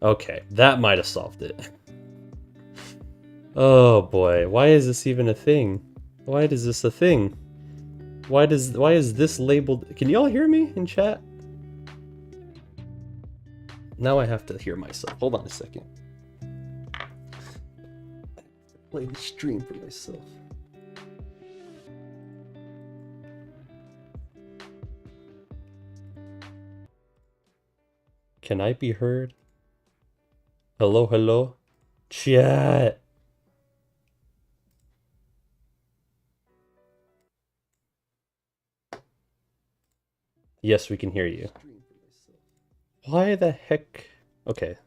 Okay, that might have solved it. Oh boy, why is this even a thing? Why is this a thing? Why is this labeled? Can y'all hear me in chat? Now I have to hear myself. Hold on a second. Play the stream for myself. Can I be heard? Hello, hello? Chat! Yes, we can hear you. Why the heck? Okay.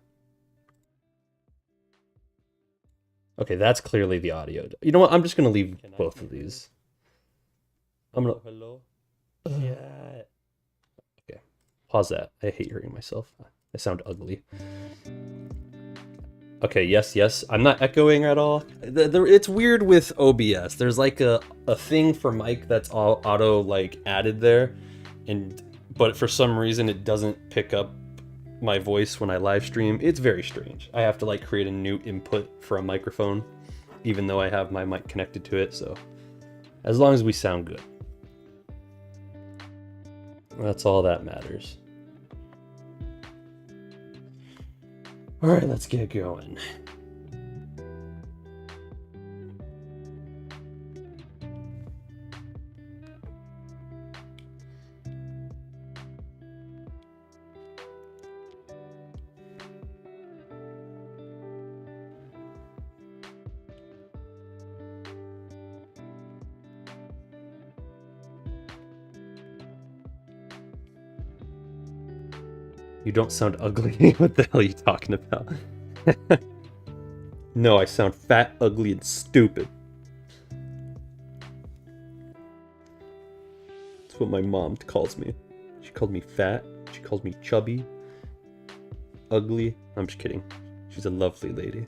Okay, that's clearly the audio. You know what? I'm just gonna leave both of these. I'm gonna. Hello? Yeah. Okay. Pause that. I hate hearing myself. I sound ugly. Okay, yes, yes. I'm not echoing at all. It's weird with OBS. There's like a thing for mic that's all auto like added there, but for some reason it doesn't pick up my voice when I live stream. It's very strange. I have to like create a new input for a microphone, even though I have my mic connected to it. So as long as we sound good, that's all that matters. All right, let's get going. You don't sound ugly. What the hell are you talking about? No, I sound fat, ugly, and stupid. That's what my mom calls me. She called me fat. She calls me chubby. Ugly. I'm just kidding. She's a lovely lady.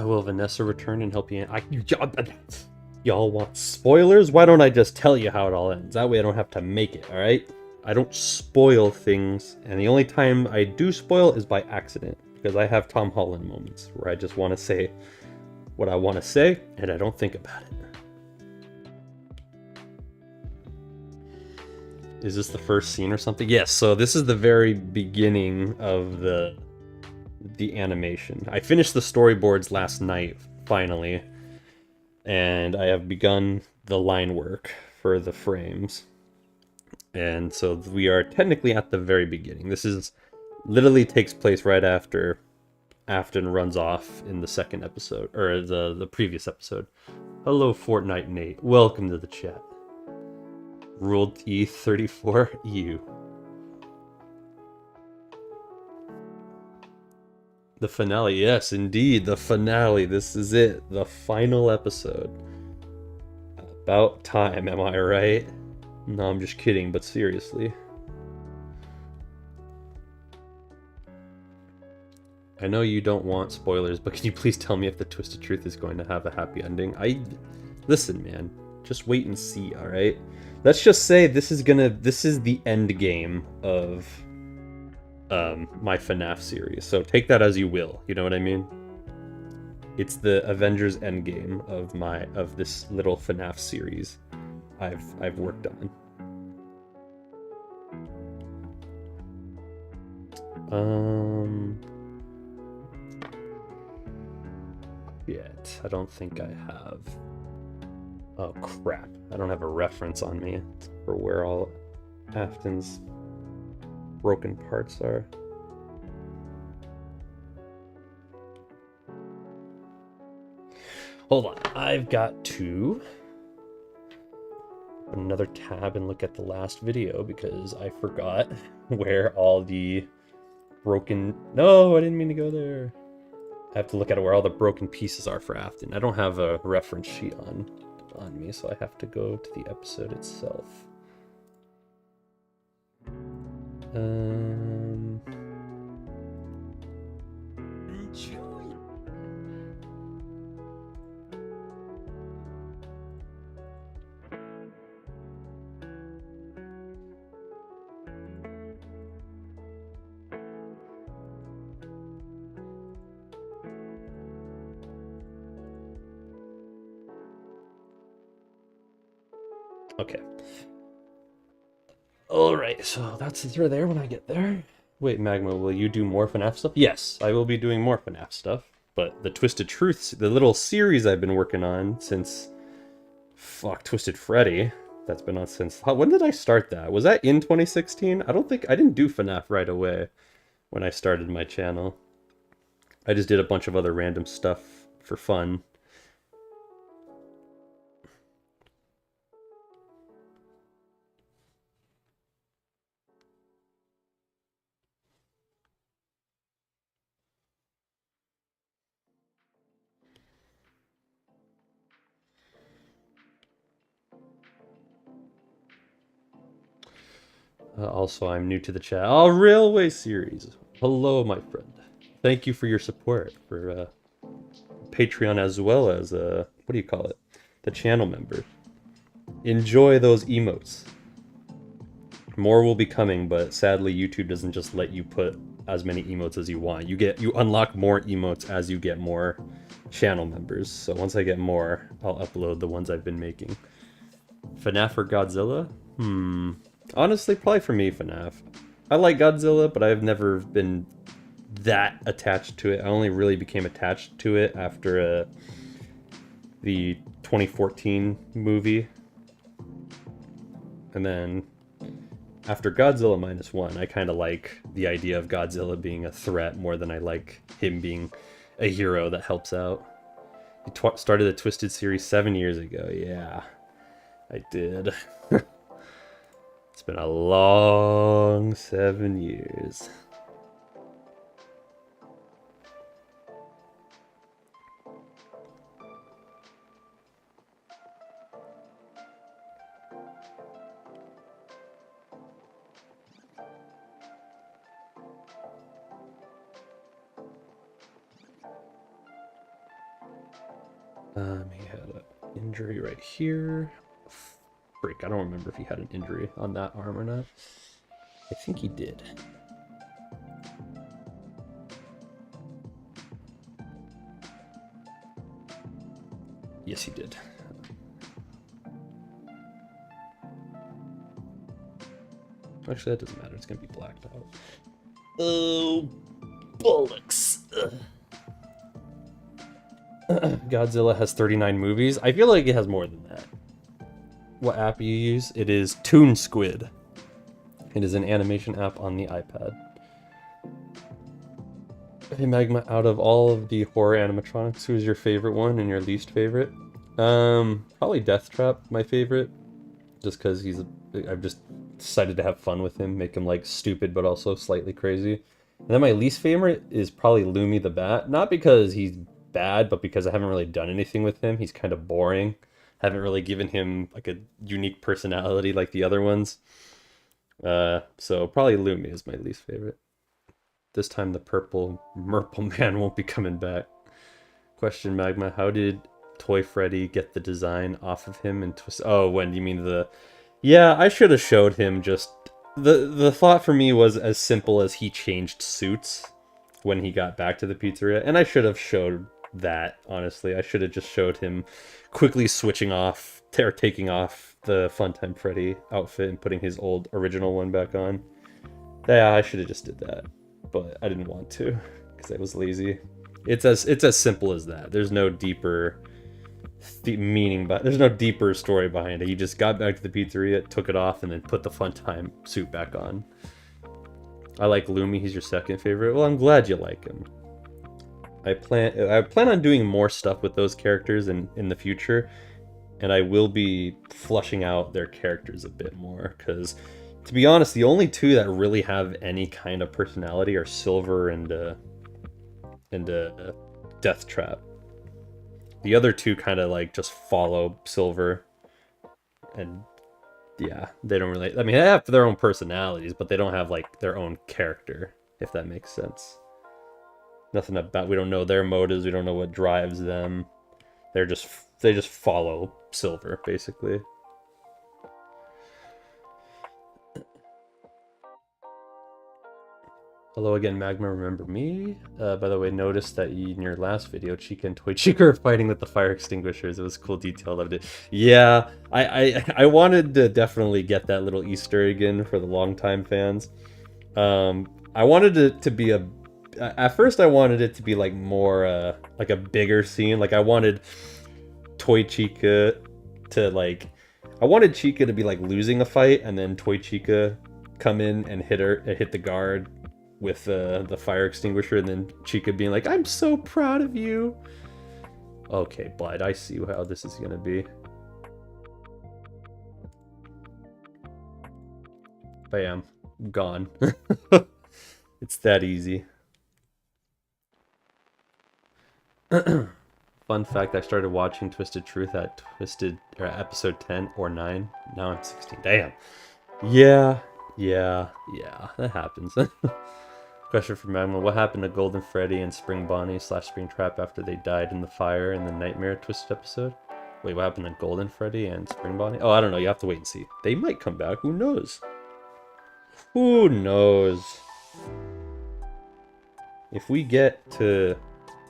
Will Vanessa return and help you? Y'all want spoilers? Why don't I just tell you how it all ends? That way I don't have to make it, alright? I don't spoil things, and the only time I do spoil is by accident, because I have Tom Holland moments where I just want to say what I want to say, and I don't think about it. Is this the first scene or something? Yes, so this is the very beginning of the animation. I finished the storyboards last night, finally, and I have begun the line work for the frames. And so we are technically at the very beginning. This is literally takes place right after Afton runs off in the second episode, or the previous episode. Hello, Fortnite Nate. Welcome to the chat. Ruled T34U. The finale, yes, indeed, the finale. This is it, the final episode. About time, am I right? No, I'm just kidding, but seriously. I know you don't want spoilers, but can you please tell me if the Twisted Truth is going to have a happy ending? Listen, man, just wait and see, alright? Let's just say this is the end game of my FNAF series, so take that as you will, you know what I mean? It's the Avengers Endgame of this little FNAF series I've worked on. Yet I don't think I have. Oh crap! I don't have a reference on me for where all Afton's broken parts are. Hold on, I've got to open another tab and look at the last video because I forgot where all the broken... No, I didn't mean to go there. I have to look at where all the broken pieces are for Afton. I don't have a reference sheet on me, so I have to go to the episode itself. Okay. Alright, so that's you're there when I get there. Wait, Magma, will you do more FNAF stuff? Yes, I will be doing more FNAF stuff. But the Twisted Truths, the little series I've been working on since... Fuck, Twisted Freddy. That's been on since... When did I start that? Was that in 2016? I didn't do FNAF right away when I started my channel. I just did a bunch of other random stuff for fun. Also, I'm new to the chat. Oh, Railway series. Hello, my friend. Thank you for your support for Patreon as well as, what do you call it? The channel member. Enjoy those emotes. More will be coming, but sadly YouTube doesn't just let you put as many emotes as you want. You unlock more emotes as you get more channel members. So once I get more, I'll upload the ones I've been making. FNAF or Godzilla? Honestly, probably for me, FNAF. I like Godzilla, but I've never been that attached to it. I only really became attached to it after the 2014 movie. And then after Godzilla -1, I kind of like the idea of Godzilla being a threat more than I like him being a hero that helps out. He started the Twisted series 7 years ago. Yeah, I did. It's been a long 7 years. He had an injury right here. Freak, I don't remember if he had an injury on that arm or not. I think he did. Yes, he did. Actually, that doesn't matter. It's gonna be blacked out. Oh, bollocks. Godzilla has 39 movies. I feel like it has more than that. What app you use? It is Toon Squid. It is an animation app on the iPad. Hey Magma, out of all of the horror animatronics, who is your favorite one and your least favorite? Probably Deathtrap, my favorite. Just because I've just decided to have fun with him, make him like stupid but also slightly crazy. And then my least favorite is probably Loomy the Bat. Not because he's bad, but because I haven't really done anything with him. He's kind of boring. Haven't really given him like a unique personality like the other ones. So probably Loomy is my least favorite. This time the purple Merple Man won't be coming back. Question, Magma, how did Toy Freddy get the design off of him and twist? Oh, when you mean the... Yeah, I should have showed him just... The thought for me was as simple as he changed suits when he got back to the pizzeria, and I should have showed that, honestly. I should have just showed him quickly switching off, or taking off the Funtime Freddy outfit and putting his old original one back on. Yeah, I should have just did that, but I didn't want to because I was lazy. It's as simple as that. There's no deeper meaning, but there's no deeper story behind it. He just got back to the pizzeria, took it off, and then put the Funtime suit back on. I like Loomy. He's your second favorite. Well, I'm glad you like him. I plan on doing more stuff with those characters in the future. and I will be flushing out their characters a bit more, because to be honest, the only two that really have any kind of personality are Silver and Death Trap. The other two kind of like just follow Silver, and yeah, they don't really. I mean, they have their own personalities, but they don't have like their own character, if that makes sense. Nothing about. We don't know their motives. We don't know what drives them. They just follow Silver basically. Hello again, Magma. Remember me? By the way, noticed that in your last video, Chica and Toy Chica are fighting with the fire extinguishers. It was a cool detail. Loved it. Yeah, I wanted to definitely get that little Easter egg in for the longtime fans. I wanted it to be a. At first, I wanted it to be like more like a bigger scene. Like I wanted Toy Chica to like. I wanted Chica to be like losing a fight, and then Toy Chica come in and hit the guard with the fire extinguisher, and then Chica being like, "I'm so proud of you." Okay, but I see how this is gonna be. Bam, gone. It's that easy. Fun fact: I started watching Twisted Truth at episode 10 or 9. Now I'm 16. Damn. Yeah, that happens. Question for Magma: what happened to Golden Freddy and Spring Bonnie / Spring Trap after they died in the fire in the Nightmare Twisted episode? Wait, what happened to Golden Freddy and Spring Bonnie? Oh, I don't know. You have to wait and see. They might come back. Who knows? Who knows? If we get to...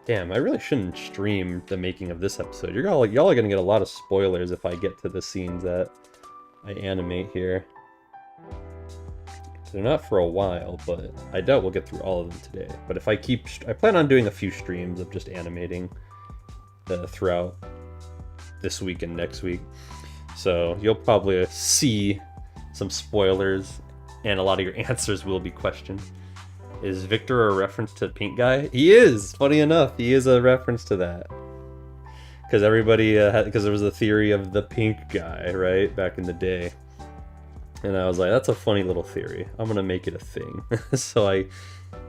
Damn, I really shouldn't stream the making of this episode. Y'all are gonna get a lot of spoilers if I get to the scenes that I animate here. They're not for a while, but I doubt we'll get through all of them today. But if I plan on doing a few streams of just animating throughout this week and next week. So you'll probably see some spoilers, and a lot of your answers will be questioned. Is Victor a reference to Pink Guy? He is! Funny enough, he is a reference to that. Because everybody, because there was a theory of the Pink Guy, right? Back in the day. And I was like, that's a funny little theory. I'm gonna make it a thing. So I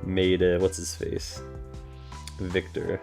made what's his face? Victor.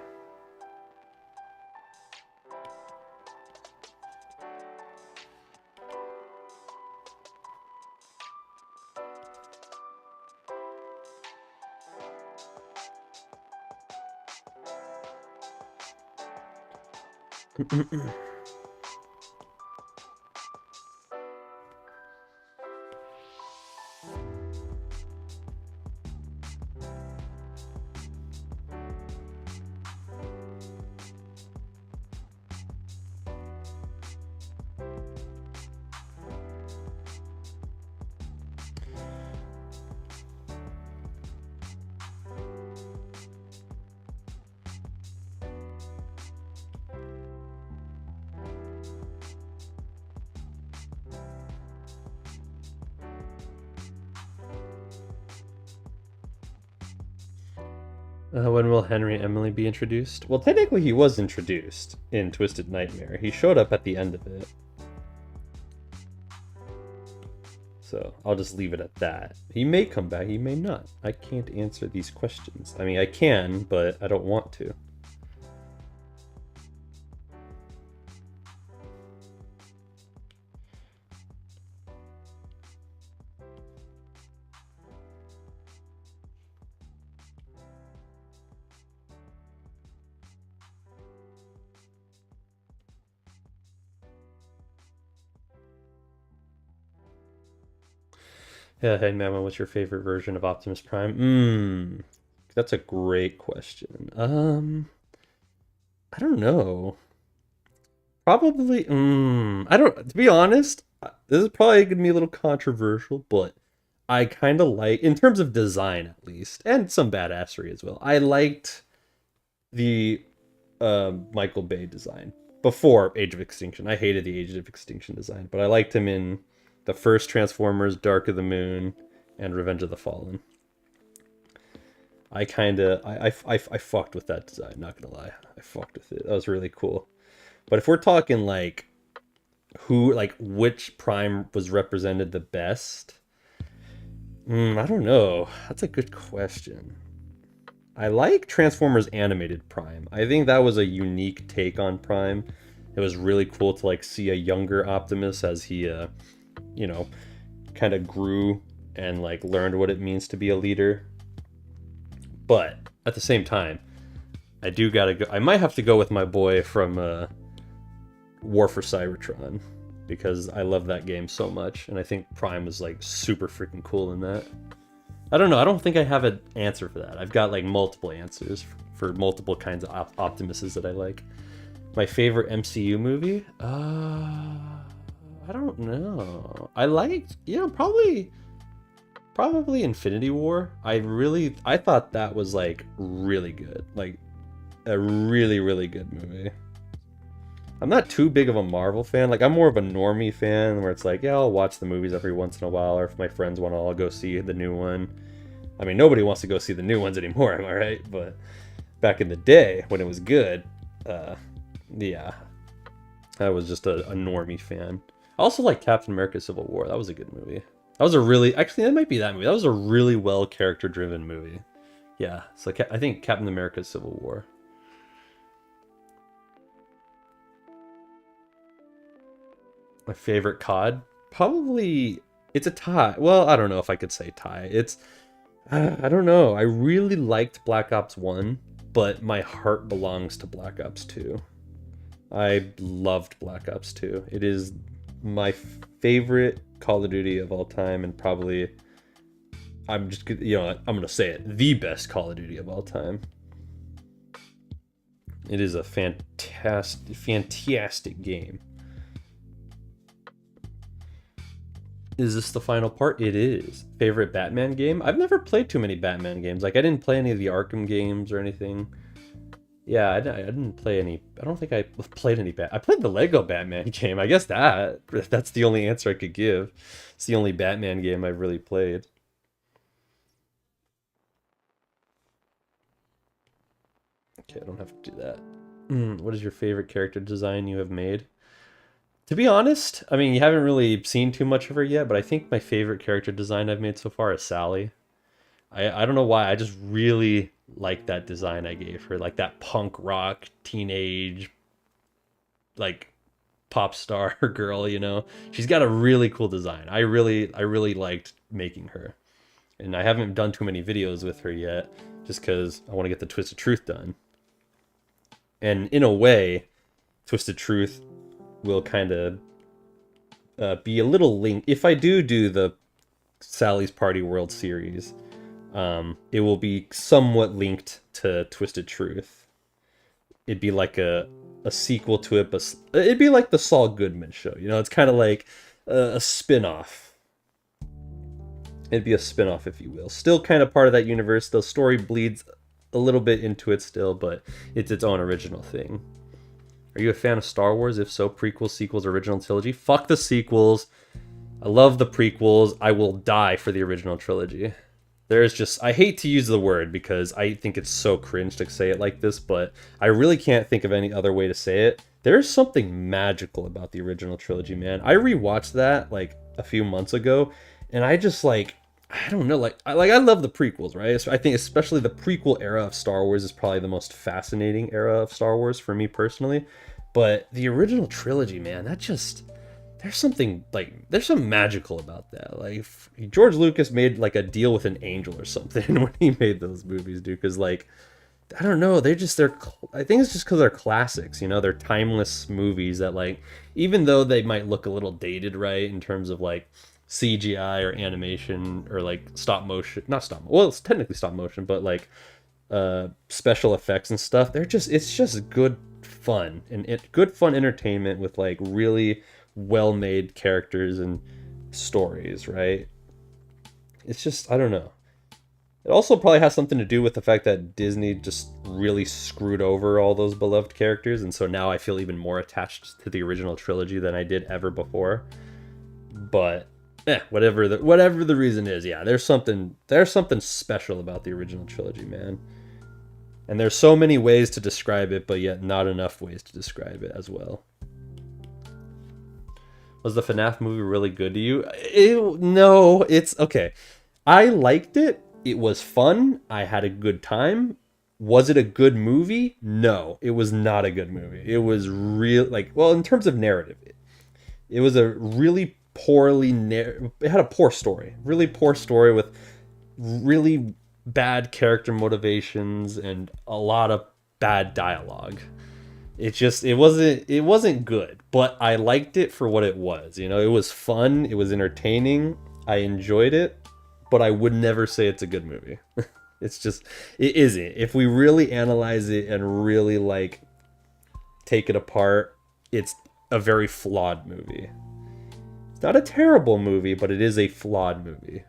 When will Henry and Emily be introduced? Well, technically he was introduced in Twisted Nightmare. He showed up at the end of it. So I'll just leave it at that. He may come back, he may not. I can't answer these questions. I mean, I can, but I don't want to. Yeah, hey Mama, what's your favorite version of Optimus Prime? That's a great question. I don't know. Probably, I don't, to be honest, this is probably gonna be a little controversial, but I kind of like, in terms of design at least, and some badassery as well, I liked the Michael Bay design before Age of Extinction. I hated the Age of Extinction design, but I liked him in the first Transformers, Dark of the Moon, and Revenge of the Fallen. I fucked with that design, not gonna lie. I fucked with it. That was really cool. But if we're talking like who, like, which Prime was represented the best. I don't know. That's a good question. I like Transformers Animated Prime. I think that was a unique take on Prime. It was really cool to like see a younger Optimus as he, you know, kind of grew and like learned what it means to be a leader. But at the same time, I do gotta go. I might have to go with my boy from War for Cybertron because I love that game so much, and I think Prime was like super freaking cool in that. I don't know. I don't think I have an answer for that. I've got like multiple answers for multiple kinds of Optimuses that I like. My favorite MCU movie? I don't know. I liked, probably Infinity War. I thought that was like really good. Like a really, really good movie. I'm not too big of a Marvel fan. Like, I'm more of a normie fan where it's like, yeah, I'll watch the movies every once in a while, or if my friends want to, I'll go see the new one. I mean, nobody wants to go see the new ones anymore, am I right? But back in the day when it was good, yeah, I was just a normie fan. I also like Captain America Civil War. That was a good movie. That was a really, actually, that might be that movie. That was a really well character-driven movie. Yeah, so I think Captain America Civil War. My favorite COD? Probably, it's a tie. Well, I don't know if I could say tie. It's, I don't know. I really liked Black Ops 1, but my heart belongs to Black Ops 2. I loved Black Ops 2. It is my favorite Call of Duty of all time, and probably, I'm gonna say it, the best Call of Duty of all time. It is a fantastic game. Is this the final part? It is. Favorite Batman game? I've never played too many Batman games. Like, I didn't play any of the Arkham games or anything. Yeah, I didn't play any. I don't think I played any I played the Lego Batman game. I guess that's the only answer I could give. It's the only Batman game I've really played. Okay, I don't have to do that. What is your favorite character design you have made? To be honest, I mean, you haven't really seen too much of her yet, but I think my favorite character design I've made so far is Sally. I don't know why, I just really like that design I gave her. Like that punk rock, teenage, like pop star girl, you know? She's got a really cool design. I really liked making her. And I haven't done too many videos with her yet, just because I want to get the Twisted Truth done. And in a way, Twisted Truth will kind of be a little link. If I do the Sally's Party World series, it will be somewhat linked to Twisted Truth. It'd be like a sequel to it, but it'd be like the Saul Goodman show. You know, it's kind of like a spin-off. It'd be a spin-off, if you will. Still kind of part of that universe. The story bleeds a little bit into it still, but it's its own original thing. Are you a fan of Star Wars? If so, prequels, sequels, original trilogy? Fuck the sequels. I love the prequels. I will die for the original trilogy. There's just, I hate to use the word because I think it's so cringe to say it like this, but I really can't think of any other way to say it. There's something magical about the original trilogy, man. I rewatched that like a few months ago, and I just like, I don't know, I love the prequels, right? So I think especially the prequel era of Star Wars is probably the most fascinating era of Star Wars for me personally. But the original trilogy, man, that just, there's something magical about that. Like George Lucas made like a deal with an angel or something when he made those movies, dude. Because like, I don't know, I think it's just because they're classics, you know, they're timeless movies that like, even though they might look a little dated, right, in terms of like CGI or animation or like stop motion, not stop, well, it's technically stop motion, but like special effects and stuff, it's just good fun and good fun entertainment with like really well-made characters and stories, right? It's just, I don't know. It also probably has something to do with the fact that Disney just really screwed over all those beloved characters, and so now I feel even more attached to the original trilogy than I did ever before. But whatever the reason is, yeah, there's something special about the original trilogy, man. And there's so many ways to describe it, but yet not enough ways to describe it as well. Was the FNAF movie really good to you? No, it's okay. I liked it. It was fun. I had a good time. Was it a good movie? No, it was not a good movie. It was real, like, well, in terms of narrative, it was a really it had a poor story. Really poor story with really bad character motivations and a lot of bad dialogue. It wasn't good, but I liked it for what it was. You know, it was fun, it was entertaining, I enjoyed it, but I would never say it's a good movie. It's just it isn't. If we really analyze it and really like take it apart, it's a very flawed movie. It's not a terrible movie, but it is a flawed movie.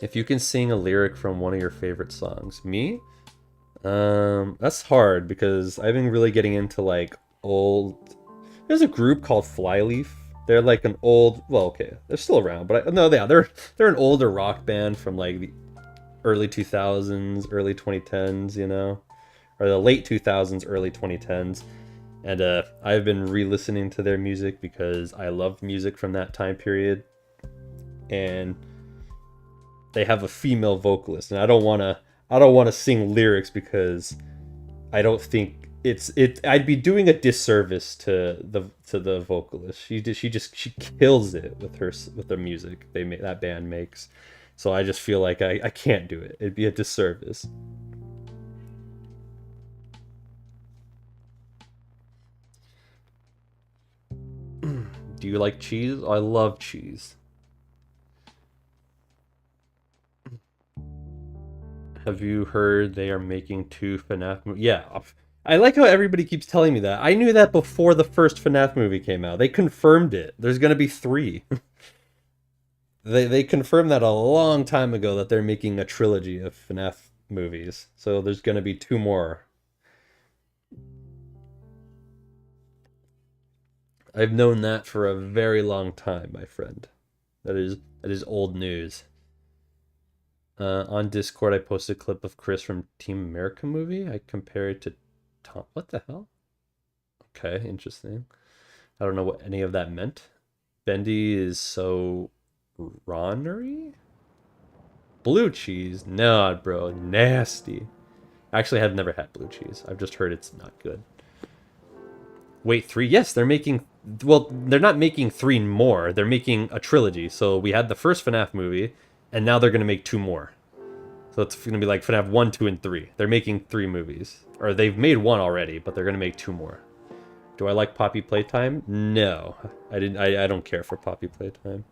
If you can sing a lyric from one of your favorite songs, me? That's hard because I've been really getting into like old. There's a group called Flyleaf. They're like an old. Well, okay, they're still around, but no, yeah, they're an older rock band from like the early 2000s, early 2010s, you know, or the late 2000s, early 2010s. And I've been re-listening to their music because I love music from that time period. And they have a female vocalist, and I don't want to sing lyrics because I don't think I'd be doing a disservice to the vocalist. She kills it with the music that band makes. So I just feel like I can't do it. It'd be a disservice. Do you like cheese? I love cheese. Have you heard they are making 2 FNAF movies? Yeah. I like how everybody keeps telling me that. I knew that before the first FNAF movie came out. They confirmed it. There's going to be 3. They confirmed that a long time ago that they're making a trilogy of FNAF movies. So there's going to be 2 more. I've known that for a very long time, my friend. That is old news. On Discord, I posted a clip of Chris from Team America movie. I compared it to Tom. What the hell? Okay, interesting. I don't know what any of that meant. Bendy is so ronery? Blue cheese? No, bro. Nasty. Actually, I've never had blue cheese. I've just heard it's not good. Wait, 3? Yes, they're making... Well, they're not making 3 more. They're making a trilogy. So we had the first FNAF movie, and now they're going to make 2 more. So it's going to be like FNAF 1, 2, and 3. They're making 3 movies. Or they've made 1 already, but they're going to make 2 more. Do I like Poppy Playtime? No. I don't care for Poppy Playtime.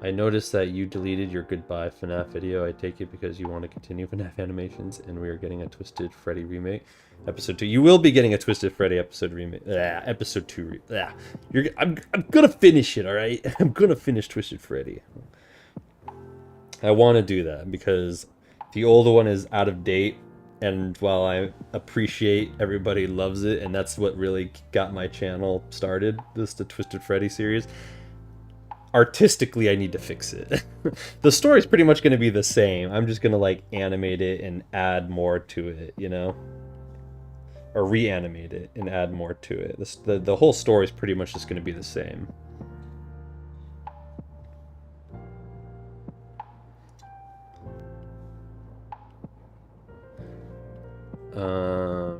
I noticed that you deleted your goodbye FNAF video. I take it because you want to continue FNAF animations, and we are getting a Twisted Freddy remake. Episode 2. You will be getting a Twisted Freddy episode remake. Episode 2. I'm gonna finish it, alright? I'm gonna finish Twisted Freddy. I want to do that because the older one is out of date, and while I appreciate everybody loves it, and that's what really got my channel started, the Twisted Freddy series, artistically I need to fix it. The story's pretty much going to be the same. I'm just going to like animate it and add more to it, you know? Or reanimate it and add more to it. The whole story's pretty much just going to be the same.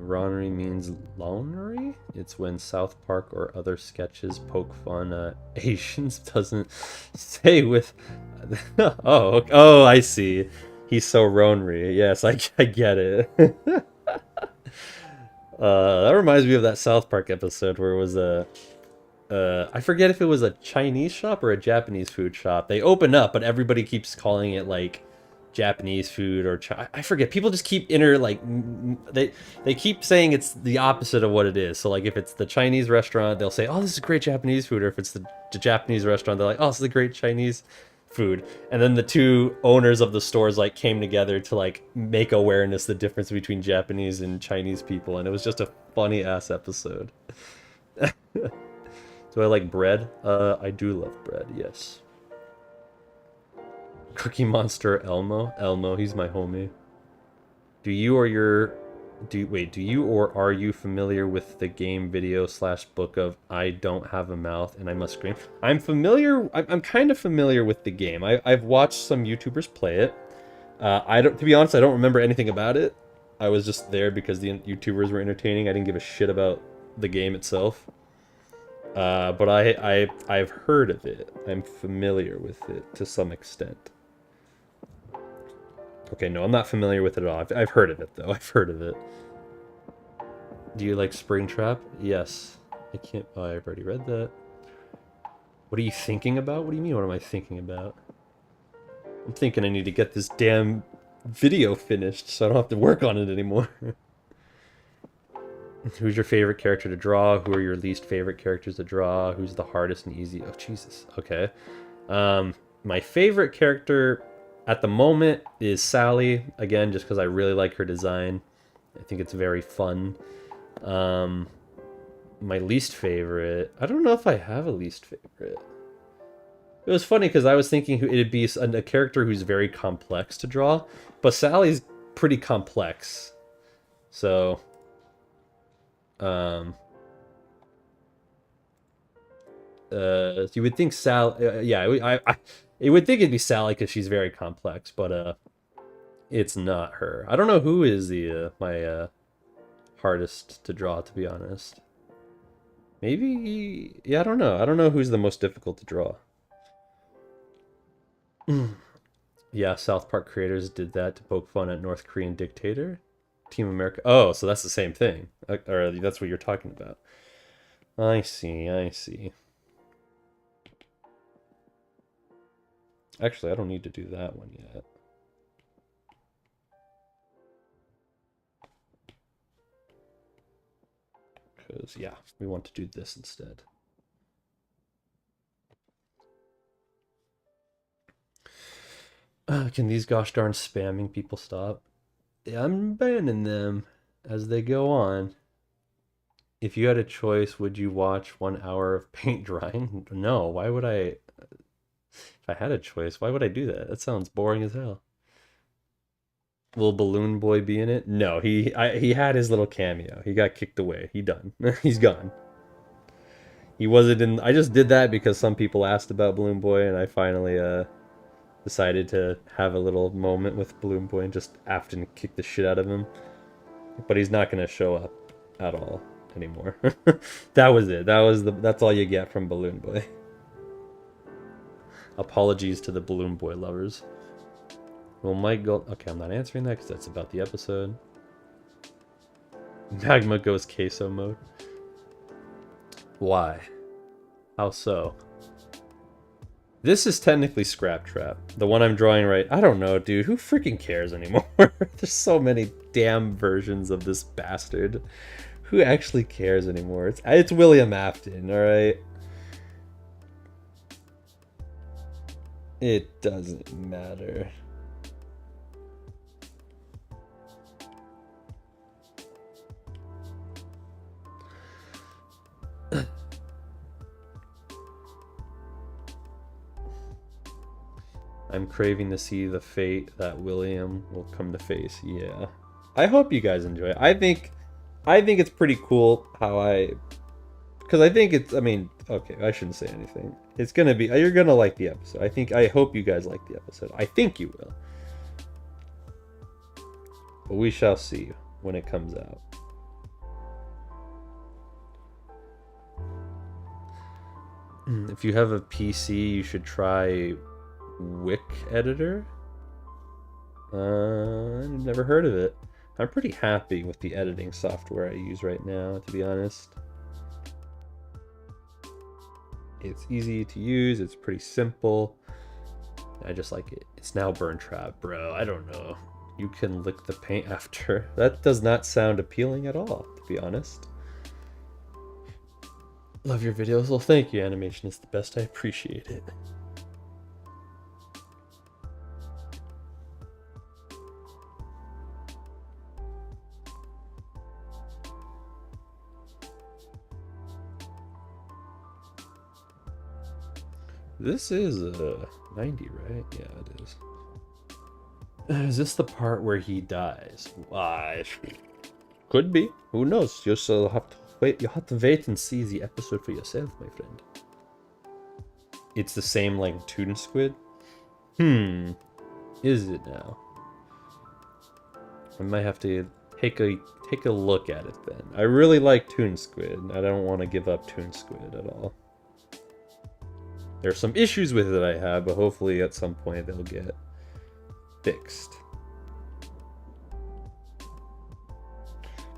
Ronery means lonery? It's when South Park or other sketches poke fun at Asians. Doesn't say with... oh, I see. He's so ronery. Yes, I get it. That reminds me of that South Park episode where it was a... I forget if it was a Chinese shop or a Japanese food shop. They open up, but everybody keeps calling it, like, Japanese food or I forget. People just keep they keep saying it's the opposite of what it is. So like if it's the Chinese restaurant, they'll say, "Oh, this is great Japanese food," or if it's the Japanese restaurant, they're like, "Oh, this is a great Chinese food." And then the 2 owners of the stores like came together to like make awareness the difference between Japanese and Chinese people, and it was just a funny ass episode. Do I like bread? I do love bread, yes. Cookie Monster Elmo? Elmo, he's my homie. Do you or your... do you or are you familiar with the game video / book of I Don't Have a Mouth and I Must Scream? I'm familiar... I'm kind of familiar with the game. I've watched some YouTubers play it. To be honest, I don't remember anything about it. I was just there because the YouTubers were entertaining. I didn't give a shit about the game itself. But I've heard of it. I'm familiar with it to some extent. Okay, no, I'm not familiar with it at all. I've heard of it, though. I've heard of it. Do you like Springtrap? Yes. I can't... Oh, I've already read that. What are you thinking about? What do you mean, what am I thinking about? I'm thinking I need to get this damn video finished so I don't have to work on it anymore. Who's your favorite character to draw? Who are your least favorite characters to draw? Who's the hardest and easy? Oh, Jesus. Okay. My favorite character at the moment is Sally. Again, just because I really like her design. I think it's very fun. My least favorite... I don't know if I have a least favorite. It was funny because I was thinking it'd be a character who's very complex to draw. But Sally's pretty complex. So... you would think Sally... yeah, you would think it'd be Sally because she's very complex, but it's not her. I don't know who is my hardest to draw, to be honest. Maybe... yeah, I don't know. I don't know who's the most difficult to draw. Yeah, South Park creators did that to poke fun at North Korean dictator. Team America... oh, so that's the same thing. Or that's what you're talking about. I see, I see. Actually, I don't need to do that one yet. Because, yeah, we want to do this instead. Can these gosh darn spamming people stop? Yeah, I'm banning them as they go on. If you had a choice, would you watch 1 hour of paint drying? No, why would I... if I had a choice, why would I do that? That sounds boring as hell. Will Balloon Boy be in it? No, he had his little cameo. He got kicked away. He done. He's gone. He wasn't in... I just did that because some people asked about Balloon Boy, and I finally decided to have a little moment with Balloon Boy and just after kick the shit out of him. But he's not going to show up at all anymore. That was it. That's all you get from Balloon Boy. Apologies to the Balloon Boy lovers. Well, Mike go... okay, I'm not answering that because that's about the episode. Magma goes queso mode. Why? How so? This is technically Scrap Trap. The one I'm drawing right... I don't know, dude. Who freaking cares anymore? There's so many damn versions of this bastard. Who actually cares anymore? It's William Afton, alright? It doesn't matter. I'm craving to see the fate that William will come to face. Yeah. I hope you guys enjoy it. I think it's pretty cool how because I think it's, I mean, okay, I shouldn't say anything. It's gonna be, you're gonna like the episode. I hope you guys like the episode. I think you will. But we shall see when it comes out. If you have a PC, you should try Wick Editor. I've never heard of it. I'm pretty happy with the editing software I use right now, to be honest. It's easy to use, it's pretty simple. I just like it. It's now Burn Trap, bro. I don't know. You can lick the paint after. That does not sound appealing at all, to be honest. Love your videos. Well, thank you. Animation is the best. I appreciate it. This is 90, right? Yeah, it is. Is this the part where he dies? Could be. Who knows? You still have to wait. You have to wait and see the episode for yourself, my friend. It's the same like Toon Squid. Is it now? I might have to take a look at it then. I really like Toon Squid. I don't want to give up Toon Squid at all. There's some issues with it I have, but hopefully at some point they'll get fixed.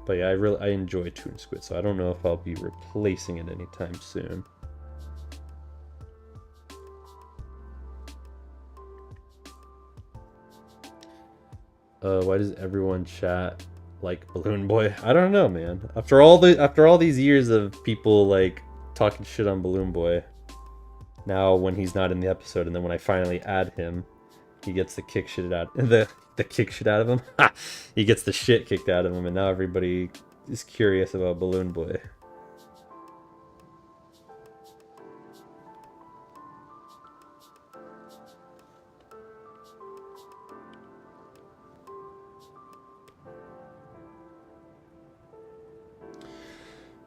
But yeah, I enjoy Toon Squid, so I don't know if I'll be replacing it anytime soon. Why does everyone chat like Balloon Boy? I don't know, man. After all these years of people like talking shit on Balloon Boy, now when he's not in the episode, and then when I finally add him, he gets the kick shit out the kick shit out of him. He gets the shit kicked out of him, and now everybody is curious about Balloon Boy.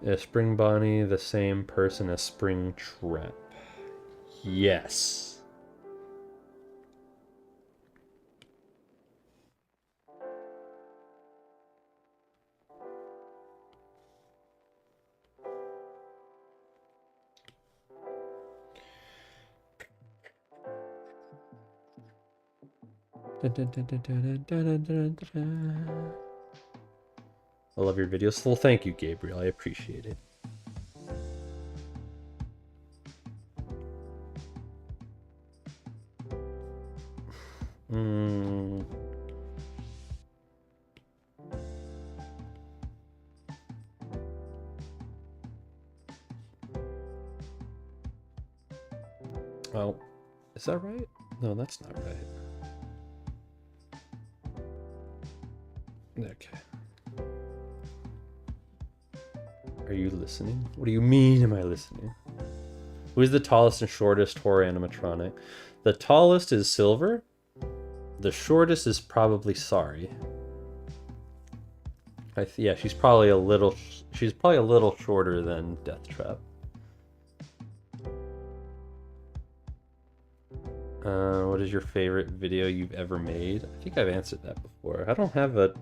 Is Spring Bonnie the same person as Spring Trap? Yes. I love your videos. Well, thank you, Gabriel. I appreciate it. Oh, is that right? No, that's not right. Okay. Are you listening? What do you mean, am I listening? Who is the tallest and shortest horror animatronic? The tallest is Silver. The shortest is probably Sorry. Yeah, she's probably a little shorter than Deathtrap. What is your favorite video you've ever made? I think I've answered that before. I don't have a...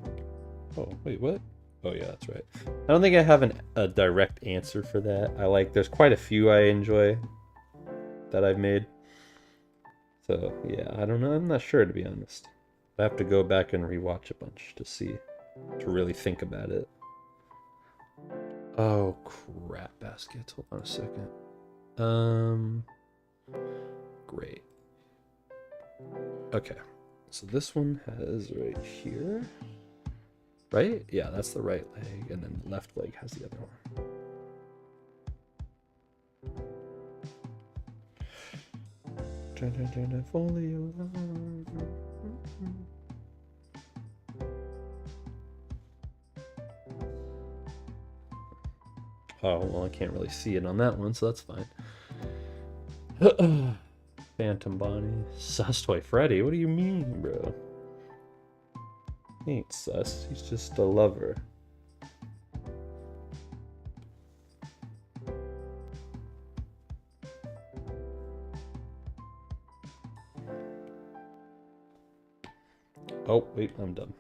Oh, wait, what? Oh, yeah, that's right. I don't think I have a direct answer for that. There's quite a few I enjoy that I've made. So, yeah, I don't know. I'm not sure, to be honest. I have to go back and rewatch a bunch to really think about it. Oh, crap baskets. Hold on a second. Great. Okay, so this one has right here, right? Yeah, that's the right leg, and then the left leg has the other one. Oh, well, I can't really see it on that one, so that's fine. Phantom Bonnie. Sus Toy Freddy? What do you mean, bro? He ain't sus. He's just a lover. Oh, wait, I'm done.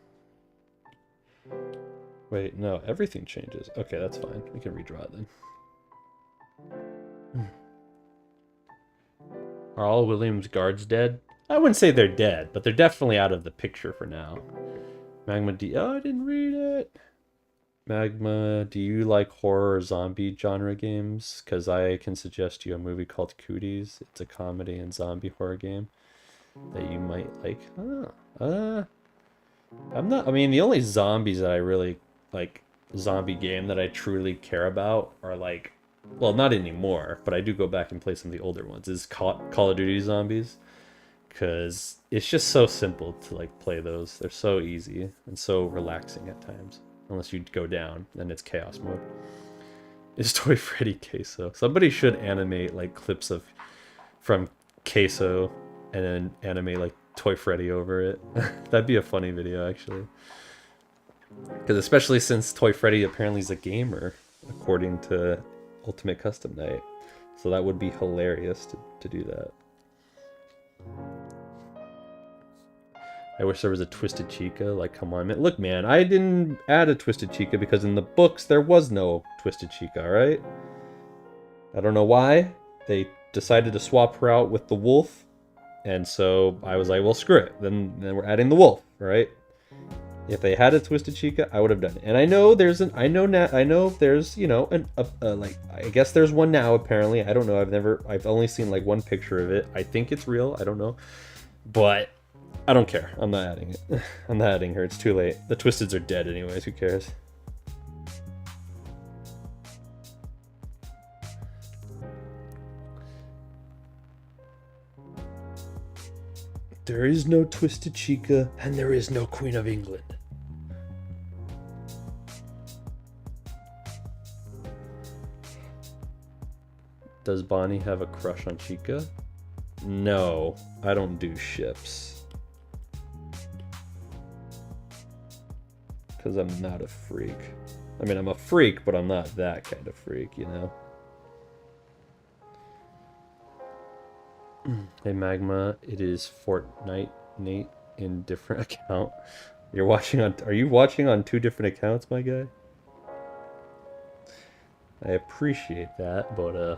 Wait, no, everything changes. Okay, that's fine. We can redraw it then. Are all Williams guards dead? I wouldn't say they're dead, but they're definitely out of the picture for now. Magma oh, I didn't read it. Magma, do you like horror or zombie genre games? Because I can suggest you a movie called Cooties. It's a comedy and zombie horror game that you might like. I mean, the only zombies that I really like, zombie game that I truly care about are like, well, not anymore, but I do go back and play some of the older ones, is Call of Duty Zombies. Because it's just so simple to like play those. They're so easy and so relaxing at times. Unless you go down, then it's chaos mode. Is Toy Freddy Queso? Somebody should animate like clips from Queso and then animate like Toy Freddy over it. That'd be a funny video, actually. Because especially since Toy Freddy apparently is a gamer, according to Ultimate Custom Night. So that would be hilarious to do that. I wish there was a Twisted Chica. Like, come on, man. Look, man, I didn't add a Twisted Chica because in the books there was no Twisted Chica, alright? I don't know why. They decided to swap her out with the wolf. And so I was like, well, screw it. Then we're adding the wolf, right? If they had a Twisted Chica, I would have done it. And I know there's I know there's, you know, like, I guess there's one now, apparently. I don't know. I've only seen like one picture of it. I think it's real. I don't know. But I don't care. I'm not adding it. I'm not adding her. It's too late. The Twisteds are dead anyways. Who cares? There is no Twisted Chica, and there is no Queen of England. Does Bonnie have a crush on Chica? No, I don't do ships. Because I'm not a freak. I mean, I'm a freak, but I'm not that kind of freak, you know? Hey Magma, it is Fortnite Nate in different account. You're watching on, are you watching on 2 different accounts, my guy? I appreciate that, but a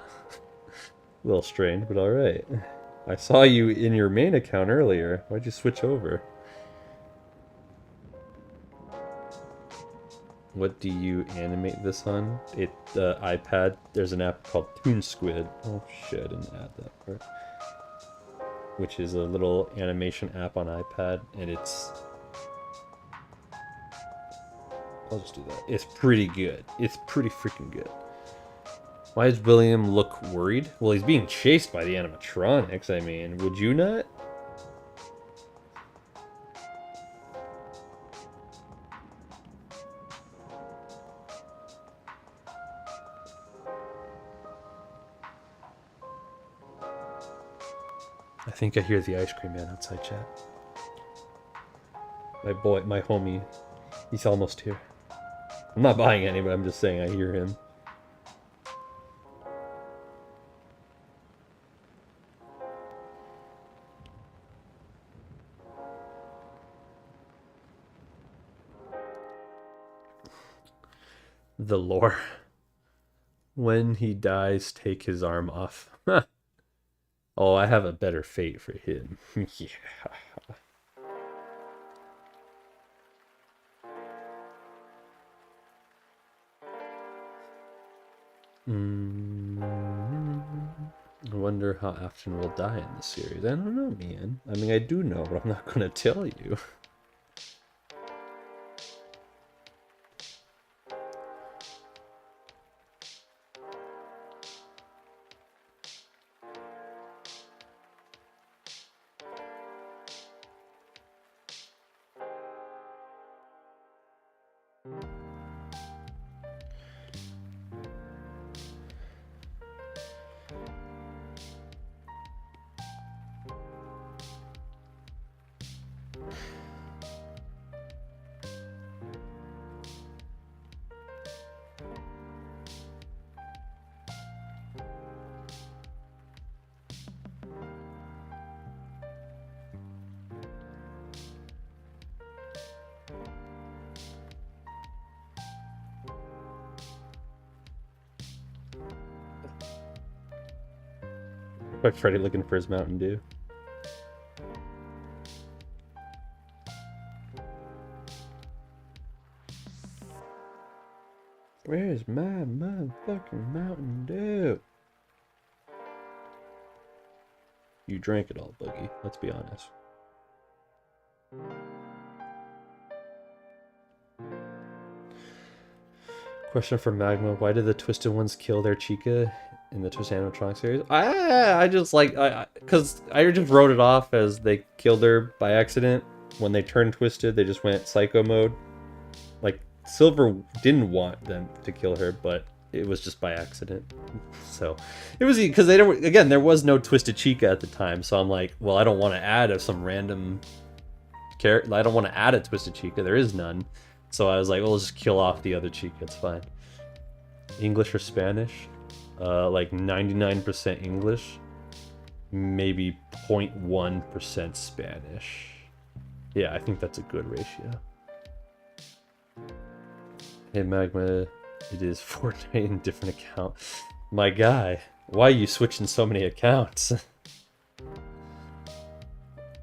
little strange, but alright. I saw you in your main account earlier. Why'd you switch over? What do you animate this on? iPad. There's an app called Toon Squid. Oh shit, I didn't add that part. Which is a little animation app on iPad, and it's... I'll just do that. It's pretty good. It's pretty freaking good. Why does William look worried? Well, he's being chased by the animatronics, I mean. Would you not? I think I hear the ice cream man outside, chat. My boy, my homie, he's almost here. I'm not buying any, but I'm just saying I hear him. The lore. When he dies, take his arm off. Oh, I have a better fate for him. Yeah. I wonder how often we'll die in this series. I don't know, man. I mean, I do know, but I'm not gonna tell you. Why Freddy looking for his Mountain Dew? Where's my motherfucking Mountain Dew? You drank it all, Boogie. Let's be honest. Question for Magma: why did the Twisted Ones kill their Chica in the Twisted Animatronic series? I just like, because I just wrote it off as they killed her by accident. When they turned twisted, they just went psycho mode. Like, Silver didn't want them to kill her, but it was just by accident. So it was because they don't. Again, there was no Twisted Chica at the time, so I'm like, well, I don't want to add some random character. I don't want to add a Twisted Chica. There is none. So I was like, well, let's just kill off the other Chica. It's fine. English or Spanish? Like 99% English, maybe 0.1% Spanish. Yeah, I think that's a good ratio. Hey Magma, it is Fortnite in different account. My guy, why are you switching so many accounts?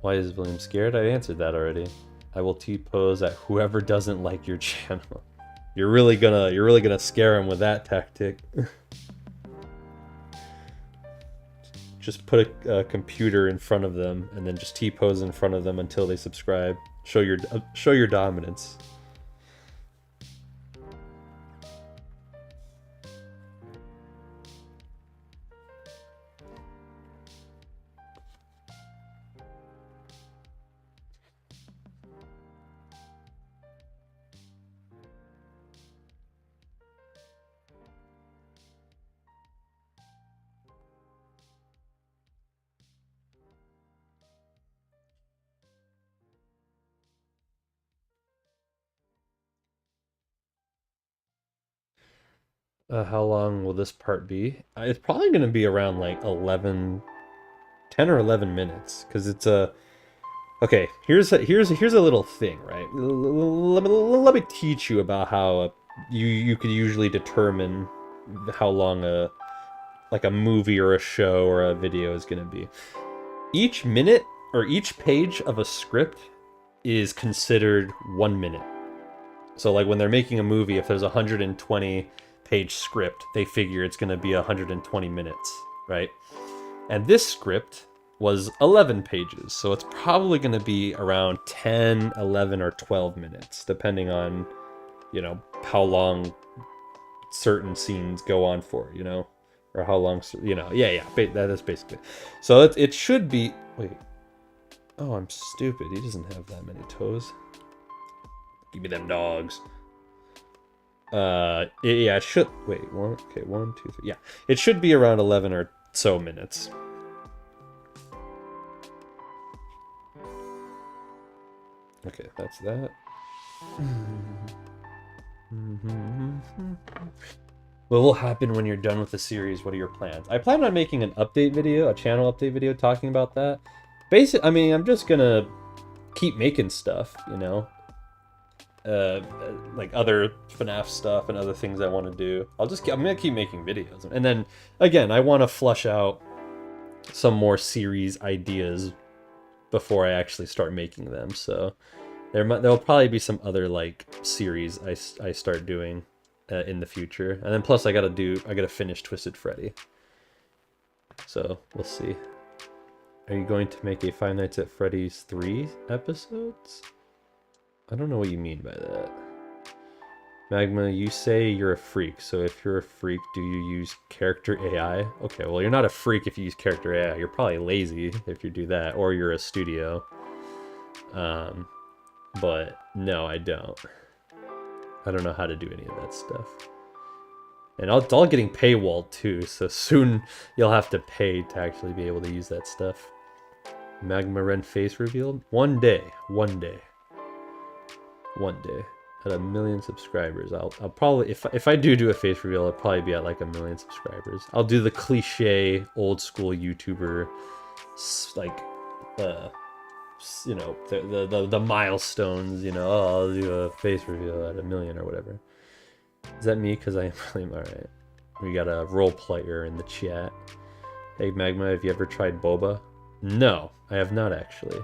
Why is William scared? I answered that already. I will T-pose at whoever doesn't like your channel. You're really gonna scare him with that tactic. Just put a computer in front of them and then just T-pose in front of them until they subscribe. Show your dominance. How long will this part be? It's probably going to be around like 10 or 11 minutes, because it's a... Okay, here's a little thing, right? Let me teach you about how you could usually determine how long a movie or a show or a video is going to be. Each minute or each page of a script is considered 1 minute. So like when they're making a movie, if there's a 120-page script, they figure it's going to be 120 minutes, right? And this script was 11 pages, so it's probably going to be around 10, 11, or 12 minutes, depending on, you know, how long certain scenes go on for, you know, or how long, you know, yeah, that is basically. So it should be, wait, oh, I'm stupid, he doesn't have that many toes. Give me them dogs. Yeah, it should, wait, 1, 2, 3, yeah, it should be around 11 or so minutes. Okay, that's that. What will happen when you're done with the series? What are your plans? I plan on making an update video, a channel update video talking about that. I mean, I'm just gonna keep making stuff, you know? Like other FNAF stuff and other things I want to do. I'm gonna keep making videos. And then, again, I want to flush out some more series ideas before I actually start making them, so there'll probably be some other like series I start doing in the future, and then plus I gotta finish Twisted Freddy, so we'll see. Are you going to make a Five Nights at Freddy's 3 episodes? I don't know what you mean by that. Magma, you say you're a freak, so if you're a freak, do you use character AI? Okay, well, you're not a freak if you use character AI. You're probably lazy if you do that, or you're a studio. But no, I don't. I don't know how to do any of that stuff. And it's all getting paywalled too, so soon you'll have to pay to actually be able to use that stuff. Magma Ren face revealed? One day. At 1 million subscribers, I'll probably, if I do a face reveal, I'll probably be at like 1 million subscribers. I'll do the cliche old school YouTuber, like, you know, the milestones, you know, oh, I'll do a face reveal at 1 million or whatever. Is that me? Because I am really, alright. We got a role player in the chat. Hey Magma, have you ever tried boba? No, I have not actually.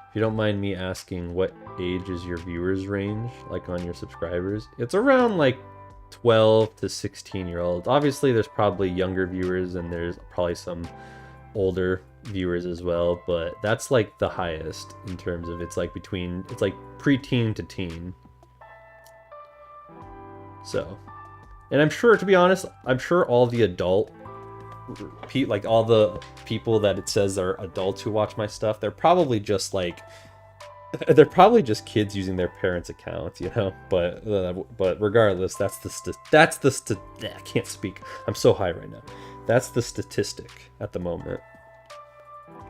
If you don't mind me asking, what age is your viewers range, like on your subscribers? It's around like 12 to 16-year-olds. Obviously, there's probably younger viewers and there's probably some older viewers as well, but that's like the highest in terms of it's like pre-teen to teen. So, and I'm sure, to be honest, I'm sure all the adult, like all the people that it says are adults who watch my stuff, they're probably just like They're probably just kids using their parents' accounts, you know. But regardless, I can't speak. I'm so high right now. That's the statistic at the moment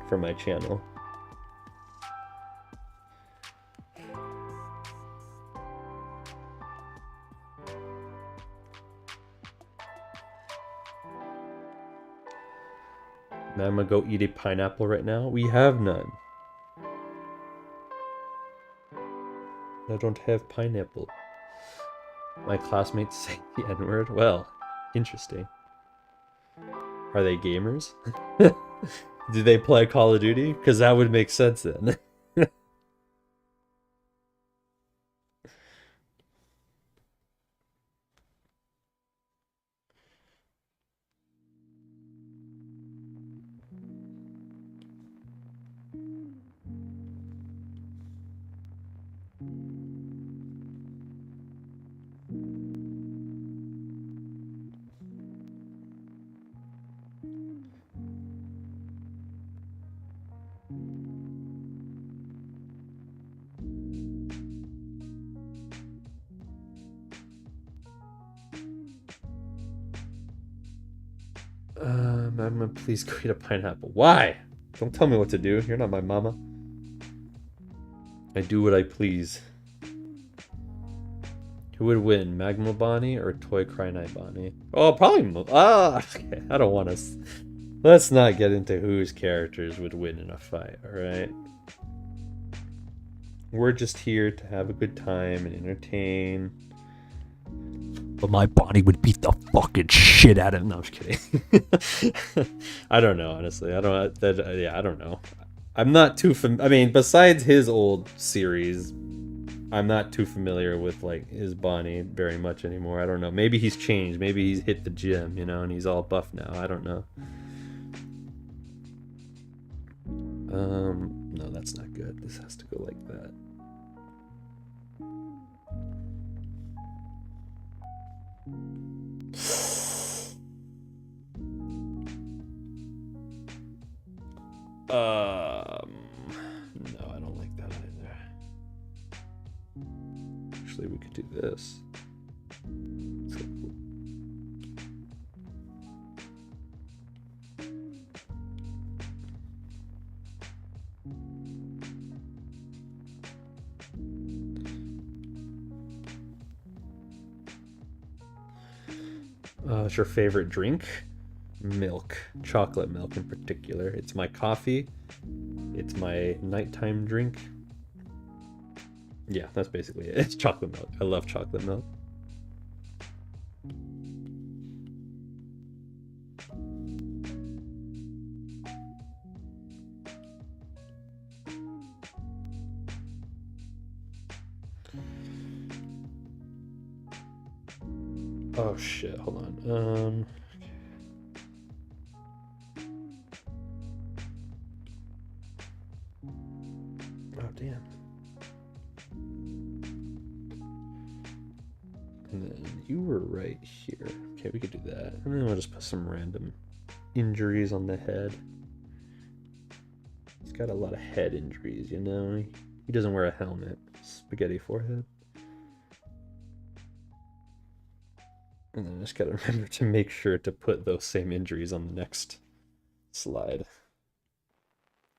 for my channel. Magma, go eat a pineapple right now. We have none. I don't have pineapple. My classmates say the N-word. Well, interesting. Are they gamers? Do they play Call of Duty? Because that would make sense then. Magma, please go eat a pineapple. Why? Don't tell me what to do. You're not my mama. I do what I please. Who would win, Magma Bonnie or Toy Cry Night Bonnie? Oh, probably. Okay. I don't want to. Let's not get into whose characters would win in a fight, alright? We're just here to have a good time and entertain. But my Bonnie would beat the fucking shit out of him. No, I'm just kidding. I don't know, honestly. I don't know. I'm not too I mean, besides his old series, I'm not too familiar with like his Bonnie very much anymore. I don't know. Maybe he's changed. Maybe he's hit the gym, you know, and he's all buff now. I don't know. No, that's not good. This has to go like that. No, I don't like that either. Actually, we could do this. What's your favorite drink? Milk. Chocolate milk in particular. It's my coffee. It's my nighttime drink. Yeah, that's basically it. It's chocolate milk. I love chocolate milk. Oh shit, hold on. Oh damn. And then you were right here. Okay, we could do that. And then we'll just put some random injuries on the head. He's got a lot of head injuries, you know? He doesn't wear a helmet. Spaghetti forehead. And then I just gotta remember to make sure to put those same injuries on the next slide.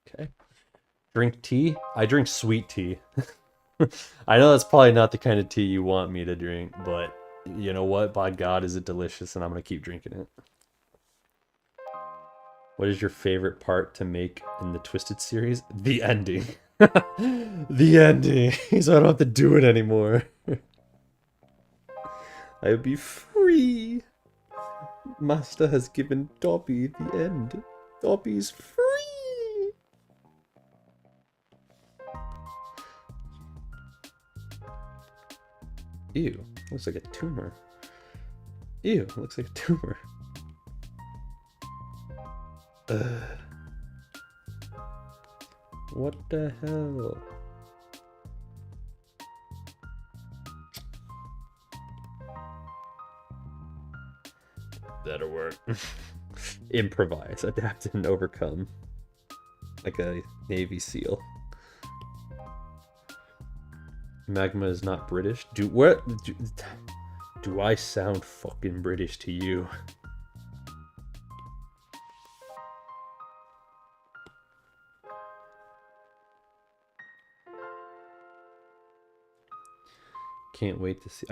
Okay. Drink tea? I drink sweet tea. I know that's probably not the kind of tea you want me to drink, but you know what? By God, is it delicious, and I'm gonna keep drinking it. What is your favorite part to make in the Twisted series? The ending. The ending. So I don't have to do it anymore. I'll be free. Master has given Dobby the end. Dobby's free. Ew, looks like a tumor. Ew, looks like a tumor. What the hell? That'll work. Improvise, adapt, and overcome. Like a Navy SEAL. Magma is not British. Do I sound fucking British to you? Can't wait to see.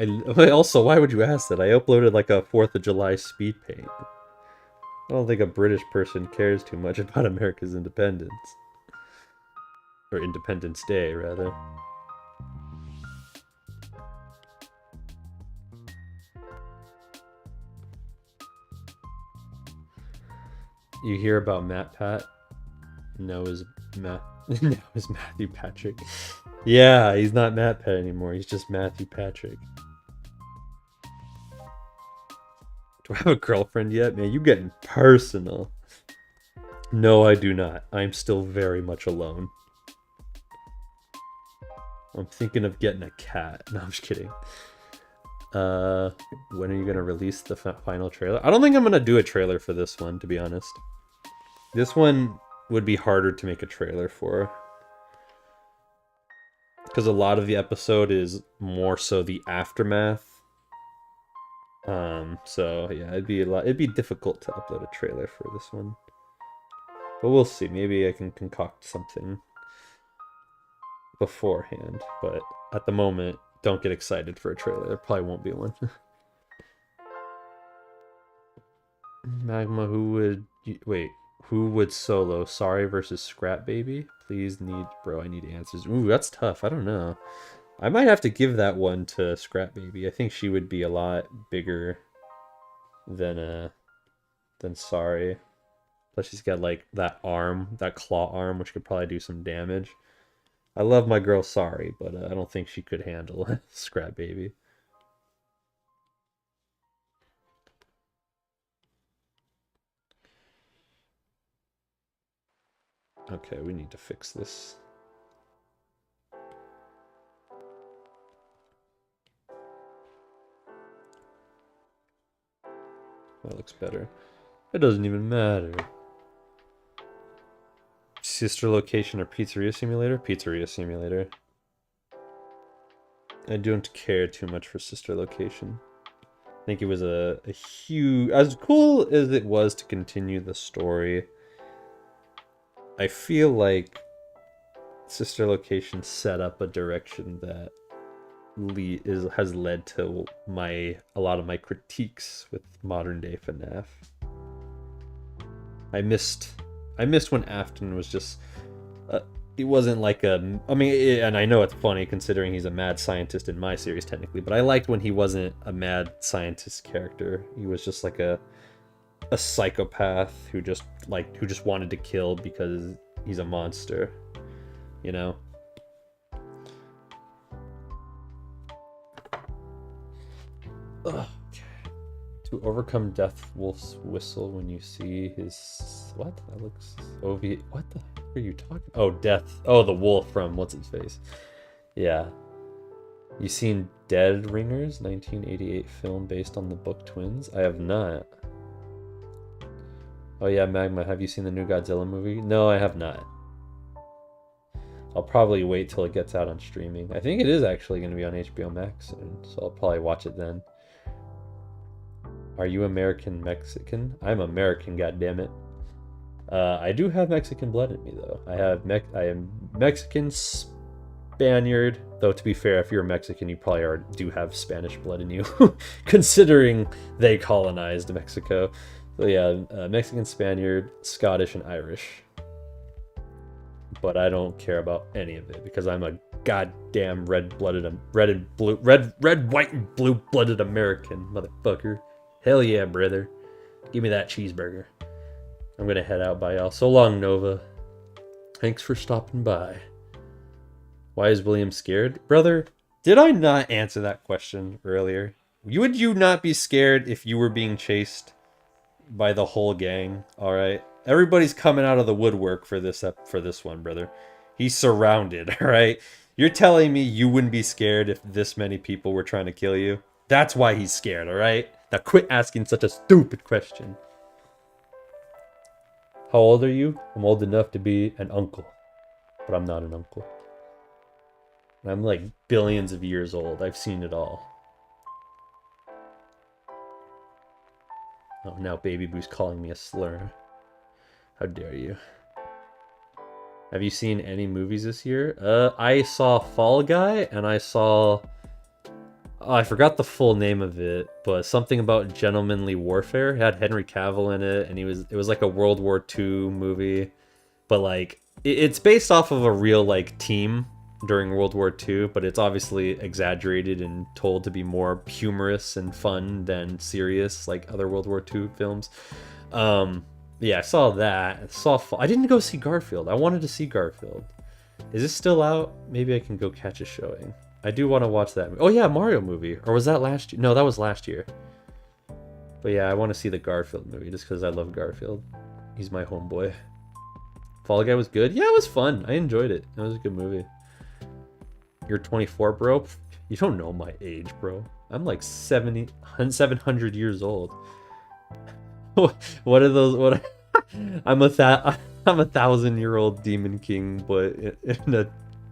Also, why would you ask that? I uploaded like a 4th of July speed paint. I don't think a British person cares too much about America's independence. Or Independence Day, rather. You hear about Matt Pat? No is Matthew Patrick. Yeah, he's not Matt Pat anymore. He's just Matthew Patrick. Do I have a girlfriend yet? Man, you getting personal. No, I do not. I'm still very much alone. I'm thinking of getting a cat. No, I'm just kidding. When are you gonna release the final trailer? I don't think I'm gonna do a trailer for this one, to be honest. This one would be harder to make a trailer for. Because a lot of the episode is more so the aftermath. So yeah, it'd be difficult to upload a trailer for this one. But we'll see. Maybe I can concoct something beforehand. But at the moment, don't get excited for a trailer. There probably won't be one. Magma, who would solo? Sorry versus Scrap Baby? Bro, I need answers. Ooh, that's tough. I don't know. I might have to give that one to Scrap Baby. I think she would be a lot bigger than Sorry. Plus she's got like that arm, that claw arm, which could probably do some damage. I love my girl Sorry, but I don't think she could handle Scrap Baby. Okay, we need to fix this. That looks better. It doesn't even matter. Sister Location or Pizzeria Simulator? Pizzeria Simulator. I don't care too much for Sister Location. I think it was a huge... As cool as it was to continue the story, I feel like Sister Location set up a direction that has led to a lot of my critiques with modern day FNAF. I missed when Afton was just it wasn't like and I know it's funny considering he's a mad scientist in my series technically, but I liked when he wasn't a mad scientist character. He was just like a psychopath who just wanted to kill because he's a monster, you know? Ugh. To overcome Death Wolf's whistle when you see his... What? That looks... What the heck are you talking... Oh, Death... Oh, the wolf from What's-His-Face. Yeah. You seen Dead Ringers? 1988 film based on the book Twins? I have not. Oh yeah, Magma, have you seen the new Godzilla movie? No, I have not. I'll probably wait till it gets out on streaming. I think it is actually going to be on HBO Max soon, so I'll probably watch it then. Are you American Mexican? I'm American, goddammit. I do have Mexican blood in me, though. I am Mexican, Spaniard. Though, to be fair, if you're Mexican, you probably do have Spanish blood in you, considering they colonized Mexico. So yeah, Mexican, Spaniard, Scottish, and Irish. But I don't care about any of it because I'm a goddamn red, white, and blue-blooded American, motherfucker. Hell yeah, brother. Give me that cheeseburger. I'm gonna head out by y'all. So long, Nova. Thanks for stopping by. Why is William scared? Brother, did I not answer that question earlier? Would you not be scared if you were being chased by the whole gang? Alright? Everybody's coming out of the woodwork for this one, brother. He's surrounded, alright? You're telling me you wouldn't be scared if this many people were trying to kill you? That's why he's scared, alright? Now quit asking such a stupid question. How old are you? I'm old enough to be an uncle. But I'm not an uncle. I'm like billions of years old. I've seen it all. Oh, now Baby Boo's calling me a slur. How dare you? Have you seen any movies this year? I saw Fall Guy, and I saw... Oh, I forgot the full name of it, but something about gentlemanly warfare. It had Henry Cavill in it, and it was like a World War II movie. But like, it's based off of a real like team during World War II, but it's obviously exaggerated and told to be more humorous and fun than serious, like other World War II films. Yeah, I saw that. I didn't go see Garfield. I wanted to see Garfield. Is this still out? Maybe I can go catch a showing. I do want to watch that. Oh yeah, Mario movie. Or was that last year? No, that was last year. But yeah, I want to see the Garfield movie just because I love Garfield. He's my homeboy. Fall Guy was good? Yeah, it was fun. I enjoyed it. It was a good movie. You're 24, bro? You don't know my age, bro. I'm like 700 years old. What are those? What? I'm a 1,000-year-old demon king, but in a...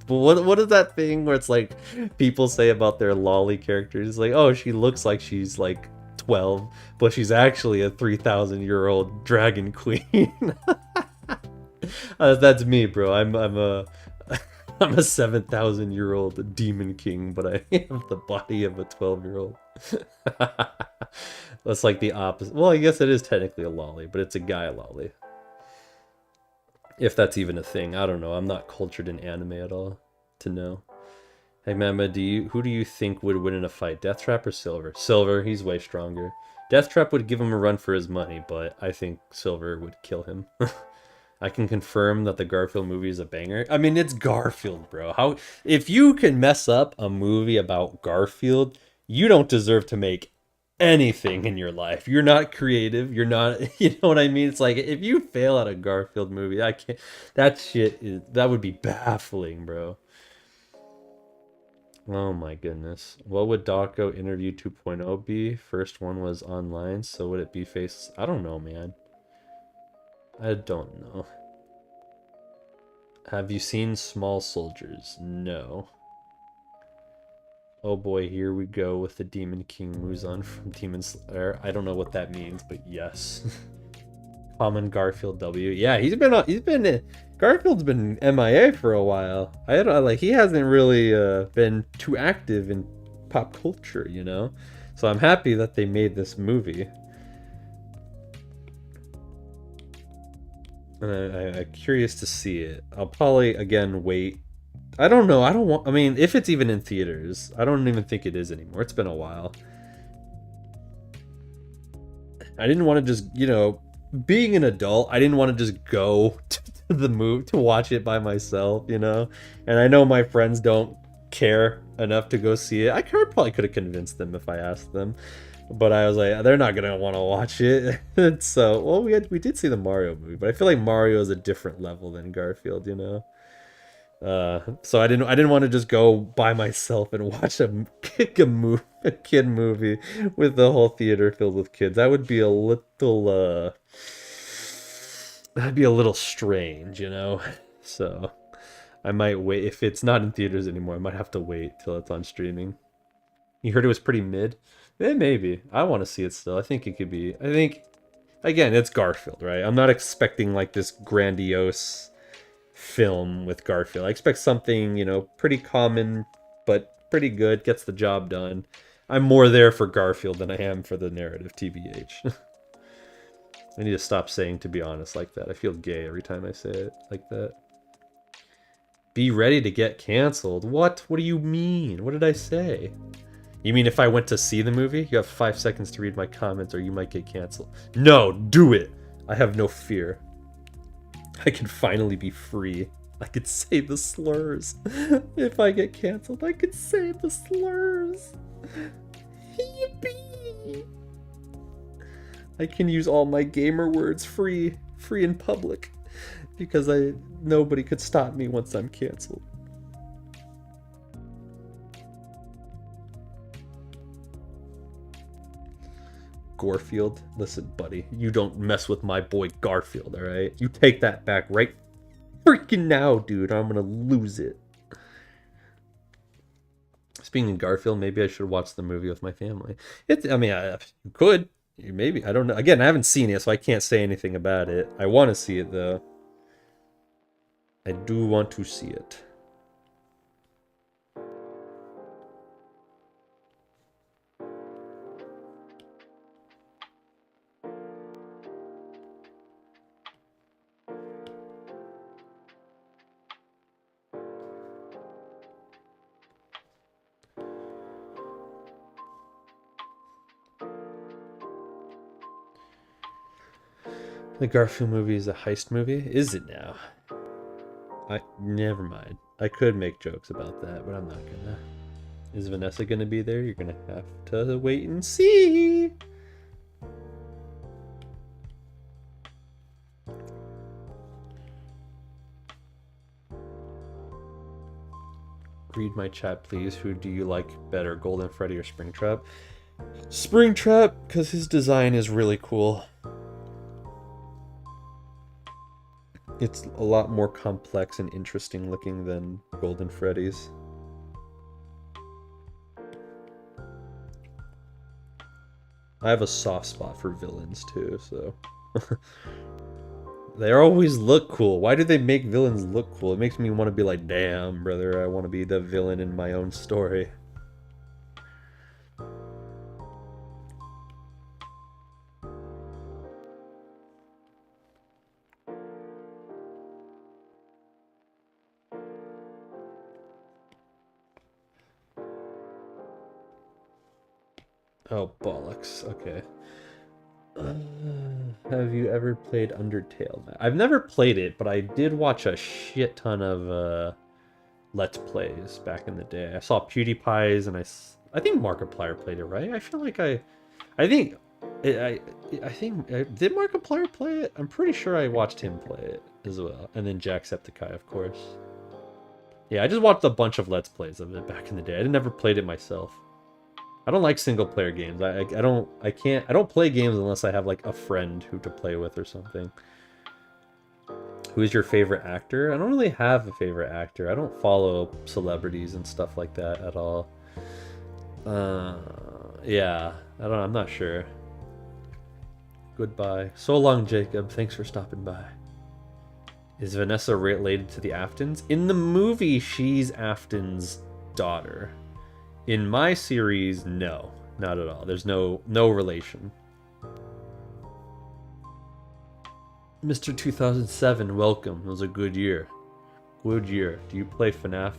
What is that thing where it's like people say about their lolly characters? It's like, oh, she looks like she's like 12, but she's actually a 3,000-year-old dragon queen. That's me, bro. I'm a 7,000-year-old demon king, but I have the body of a 12-year-old. That's like the opposite. Well, I guess it is technically a lolly, but it's a guy lolly. If that's even a thing. I don't know. I'm not cultured in anime at all to know. Hey, Magma, who do you think would win in a fight? Deathtrap or Silver? Silver, he's way stronger. Deathtrap would give him a run for his money, but I think Silver would kill him. I can confirm that the Garfield movie is a banger. I mean, it's Garfield, bro. If you can mess up a movie about Garfield, you don't deserve to make anything in your life. You're not creative. You're not, you know what I mean? It's like, if you fail at a Garfield movie, I can't, that would be baffling, bro. Oh my goodness. What would Dawko Interview 2.0 be? First one was online, so would it be face? I don't know, man. I don't know. Have you seen Small Soldiers? No. Oh boy, here we go with the Demon King Muzan from Demon Slayer. I don't know what that means, but yes. Common Garfield W. Yeah, Garfield's been MIA for a while. He hasn't really been too active in pop culture, you know? So I'm happy that they made this movie. And I'm curious to see it. I'll probably, again, wait. I don't know. I mean, if it's even in theaters, I don't even think it is anymore. It's been a while. I didn't want to just, you know, being an adult, I didn't want to just go to the movie to watch it by myself, you know? And I know my friends don't care enough to go see it. I probably could have convinced them if I asked them. But I was like, they're not going to want to watch it. So, well, we did see the Mario movie, but I feel like Mario is a different level than Garfield, you know? So I didn't want to just go by myself and watch a kid movie with the whole theater filled with kids. That would be a little that'd be a little strange, you know. So I might wait. If it's not in theaters anymore, I might have to wait till it's on streaming. You heard it was pretty mid? Maybe. I want to see it still. I think it could be. I think, again, it's Garfield, right? I'm not expecting like this grandiose film with Garfield. I expect something, you know, pretty common, but pretty good, gets the job done. I'm more there for Garfield than I am for the narrative, TBH. I need to stop saying "to be honest" like that. I feel gay every time I say it like that. Be ready to get canceled. What? What do you mean? What did I say? You mean if I went to see the movie? You have 5 seconds to read my comments or you might get canceled. No, do it! I have no fear. I can finally be free. I could say the slurs. If I get canceled, I could say the slurs. Yippee! I can use all my gamer words free in public. Because nobody could stop me once I'm canceled. Garfield, listen, buddy, you don't mess with my boy Garfield, alright? You take that back right freaking now, dude. I'm gonna lose it. Speaking of Garfield, maybe I should watch the movie with my family. I mean, you could. Maybe. I don't know. Again, I haven't seen it, so I can't say anything about it. I want to see it, though. I do want to see it. The Garfield movie is a heist movie? Is it now? Never mind. I could make jokes about that, but I'm not gonna. Is Vanessa gonna be there? You're gonna have to wait and see. Read my chat, please. Who do you like better, Golden Freddy or Springtrap? Springtrap, because his design is really cool. It's a lot more complex and interesting looking than Golden Freddy's. I have a soft spot for villains too, so... They always look cool. Why do they make villains look cool? It makes me want to be like, damn, brother, I want to be the villain in my own story. Oh, bollocks. Okay. Have you ever played Undertale? I've never played it, but I did watch a shit ton of Let's Plays back in the day. I saw PewDiePie's, and I think Markiplier played it, right? I feel like I think did Markiplier play it? I'm pretty sure I watched him play it as well, and then Jacksepticeye, of course. Yeah, I just watched a bunch of Let's Plays of it back in the day. I never played it myself. I don't like single player games. I don't play games unless I have like a friend who to play with or something. Who is your favorite actor? I don't really have a favorite actor. I don't follow celebrities and stuff like that at all. Yeah, I'm not sure. Goodbye. So long, Jacob. Thanks for stopping by. Is Vanessa related to the Aftons? In the movie, she's Afton's daughter. In my series, no, not at all. There's no relation. Mr. 2007, welcome. It was a good year. Good year. Do you play FNAF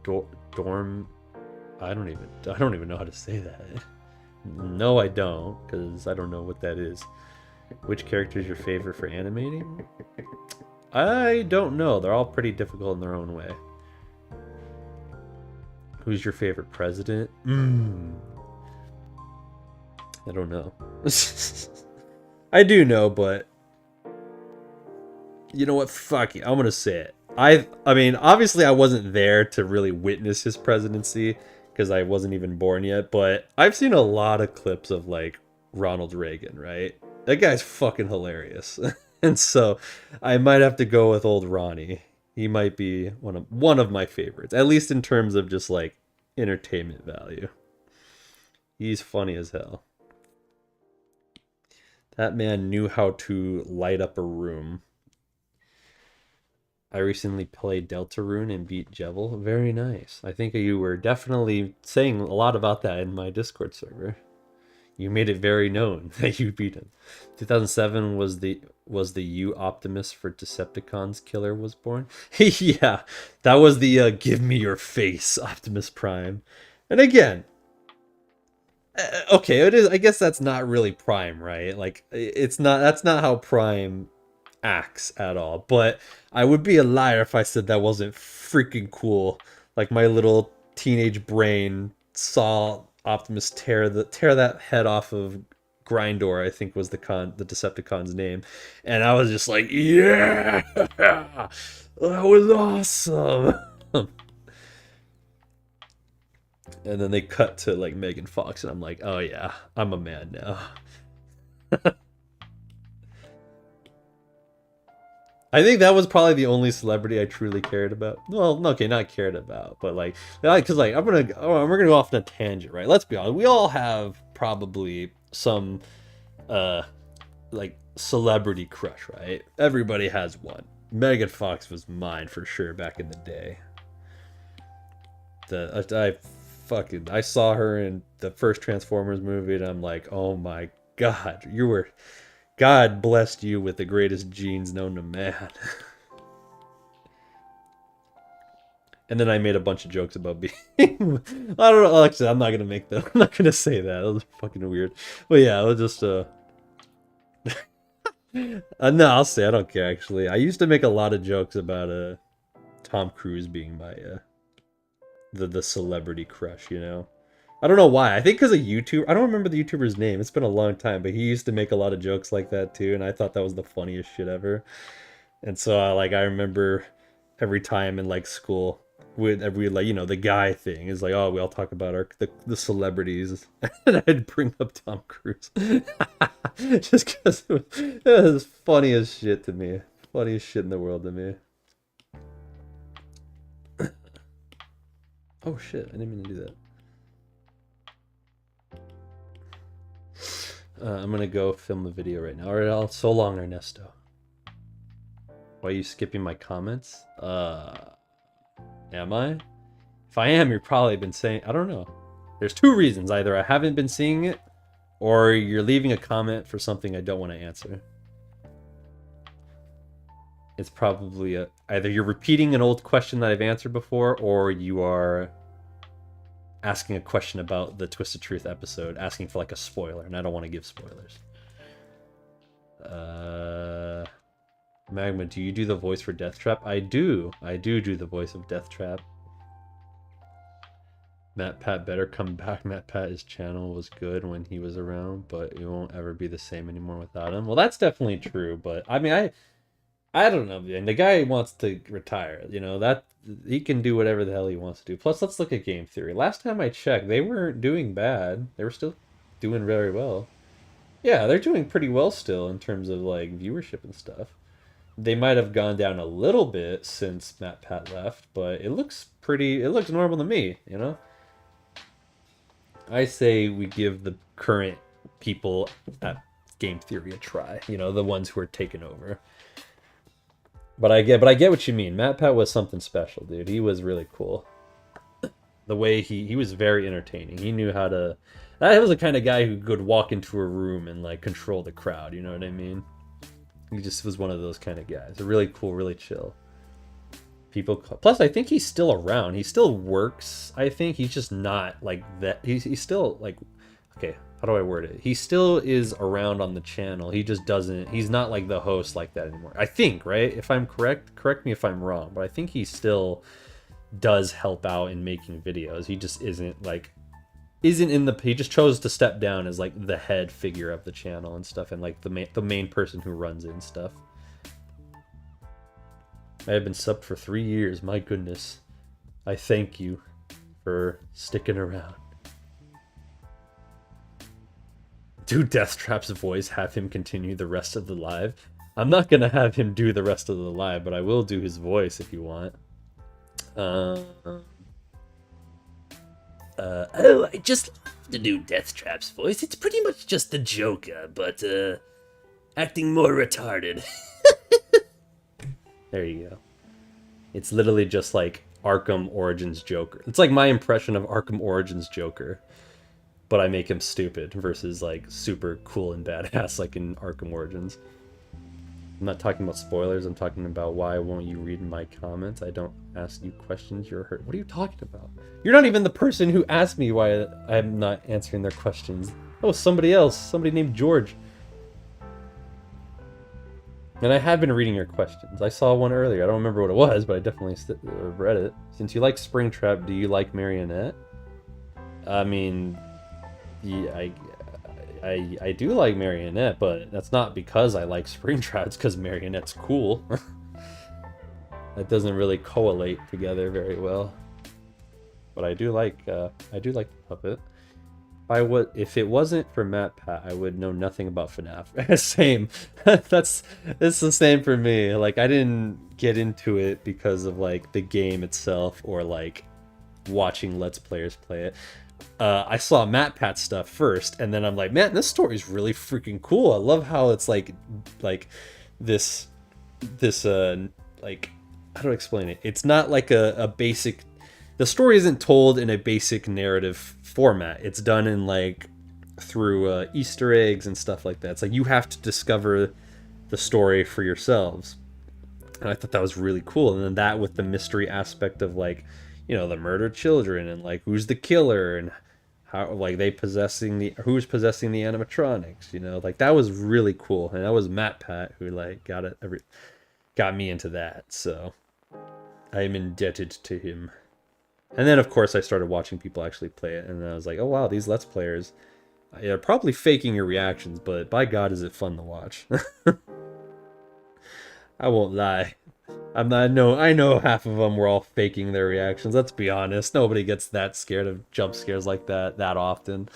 Dorm? I don't even know how to say that. No, I don't, because I don't know what that is. Which character is your favorite for animating? I don't know. They're all pretty difficult in their own way. Who's your favorite president? I don't know. I do know, but you know what? Fuck it. I'm gonna say it. I mean, obviously I wasn't there to really witness his presidency because I wasn't even born yet, but I've seen a lot of clips of like Ronald Reagan, right? That guy's fucking hilarious. And so I might have to go with old Ronnie. He might be one of my favorites, at least in terms of just like entertainment value. He's funny as hell. That man knew how to light up a room. I recently played Deltarune and beat Jevil. Very nice. I think you were definitely saying a lot about that in my Discord server. You made it very known that you beat him. 2007 was the U Optimus for Decepticons killer was born. Yeah, that was the give me your face Optimus Prime. And again, okay, it is. I guess that's not really Prime, right? Like it's not. That's not how Prime acts at all. But I would be a liar if I said that wasn't freaking cool. Like my little teenage brain saw Optimus tear that head off of Grindor, I think was the Decepticon's name, and I was just like, yeah, that was awesome. And then they cut to like Megan Fox, and I'm like, oh yeah, I'm a man now. I think that was probably the only celebrity I truly cared about. Well, okay, not cared about, but like, because like we're gonna go off on a tangent, right? Let's be honest. We all have probably some, like celebrity crush, right? Everybody has one. Megan Fox was mine for sure back in the day. I saw her in the first Transformers movie, and I'm like, oh my god, God blessed you with the greatest genes known to man. And then I made a bunch of jokes about being I don't know, actually I'm not gonna make them. I'm not gonna say that. That was fucking weird. But yeah, it was just no, I'll say I don't care actually. I used to make a lot of jokes about Tom Cruise being my the celebrity crush, you know. I don't know why. I think because of YouTube. I don't remember the YouTuber's name. It's been a long time, but he used to make a lot of jokes like that too, and I thought that was the funniest shit ever. And so I remember every time in like school with every like, you know, the guy thing is like, oh, we all talk about the celebrities, and I'd bring up Tom Cruise just because it was funny as shit to me, funniest shit in the world to me. Oh shit, I didn't mean to do that. I'm gonna go film a video right now. Alright, so long, Ernesto. Why are you skipping my comments? Am I? If I am, you've probably been saying... I don't know. There's two reasons. Either I haven't been seeing it, or you're leaving a comment for something I don't want to answer. It's probably either you're repeating an old question that I've answered before, or you are asking a question about the Twisted Truth episode, asking for like a spoiler, and I don't want to give spoilers. Magma, do you do the voice for Deathtrap? I do do the voice of Deathtrap. MatPat better come back. MatPat, channel was good when he was around, but it won't ever be the same anymore without him. Well, that's definitely true, but I mean, I don't know, man. The guy wants to retire, you know, that he can do whatever the hell he wants to do. Plus, let's look at Game Theory. Last time I checked, they weren't doing bad. They were still doing very well. Yeah, they're doing pretty well still in terms of like viewership and stuff. They might have gone down a little bit since MatPat left, but it looks normal to me, you know? I say we give the current people at Game Theory a try, you know, the ones who are taking over. But I get what you mean. MatPat was something special, dude. He was really cool. The way he was very entertaining. He knew how to... That was the kind of guy who could walk into a room and like control the crowd, you know what I mean? He just was one of those kind of guys. Really cool, really chill. Plus, I think he's still around. He still works. I think he's just not like that. He's still like, okay, how do I word it? He still is around on the channel. He just doesn't. He's not like the host like that anymore. I think, right? If I'm correct me if I'm wrong. But I think he still does help out in making videos. He just isn't like, he just chose to step down as like the head figure of the channel and stuff, and like the main person who runs it and stuff. I have been subbed for 3 years. My goodness. I thank you for sticking around. Do Deathtrap's voice, have him continue the rest of the live? I'm not going to have him do the rest of the live, but I will do his voice if you want. Oh, I just love to do Deathtrap's voice. It's pretty much just the Joker, but acting more retarded. There you go. It's literally just like Arkham Origins Joker. It's like my impression of Arkham Origins Joker, but I make him stupid versus like super cool and badass like in Arkham Origins. I'm not talking about spoilers. I'm talking about why won't you read my comments? I don't ask you questions. You're hurt. What are you talking about? You're not even the person who asked me why I'm not answering their questions. Oh, somebody else. Somebody named George. And I have been reading your questions. I saw one earlier. I don't remember what it was, but I definitely read it. Since you like Springtrap, do you like Marionette? I mean, yeah, I do like Marionette, but that's not because I like Springtrap. It's because Marionette's cool. That doesn't really correlate together very well. But I do like the puppet. if it wasn't for Matt Pat, I would know nothing about FNAF. Same. It's the same for me. Like, I didn't get into it because of like the game itself or like watching Let's Players play it. I saw Matt Pat stuff first, and then I'm like, man, this story's really freaking cool. I love how it's like this like, how do I explain it? It's not like a basic. The story isn't told in a basic narrative format. It's done in like through Easter eggs and stuff like that. It's like you have to discover the story for yourselves. And I thought that was really cool. And then that with the mystery aspect of like, you know, the murdered children and like who's the killer and how like who's possessing the animatronics, you know, like that was really cool. And that was Matt Pat who like got me into that. So I am indebted to him. And then, of course, I started watching people actually play it, and then I was like, oh, wow, these Let's Players, they're probably faking your reactions, but by God, is it fun to watch. I won't lie. I know half of them were all faking their reactions. Let's be honest. Nobody gets that scared of jump scares like that often.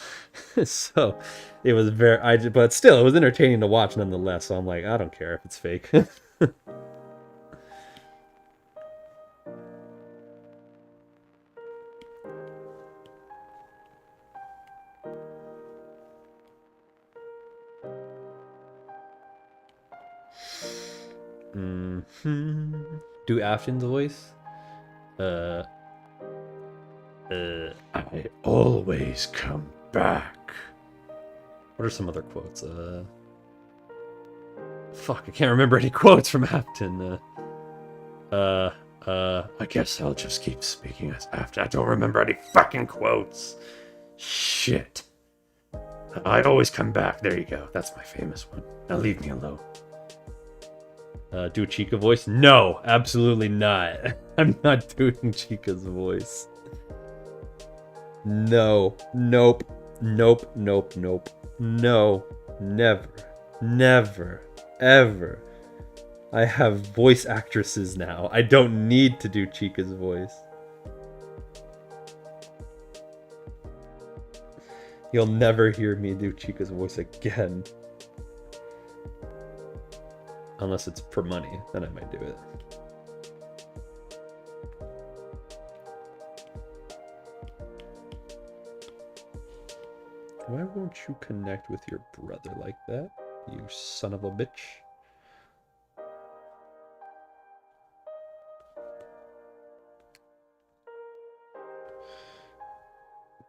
So, it was but still, it was entertaining to watch nonetheless, so I'm like, I don't care if it's fake. Do Afton's voice? I always come back. What are some other quotes? Fuck, I can't remember any quotes from Afton. I guess I'll just keep speaking as Afton. I don't remember any fucking quotes. Shit. I always come back. There you go. That's my famous one. Now leave me alone. Do a Chica voice? No, absolutely not. I'm not doing Chica's voice. No. Nope. Nope. Nope. Nope. No. Never. Never. Ever. I have voice actresses now. I don't need to do Chica's voice. You'll never hear me do Chica's voice again. Unless it's for money, then I might do it. Why won't you connect with your brother like that, you son of a bitch?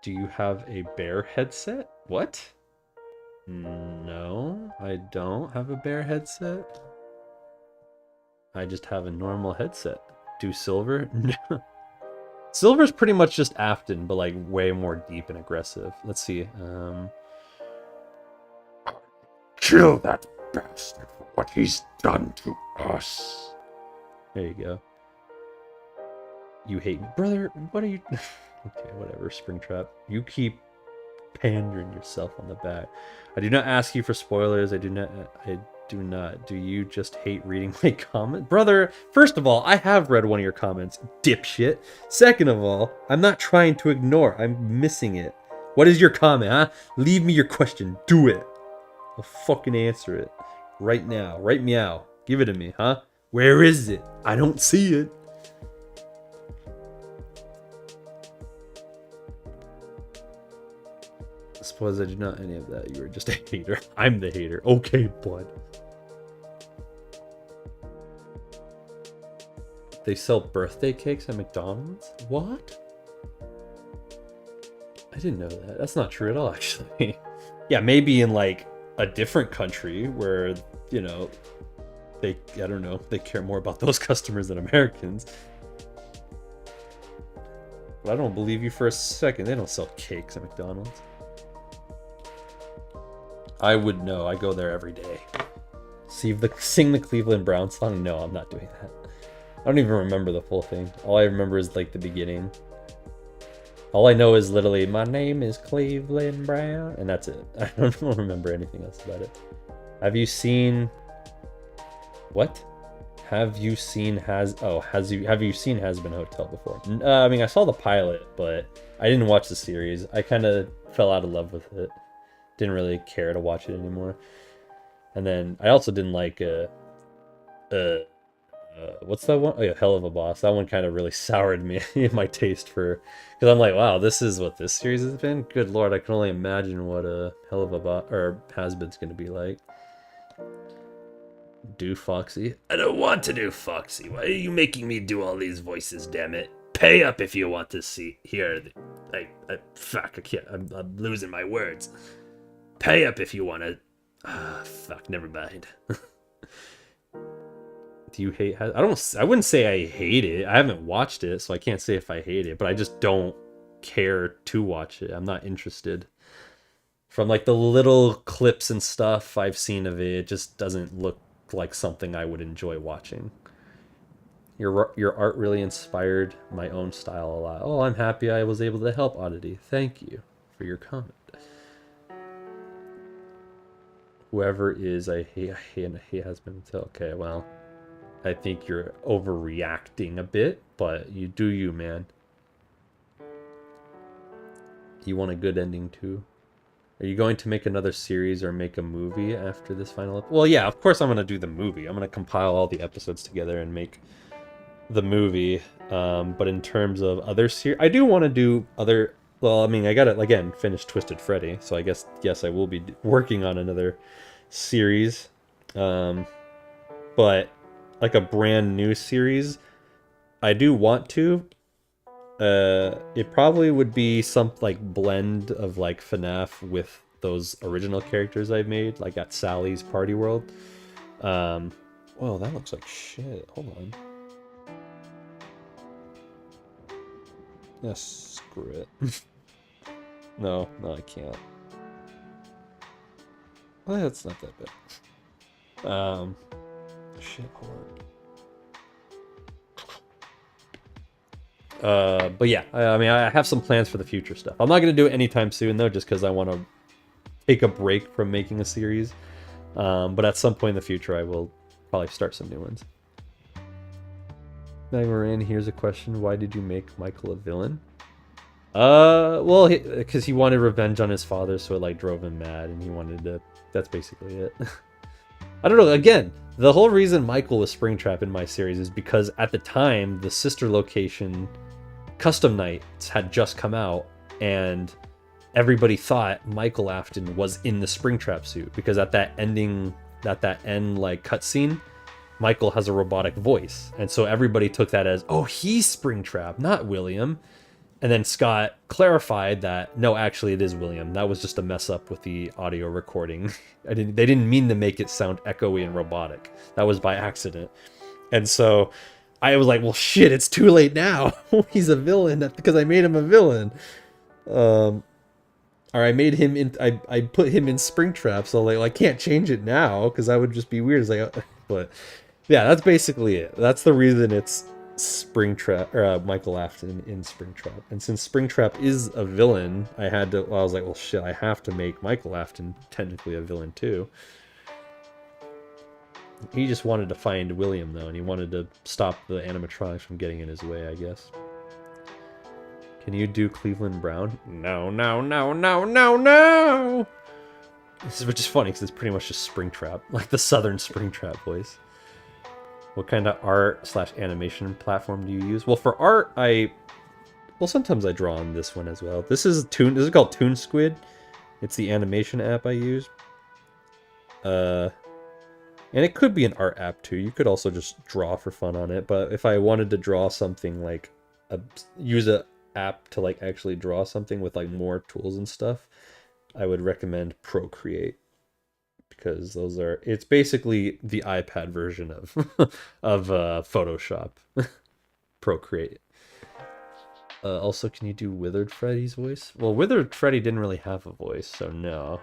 Do you have a bear headset? What? No, I don't have a bear headset. I just have a normal headset. Do silver? No. Silver's pretty much just Afton, but like way more deep and aggressive. Let's see. Kill that bastard for what he's done to us. There you go. You hate me. Brother, what are you... Okay, whatever, Springtrap. You keep pandering yourself on the back. I do not ask you for spoilers. I do not. Do you just hate reading my comment? Brother, first of all, I have read one of your comments, dipshit. Second of all, I'm not trying to ignore. I'm missing it. What is your comment, huh? Leave me your question. Do it. I'll fucking answer it. Right now. Right meow. Give it to me, huh? Where is it? I don't see it. I suppose I do not any of that. You were just a hater. I'm the hater. Okay, bud. They sell birthday cakes at McDonald's? What? I didn't know that. That's not true at all, actually. Yeah, maybe in like a different country where, you know, I don't know, they care more about those customers than Americans. But I don't believe you for a second. They don't sell cakes at McDonald's. I would know. I go there every day. Sing the Cleveland Browns song? No, I'm not doing that. I don't even remember the full thing. All I remember is like the beginning. All I know is literally, my name is Cleveland Brown, and that's it. I don't remember anything else about it. Have you seen... What? Have you seen have you seen Has Been Hotel before? I mean, I saw the pilot, but I didn't watch the series. I kind of fell out of love with it. Didn't really care to watch it anymore. And then I also didn't like what's that one? Oh yeah, Hell of a Boss. That one kind of really soured me in my taste for, because I'm like, wow, this is what this series has been. Good lord, I can only imagine what a Hell of a Boss or Has Been's gonna be like. Do Foxy? I don't want to do Foxy. Why are you making me do all these voices? Damn it! Pay up if you want to hear. Fuck, I can't. I'm losing my words. Pay up if you want to. Fuck, never mind. Do you hate? I wouldn't say I hate it. I haven't watched it, so I can't say if I hate it. But I just don't care to watch it. I'm not interested. From like the little clips and stuff I've seen of it, it just doesn't look like something I would enjoy watching. Your art really inspired my own style a lot. Oh, I'm happy I was able to help, Oddity. Thank you for your comment. Whoever is, I hate Has Been Hotel. Okay, well, I think you're overreacting a bit, but you do you, man. You want a good ending too? Are you going to make another series or make a movie after this final Well, yeah, of course I'm going to do the movie. I'm going to compile all the episodes together and make the movie. But in terms of other series, I do want to do other... Well, I mean, I got to, again, finish Twisted Freddy. So I guess, yes, I will be working on another series. But like a brand new series, I do want to. It probably would be some like blend of like FNAF with those original characters I've made, like at Sally's Party World. Well, that looks like shit. Hold on. Yes, screw it. No, I can't. Well, that's not that bad. Shit, hold on. But yeah, I mean, I have some plans for the future stuff. I'm not going to do it anytime soon, though, just because I want to take a break from making a series. But at some point in the future, I will probably start some new ones. Magma, here's a question. Why did you make Michael a villain? Well, because he wanted revenge on his father, so it, like, drove him mad, and he wanted to... That's basically it. I don't know, again, the whole reason Michael was Springtrap in my series is because at the time, the sister location Custom Nights had just come out, and everybody thought Michael Afton was in the Springtrap suit, because at that end like cutscene, Michael has a robotic voice, and so everybody took that as, oh, he's Springtrap, not William. And then Scott clarified that no, actually it is William. That was just a mess up with the audio recording. They didn't mean to make it sound echoey and robotic. That was by accident. And so I was like, well, shit, it's too late now. He's a villain because I made him a villain. Or I made him in. I put him in Springtrap, so like, well, I can't change it now because that would just be weird. It's like, but yeah, that's basically it. That's the reason it's Springtrap, or Michael Afton in Springtrap. And since Springtrap is a villain, I was like, well, shit, I have to make Michael Afton technically a villain too. He just wanted to find William, though, and he wanted to stop the animatronics from getting in his way, I guess. Can you do Cleveland Brown? No. This is which is funny, because it's pretty much just Springtrap, like the southern Springtrap voice. What kind of art/animation platform do you use? Well, for art, sometimes I draw on this one as well. This is called Toon Squid. It's the animation app I use. And it could be an art app too. You could also just draw for fun on it. But if I wanted to draw something like use a app to like actually draw something with like more tools and stuff, I would recommend Procreate. Because it's basically the iPad version of Photoshop. Procreate. Also, can you do Withered Freddy's voice? Well, Withered Freddy didn't really have a voice, so no.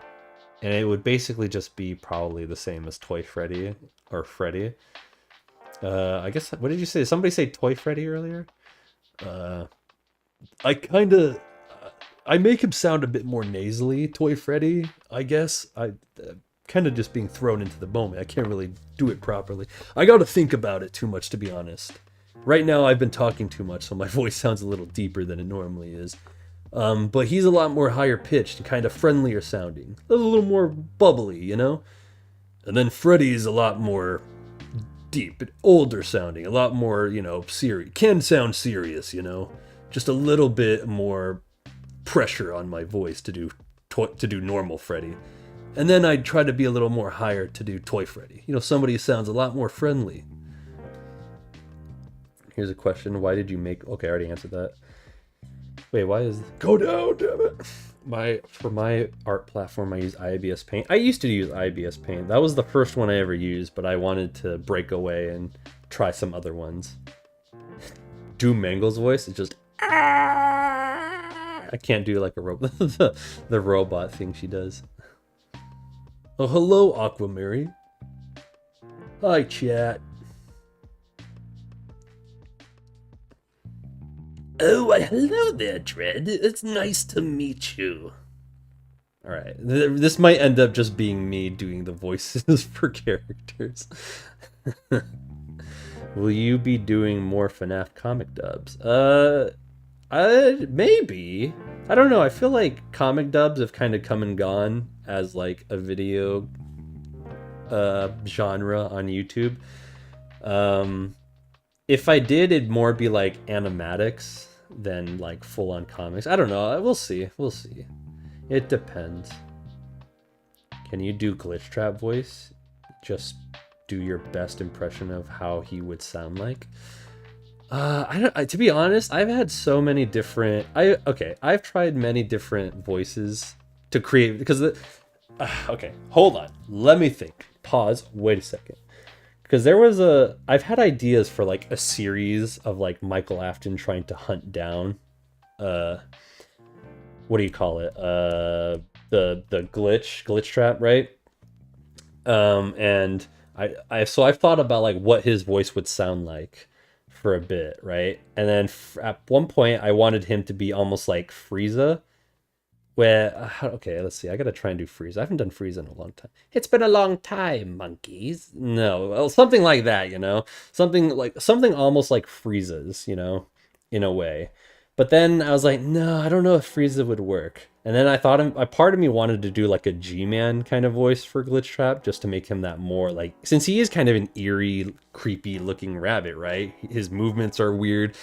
And it would basically just be probably the same as Toy Freddy or Freddy. I guess, what did you say? Did somebody say Toy Freddy earlier? I make him sound a bit more nasally, Toy Freddy, I guess. kind of just being thrown into the moment. I can't really do it properly. I got to think about it too much, to be honest. Right now, I've been talking too much, so my voice sounds a little deeper than it normally is. But he's a lot more higher pitched and kind of friendlier sounding. A little more bubbly, you know? And then Freddy's a lot more deep and older sounding. A lot more, you know, serious. Can sound serious, you know? Just a little bit more pressure on my voice to do normal Freddy. And then I'd try to be a little more higher to do Toy Freddy. You know, somebody who sounds a lot more friendly. Here's a question. Why did you make... Okay, I already answered that. Wait, why is... Go down, damn it! For my art platform, I use IBS Paint. I used to use IBS Paint. That was the first one I ever used, but I wanted to break away and try some other ones. Do Mangle's voice? It's just... I can't do like a robot. the robot thing she does. Oh, hello, Aquamary. Hi, chat. Oh, well, hello there, Dread. It's nice to meet you. Alright, this might end up just being me doing the voices for characters. Will you be doing more FNAF comic dubs? Maybe. I don't know, I feel like comic dubs have kind of come and gone as like a video genre on YouTube. If I did, it'd more be like animatics than like full-on comics. I don't know. We'll see. We'll see. It depends. Can you do Glitch Trap voice? Just do your best impression of how he would sound like. To be honest, I've had so many different. I've tried many different voices to create because okay, hold on. Let me think. Pause. Wait a second. Because I've had ideas for like a series of like Michael Afton trying to hunt down, what do you call it? The glitch trap, right? And I've thought about like what his voice would sound like for a bit, right? And then at one point I wanted him to be almost like Frieza. Okay, let's see. I gotta try and do Frieza. I haven't done Frieza in a long time. It's been a long time, monkeys. No, well, something like that, you know? Something almost like Frieza's, you know, in a way. But then I was like, no, I don't know if Frieza would work. And then I thought a part of me wanted to do like a G-Man kind of voice for Glitch Trap, just to make him that more like, since he is kind of an eerie, creepy looking rabbit, right? His movements are weird.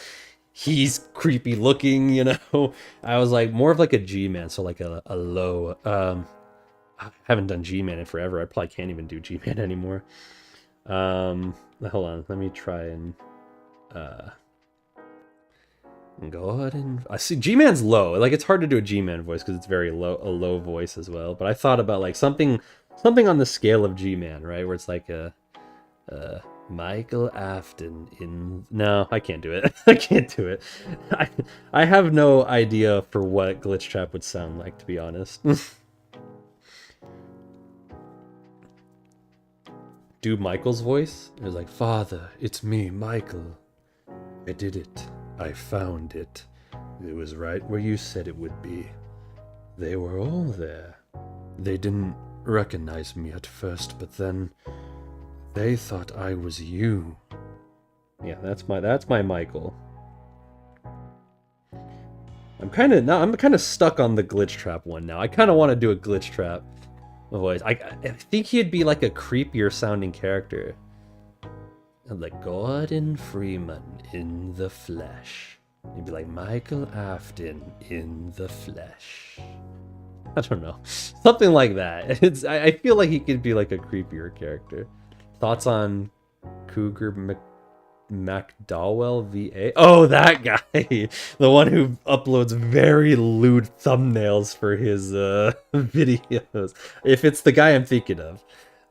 He's creepy looking, you know. I was like more of like a G-Man, so like a low. I haven't done G-Man in forever. I probably can't even do G-Man anymore. Hold on, let me try and go ahead and I see G-Man's low. Like it's hard to do a G-Man voice because it's very low, a low voice as well. But I thought about like something on the scale of G-Man, right, where it's like a Michael Afton in... No, I can't do it. I can't do it. I have no idea for what Glitch Trap would sound like, to be honest. Do Michael's voice? It was like, Father, it's me, Michael. I did it. I found it. It was right where you said it would be. They were all there. They didn't recognize me at first, but then... they thought I was you. Yeah, that's my Michael. I'm kind of stuck on the Glitch Trap one now. I kind of want to do a Glitch Trap voice. I think he'd be like a creepier sounding character. Like Gordon Freeman in the flesh. He'd be like Michael Afton in the flesh. I don't know. Something like that. I feel like he could be like a creepier character. Thoughts on Cougar McDowell VA? Oh, that guy! The one who uploads very lewd thumbnails for his videos. If it's the guy I'm thinking of.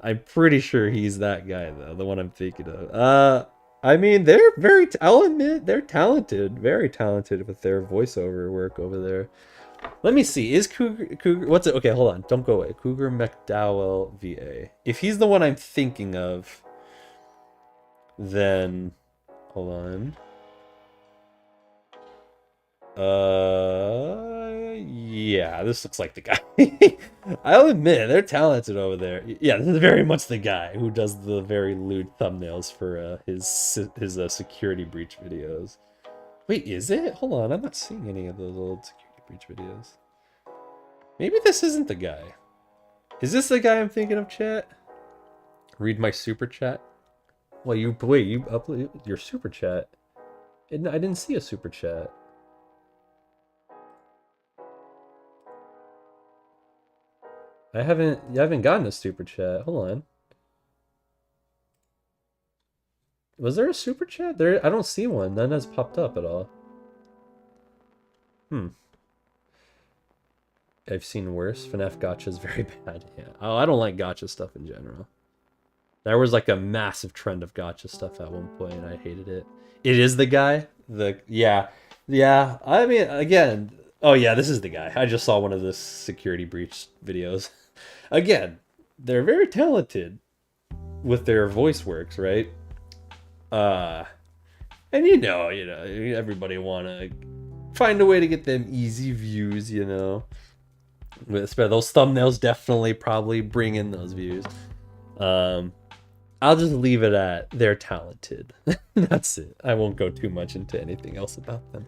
I'm pretty sure he's that guy, though. The one I'm thinking of. I mean, I'll admit, they're talented. Very talented with their voiceover work over there. Let me see. Is Cougar... What's it? Okay, hold on. Don't go away. Cougar McDowell VA. If he's the one I'm thinking of, then... Hold on. Yeah, this looks like the guy. I'll admit, they're talented over there. Yeah, this is very much the guy who does the very lewd thumbnails for his security breach videos. Wait, is it? Hold on, I'm not seeing any of those old security breach videos. Maybe this isn't the guy. Is this the guy I'm thinking of, chat? Read my super chat. Well, you upload your super chat. I didn't see a super chat. I haven't gotten a super chat. Hold on. Was there a super chat? I don't see one. None has popped up at all. I've seen worse. FNAF gacha is very bad. Yeah. Oh, I don't like gacha stuff in general. There was like a massive trend of gacha stuff at one point, and I hated it. It is the guy. Yeah. I mean, again. Oh yeah, this is the guy. I just saw one of the security breach videos. Again, they're very talented with their voice works, right? And you know, everybody wanna find a way to get them easy views, you know. Those thumbnails definitely probably bring in those views. I'll just leave it at they're talented. That's it. I won't go too much into anything else about them.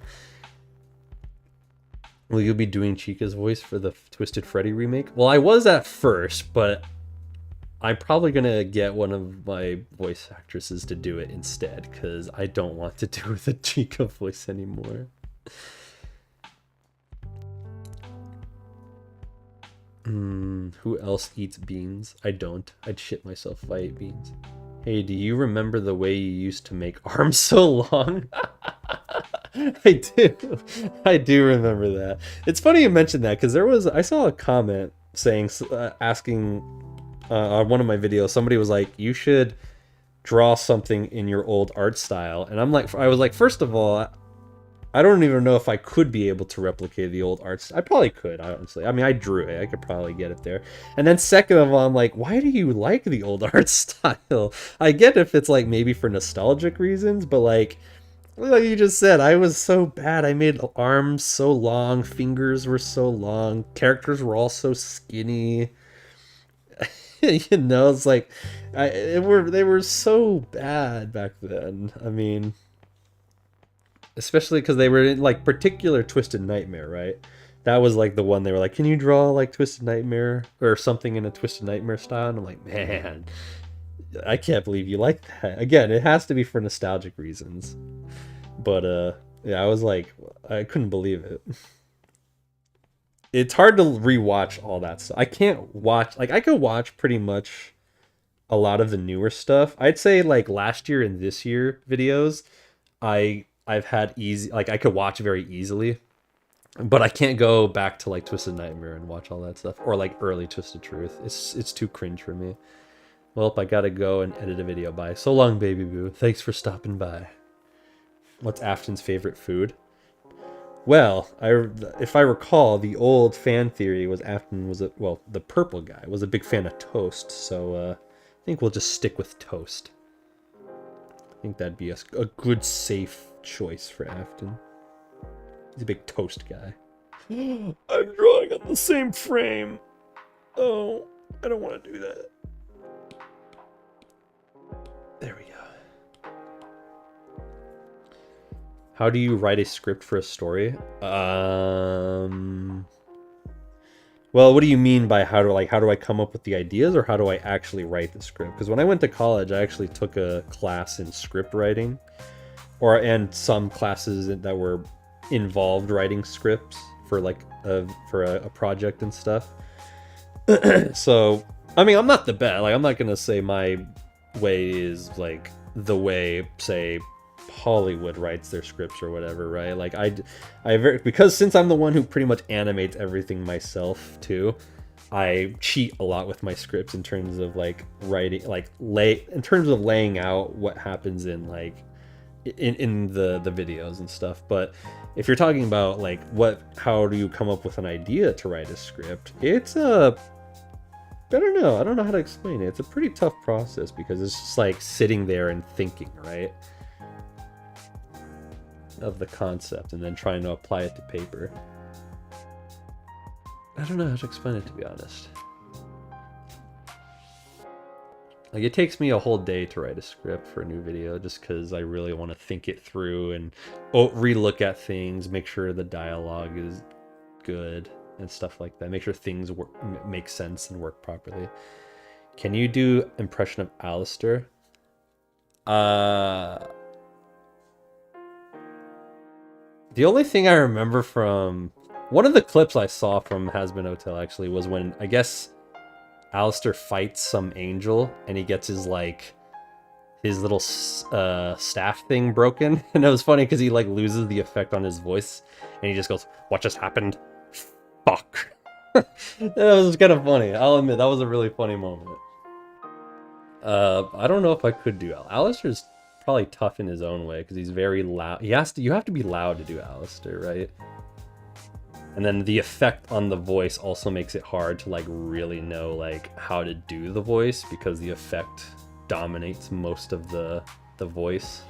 Will you be doing Chica's voice for the Twisted Freddy remake? Well, I was at first, but I'm probably gonna get one of my voice actresses to do it instead, because I don't want to do the Chica voice anymore. Who else eats beans? I don't. I'd shit myself if I ate beans. Hey, do you remember the way you used to make arms so long? I do remember that. It's funny you mentioned that, because I saw a comment saying, asking on one of my videos, somebody was like, you should draw something in your old art style. And I was like, first of all, I don't even know if I could be able to replicate the old art style. I probably could, honestly. I mean, I drew it. I could probably get it there. And then second of all, I'm like, why do you like the old art style? I get if it's like maybe for nostalgic reasons, but like you just said, I was so bad. I made arms so long, fingers were so long, characters were all so skinny. You know, it's like they were so bad back then. I mean, especially because they were in like particular Twisted Nightmare, right? That was like the one they were like, can you draw like Twisted Nightmare or something in a Twisted Nightmare style? And I'm like, man, I can't believe you like that. Again, it has to be for nostalgic reasons. But yeah, I was like, I couldn't believe it. It's hard to rewatch all that stuff. I can't watch, like I could watch pretty much a lot of the newer stuff. I'd say like last year and this year videos, I've had easy, like I could watch very easily, but I can't go back to like Twisted Nightmare and watch all that stuff, or like early Twisted Truth. It's too cringe for me. Well, I gotta go and edit a video. Bye. So long, baby boo. Thanks for stopping by. What's Afton's favorite food? Well, if I recall, the old fan theory was Afton was the purple guy was a big fan of toast, so I think we'll just stick with toast. I think that'd be a good, safe choice for Afton. He's a big toast guy. I'm drawing on the same frame. Oh, I don't want to do that. There we go. How do you write a script for a story? Well, what do you mean by how do I come up with the ideas, or how do I actually write the script? Because when I went to college, I actually took a class in script writing, and some classes that were involved writing scripts for like a project and stuff. So, I mean, I'm not the best. Like, I'm not gonna say my way is like the way, say, Hollywood writes their scripts or whatever, right? Like because since I'm the one who pretty much animates everything myself too, I cheat a lot with my scripts in terms of like writing, in terms of laying out what happens in like in the videos and stuff. But if you're talking about like how do you come up with an idea to write a script, it's I don't know how to explain it. It's a pretty tough process because it's just like sitting there and thinking, right, of the concept and then trying to apply it to paper. I don't know how to explain it, to be honest. Like, it takes me a whole day to write a script for a new video just because I really want to think it through and re-look at things, make sure the dialogue is good and stuff like that. Make sure things make sense and work properly. Can you do impression of Alistair? The only thing I remember from one of the clips I saw from Has Been Hotel actually was when, I guess, Alistair fights some angel and he gets his like his little staff thing broken, and it was funny because he like loses the effect on his voice and he just goes, "What just happened? Fuck." That was kind of funny. I'll admit that was a really funny moment. I don't know if I could do Alistair's probably tough in his own way because he's very loud. You have to be loud to do Alistair, right? And then the effect on the voice also makes it hard to like really know like how to do the voice because the effect dominates most of the voice.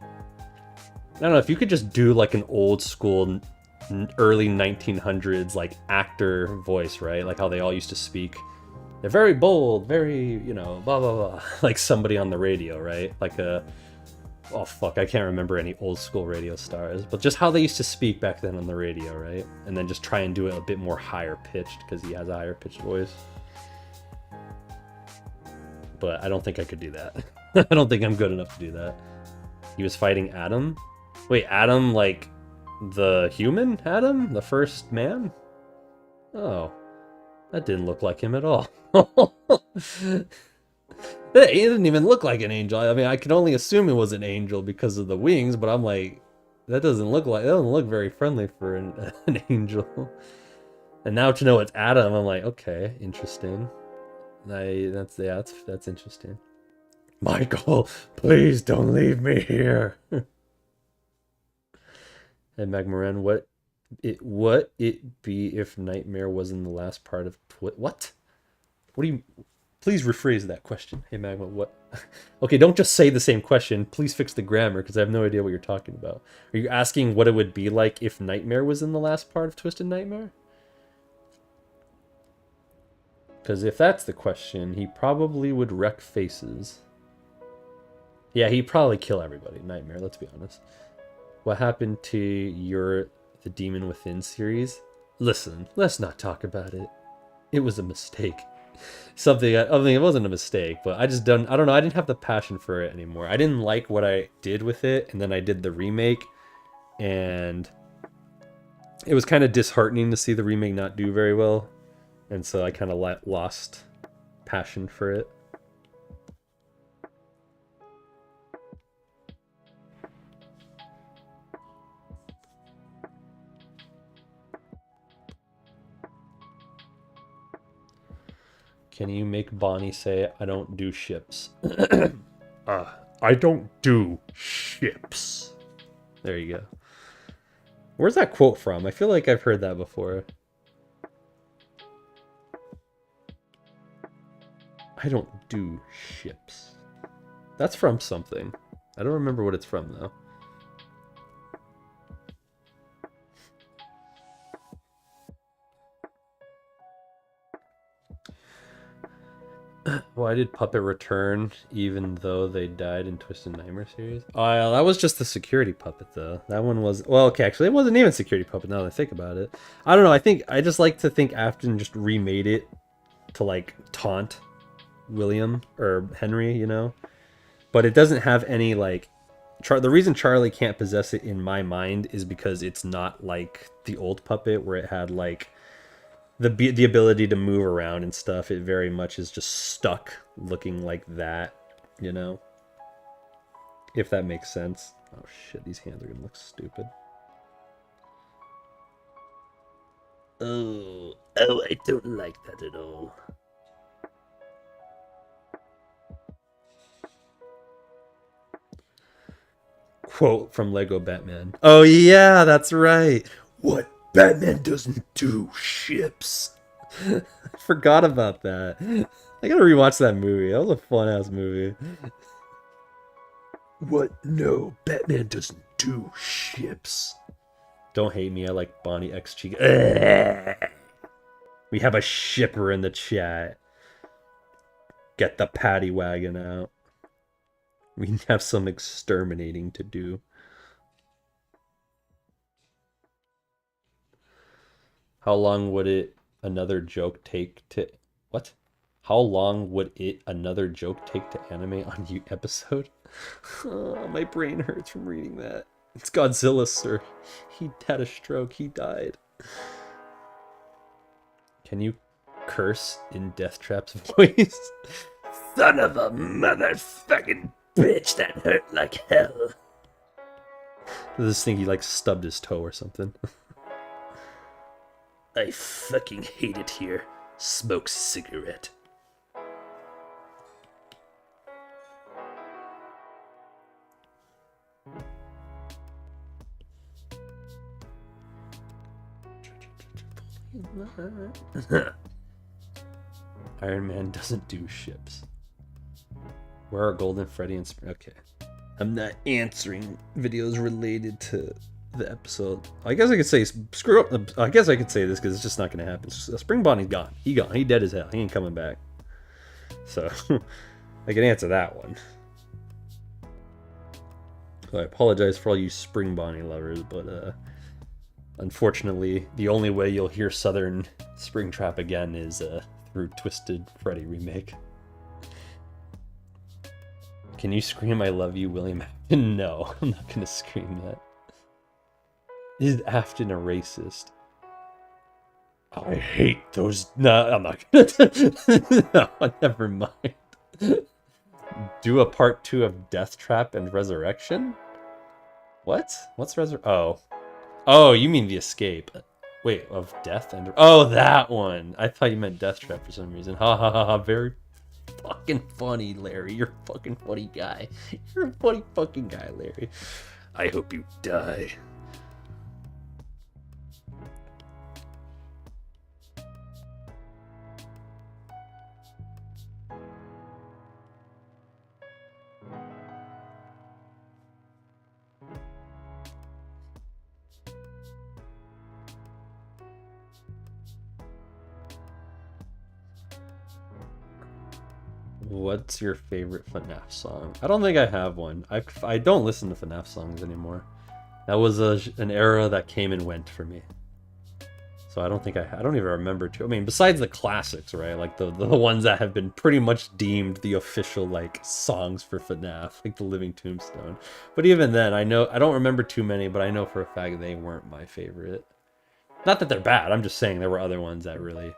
I don't know if you could just do like an old school early 1900s like actor voice, right? Like how they all used to speak. They're very bold, very, you know, blah blah blah, like somebody on the radio, right? Like a oh fuck, I can't remember any old school radio stars, but just how they used to speak back then on the radio, right? And then just try and do it a bit more higher pitched because he has a higher pitched voice. But I don't think I could do that. I don't think I'm good enough to do that. He was fighting Adam? Wait, Adam like the human Adam? The first man? Oh, that didn't look like him at all. He didn't even look like an angel. I mean, I can only assume it was an angel because of the wings, but I'm like, that doesn't look very friendly for an angel. And now to know it's Adam, I'm like, okay, interesting. That's interesting. Michael, please don't leave me here. And Magma, what it be if Nightmare was in the last part of what? What do you? Please rephrase that question. Hey Magma, what? Okay, don't just say the same question. Please fix the grammar because I have no idea what you're talking about. Are you asking what it would be like if Nightmare was in the last part of Twisted Nightmare? Because if that's the question, he probably would wreck faces. Yeah, he'd probably kill everybody. Nightmare, let's be honest. What happened to your The Demon Within series? Listen, let's not talk about it. It was a mistake. I mean, it wasn't a mistake, but I don't know, I didn't have the passion for it anymore. I didn't like what I did with it, and then I did the remake, and it was kind of disheartening to see the remake not do very well, and so I kind of lost passion for it. Can you make Bonnie say, "I don't do ships"? I don't do ships. There you go. Where's that quote from? I feel like I've heard that before. I don't do ships. That's from something. I don't remember what it's from, though. Why did Puppet return even though they died in Twisted Nightmare series? Oh, that was just the security puppet, though. That one was... Well, okay, actually, it wasn't even security puppet now that I think about it. I don't know, I just like to think Afton just remade it to, like, taunt William, or Henry, you know? But it doesn't have any, like... The reason Charlie can't possess it in my mind is because it's not like the old puppet where it had, like... the ability to move around and stuff. It very much is just stuck looking like that, you know? If that makes sense. Oh shit, these hands are gonna look stupid. Oh, I don't like that at all. Quote from Lego Batman. Oh yeah, that's right. What? Batman doesn't do ships. I forgot about that. I gotta rewatch that movie. That was a fun-ass movie. What? No, Batman doesn't do ships. Don't hate me, I like Bonnie X Chica. We have a shipper in the chat. Get the paddy wagon out. We have some exterminating to do. How long would it another joke take to... What? How long would it another joke take to animate on you episode? Oh, my brain hurts from reading that. It's Godzilla, sir. He had a stroke. He died. Can you curse in Deathtrap's voice? Son of a motherfucking bitch, that hurt like hell. This thing, he like stubbed his toe or something. I fucking hate it here. Smoke cigarette. Iron Man doesn't do ships. Where are Golden Freddy and okay. I'm not answering videos related to the episode. I guess I could say screw up. I guess I could say this because it's just not going to happen. Spring Bonnie's gone. He gone. He dead as hell. He ain't coming back. So I can answer that one. So I apologize for all you Spring Bonnie lovers, but unfortunately, the only way you'll hear Southern Springtrap again is through Twisted Freddy remake. Can you scream "I love you, William Afton"? No, I'm not gonna scream that. Is Afton a racist? I hate those. No, I'm not gonna. No, never mind. Do a part 2 of Death Trap and Resurrection? What? What's Oh, you mean the escape. Wait, of Death and... Oh, that one! I thought you meant Death Trap for some reason. Ha ha ha ha, very fucking funny, Larry. You're a fucking funny guy. You're a funny fucking guy, Larry. I hope you die. What's your favorite FNAF song? I don't think I have one. I don't listen to FNAF songs anymore. That was an era that came and went for me. So I don't even remember I mean, besides the classics, right? Like the ones that have been pretty much deemed the official like songs for FNAF, like the Living Tombstone. But even then, I don't remember too many, but I know for a fact they weren't my favorite. Not that they're bad. I'm just saying there were other ones that really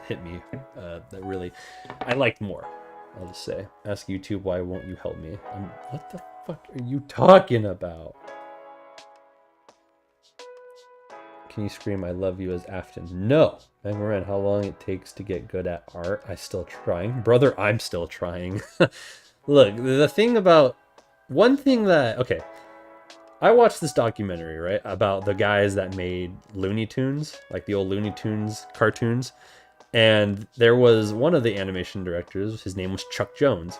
hit me. That really I liked more. I'll just say. Ask YouTube, why won't you help me? What the fuck are you talking about? Can you scream "I love you" as Afton? No. Magma, how long it takes to get good at art? I still trying. Brother, I'm still trying. Look, the thing about... One thing that... Okay. I watched this documentary, right? About the guys that made Looney Tunes. Like the old Looney Tunes cartoons. And there was one of the animation directors, his name was Chuck Jones.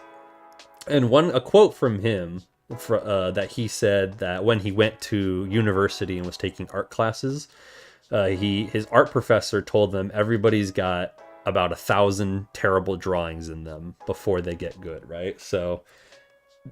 And a quote from him that he said that when he went to university and was taking art classes, his art professor told them everybody's got about 1,000 terrible drawings in them before they get good, right? So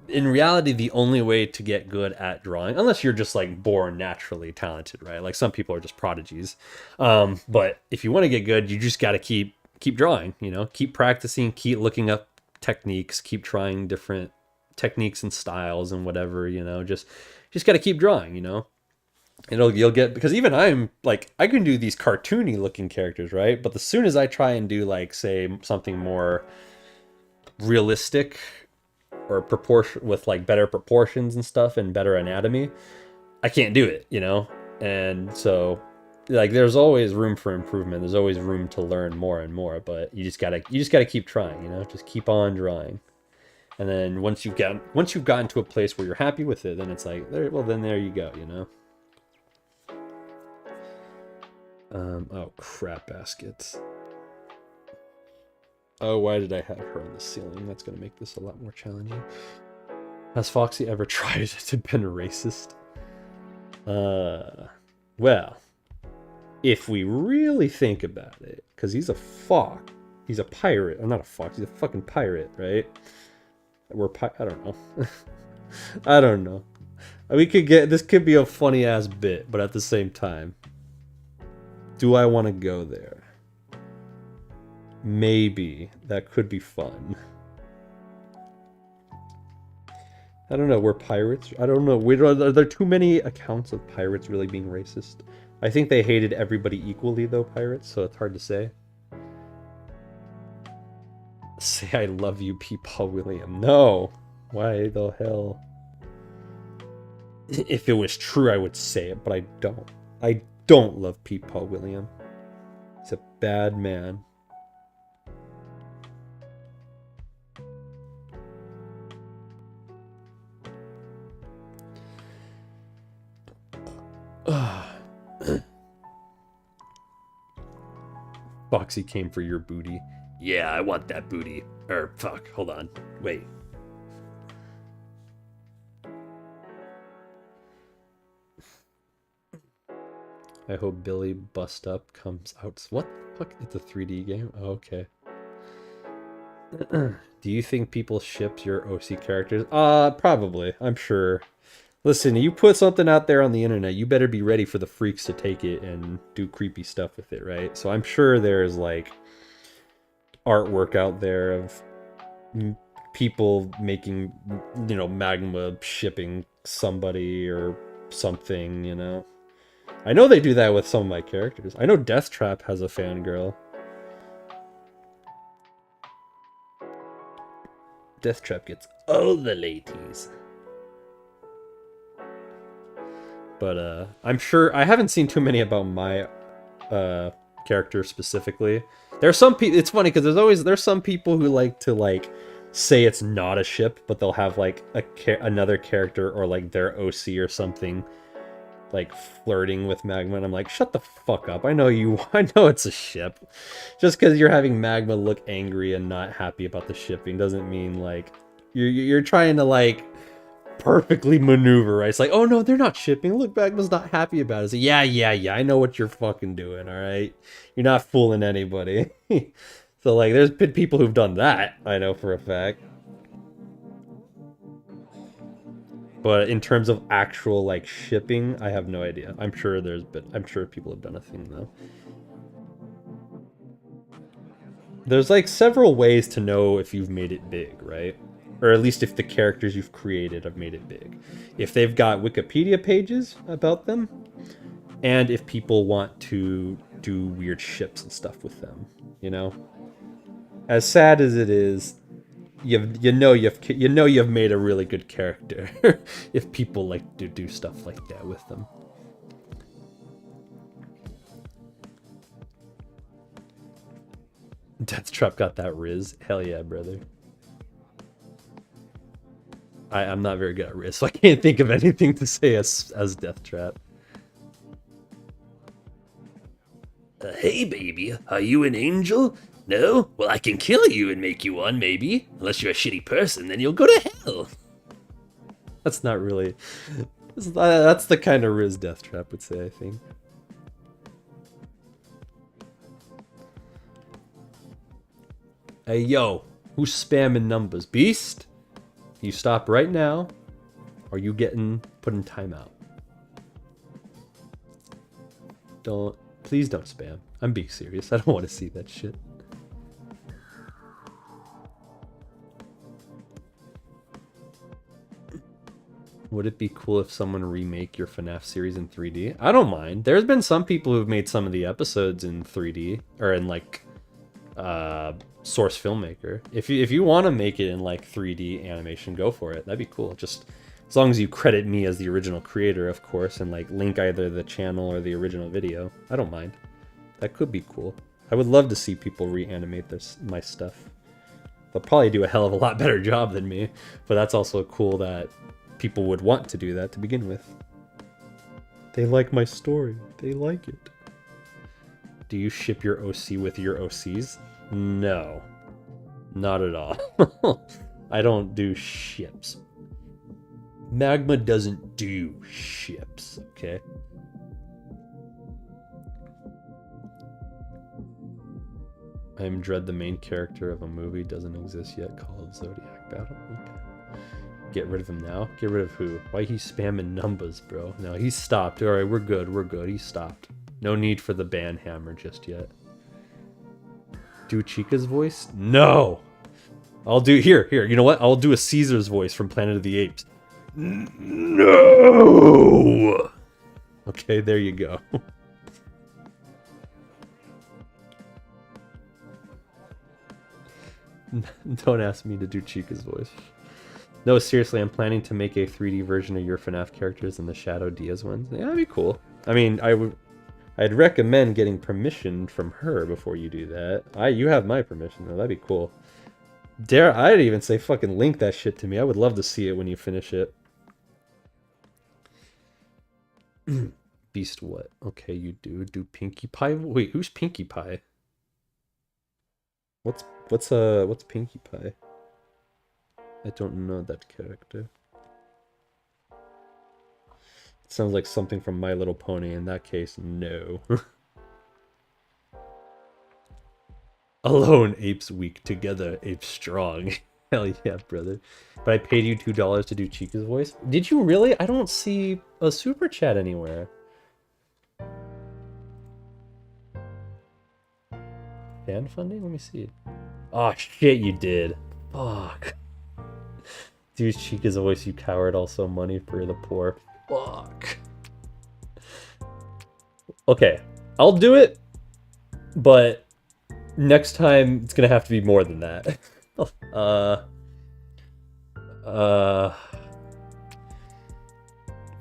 in reality, the only way to get good at drawing, unless you're just like born naturally talented, right? Like some people are just prodigies. But if you want to get good, you just got to keep drawing, keep practicing, keep looking up techniques, keep trying different techniques and styles and whatever, just got to keep drawing, you'll get, because even I'm like, I can do these cartoony looking characters, right? But as soon as I try and do like, say, something more realistic or proportion with like better proportions and stuff and better anatomy, I can't do it, and so like there's always room for improvement, there's always room to learn more and more, but you just gotta keep trying, just keep on drawing. And then once you've gotten to a place where you're happy with it, then it's like there you go, oh crap baskets. Oh, why did I have her on the ceiling? That's going to make this a lot more challenging. Has Foxy ever tried to be a racist? Well, if we really think about it, because he's a fox, he's a pirate. I'm not a fox. He's a fucking pirate, right? I don't know. I don't know. We could get this. Could be a funny ass bit, but at the same time, do I want to go there? Maybe that could be fun. I don't know. We're pirates. I don't know. Are there too many accounts of pirates really being racist? I think they hated everybody equally, though, pirates, so it's hard to say. Say I love you, P. Paul William. No. Why the hell? If it was true, I would say it, but I don't. I don't love P. Paul William. He's a bad man. Foxy came for your booty. Yeah, I want that booty. Or, fuck, hold on. Wait. I hope Billy Bust Up comes out. What the fuck? It's a 3D game? Oh, okay. Do you think people ship your OC characters? Probably. I'm sure. Listen, you put something out there on the internet, you better be ready for the freaks to take it and do creepy stuff with it, right? So I'm sure there's, like, artwork out there of people making, you know, Magma shipping somebody or something, you know? I know they do that with some of my characters. I know Deathtrap has a fangirl. Deathtrap gets all the ladies. But I'm sure I haven't seen too many about my character specifically. There's some people. It's funny because there's some people who like to say it's not a ship, but they'll have like another character or like their OC or something like flirting with Magma, and I'm like, shut the fuck up. I know it's a ship. Just because you're having Magma look angry and not happy about the shipping doesn't mean like you're trying to like perfectly maneuver, right? It's like, oh no, they're not shipping. Look, Magma's not happy about it. It's like, yeah, I know what you're fucking doing, all right? You're not fooling anybody. So like, there's been people who've done that, I know for a fact. But in terms of actual like shipping, I have no idea. I'm sure people have done a thing though. There's like several ways to know if you've made it big, right? Or at least if the characters you've created have made it big. If they've got Wikipedia pages about them, and if people want to do weird ships and stuff with them, you know? As sad as it is, you know you've made a really good character if people like to do stuff like that with them. Deathtrap got that Riz. Hell yeah, brother. I'm not very good at Riz, so I can't think of anything to say as Deathtrap. Hey baby, are you an angel? No? Well, I can kill you and make you one, maybe. Unless you're a shitty person, then you'll go to hell. That's not really... That's the kind of Riz Deathtrap would say, I think. Hey, yo. Who's spamming numbers? Beast? You stop right now, or you getting put in timeout. Please don't spam. I'm being serious. I don't want to see that shit. Would it be cool if someone remake your FNAF series in 3D? I don't mind. There's been some people who've made some of the episodes in 3D, or in like Source Filmmaker. If you want to make it in like 3D animation, go for it. That'd be cool. Just as long as you credit me as the original creator, of course, and like link either the channel or the original video. I don't mind. That could be cool. I would love to see people reanimate my stuff. They'll probably do a hell of a lot better job than me, but that's also cool that people would want to do that to begin with. They like my story. They like it. Do you ship your OC with your OCs? No. Not at all. I don't do ships. Magma doesn't do ships, okay? I'm Dread, the main character of a movie doesn't exist yet called Zodiac Battle. Okay. Get rid of him now? Get rid of who? Why he spamming numbers, bro? No, he's stopped. Alright, we're good. We're good. He's stopped. No need for the ban hammer just yet. Do Chica's voice? No! I'll do... Here. You know what? I'll do a Caesar's voice from Planet of the Apes. No! Okay, there you go. Don't ask me to do Chica's voice. No, seriously, I'm planning to make a 3D version of your FNAF characters in the Shadow Diaz ones. Yeah, that'd be cool. I mean, I'd recommend getting permission from her before you do that. You have my permission, though. That'd be cool. I'd even say fucking link that shit to me. I would love to see it when you finish it. Beast what? Okay, you do. Do Pinkie Pie? Wait, who's Pinkie Pie? What's Pinkie Pie? I don't know that character. It sounds like something from My Little Pony. In that case, no. Alone, apes weak. Together, apes strong. Hell yeah, brother. But I paid you $2 to do Chica's voice. Did you really? I don't see a super chat anywhere. Fan funding? Let me see. Oh shit, you did. Fuck. Do Chica's voice, you coward. Also money for the poor. Fuck. Okay, I'll do it, but next time it's gonna have to be more than that.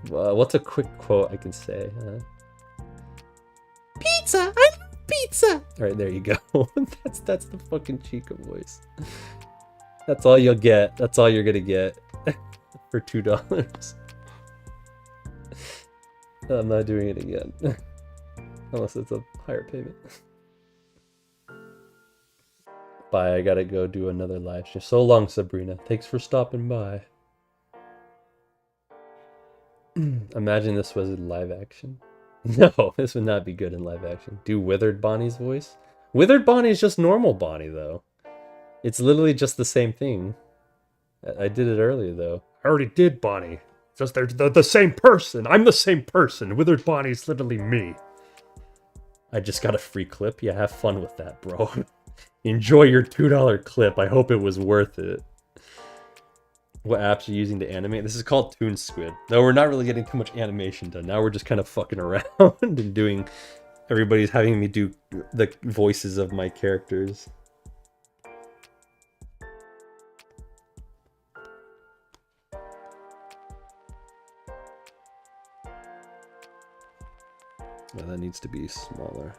What's a quick quote I can say? Pizza! I love pizza! Alright, there you go. That's the fucking Chica voice. That's all you'll get. That's all you're gonna get for $2. I'm not doing it again. Unless it's a higher payment. Bye, I gotta go do another live stream. So long, Sabrina. Thanks for stopping by. Imagine this was in live action. No, this would not be good in live action. Do Withered Bonnie's voice? Withered Bonnie is just normal Bonnie, though. It's literally just the same thing. I did it earlier, though. I already did Bonnie. Just they're the same person. I'm the same person. Withered Bonnie's literally me. I just got a free clip. Yeah, have fun with that, bro. Enjoy your $2 clip. I hope it was worth it. What apps are you using to animate? This is called Toon Squid. No, we're not really getting too much animation done. Now we're just kind of fucking around and doing... Everybody's having me do the voices of my characters. Well, that needs to be smaller.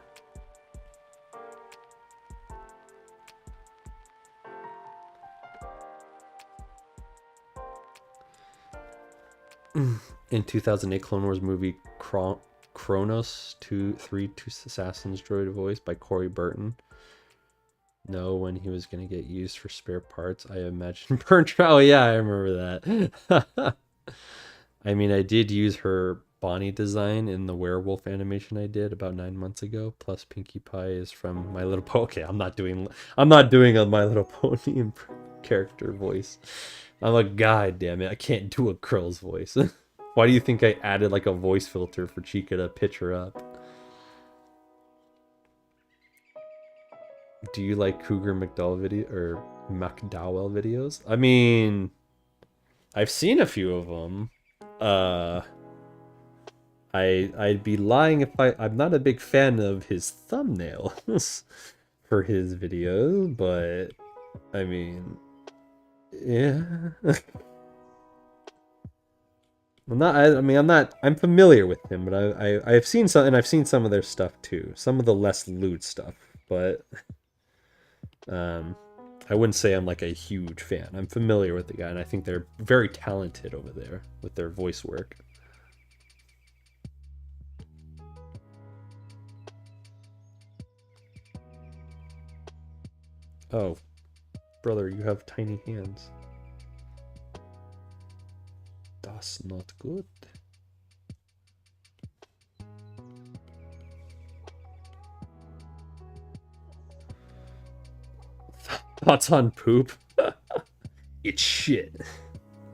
In 2008 Clone Wars movie Kronos 3 Assassins droid voice by Corey Burton. No, when he was going to get used for spare parts, I imagine Burn Trial. Yeah, I remember that. I mean, I did use her Bonnie design in the werewolf animation I did about 9 months ago. Plus, Pinkie Pie is from My Little Pony. Okay, I'm not doing a My Little Pony character voice. I'm a guy, damn it. I can't do a girl's voice. Why do you think I added like a voice filter for Chica to pitch her up? Do you like Cougar McDowell videos? I mean, I've seen a few of them. I'd be lying if I'm not a big fan of his thumbnails for his videos, but I mean, yeah. I'm familiar with him, but I've seen some, and I've seen some of their stuff too. Some of the less lewd stuff, but I wouldn't say I'm like a huge fan. I'm familiar with the guy, and I think they're very talented over there with their voice work. Oh, brother, you have tiny hands. That's not good. Thoughts on poop? It's shit.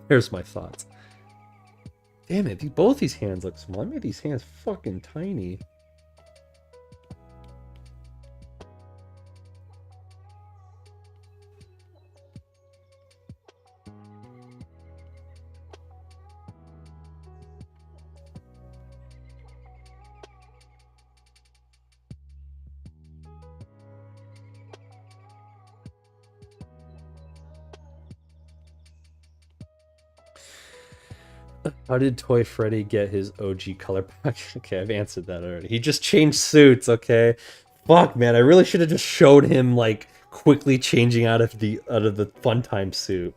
Here's my thoughts. Damn it, both these hands look small. I made these hands fucking tiny. How did Toy Freddy get his OG color pack? Okay, I've answered that already. He just changed suits, okay? Fuck, man, I really should have just showed him, like, quickly changing out of the Funtime suit.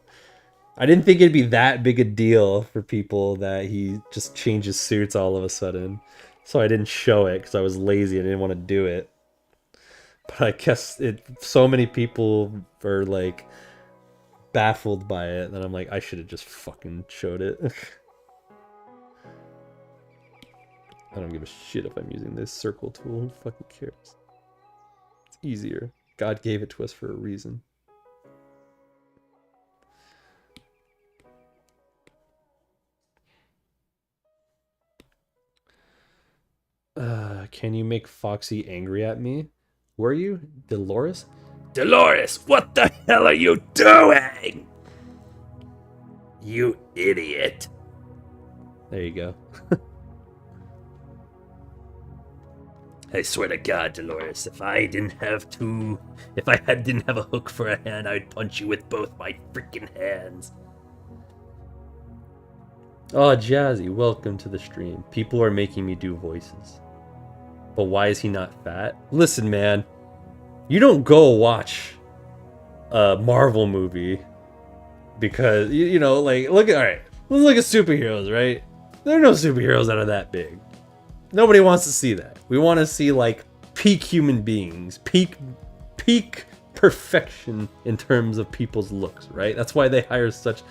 I didn't think it'd be that big a deal for people that he just changes suits all of a sudden. So I didn't show it, because I was lazy and didn't want to do it. But I guess so many people are, like, baffled by it, that I'm like, I should have just fucking showed it. I don't give a shit if I'm using this circle tool. Who fucking cares? It's easier. God gave it to us for a reason. Can you make Foxy angry at me? Were you? Dolores? Dolores, what the hell are you doing? You idiot. There you go. I swear to God, Dolores, if I didn't have a hook for a hand, I'd punch you with both my freaking hands. Oh, Jazzy, welcome to the stream. People are making me do voices. But why is he not fat? Listen, man, you don't go watch a Marvel movie because, you know, like, alright, let's look at superheroes, right? There are no superheroes that are that big. Nobody wants to see that. We want to see, like, peak human beings, peak perfection in terms of people's looks, right? That's why they hire such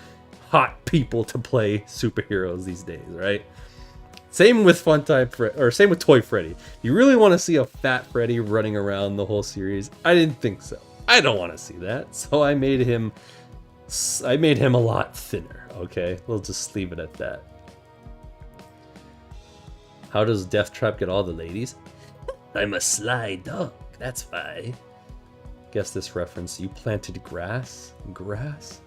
hot people to play superheroes these days, right? Same with same with Toy Freddy. You really want to see a fat Freddy running around the whole series? I didn't think so. I don't want to see that, so I made him a lot thinner, okay? We'll just leave it at that. How does Death Trap get all the ladies? I'm a sly dog, that's why. Guess this reference. You planted grass? Grass?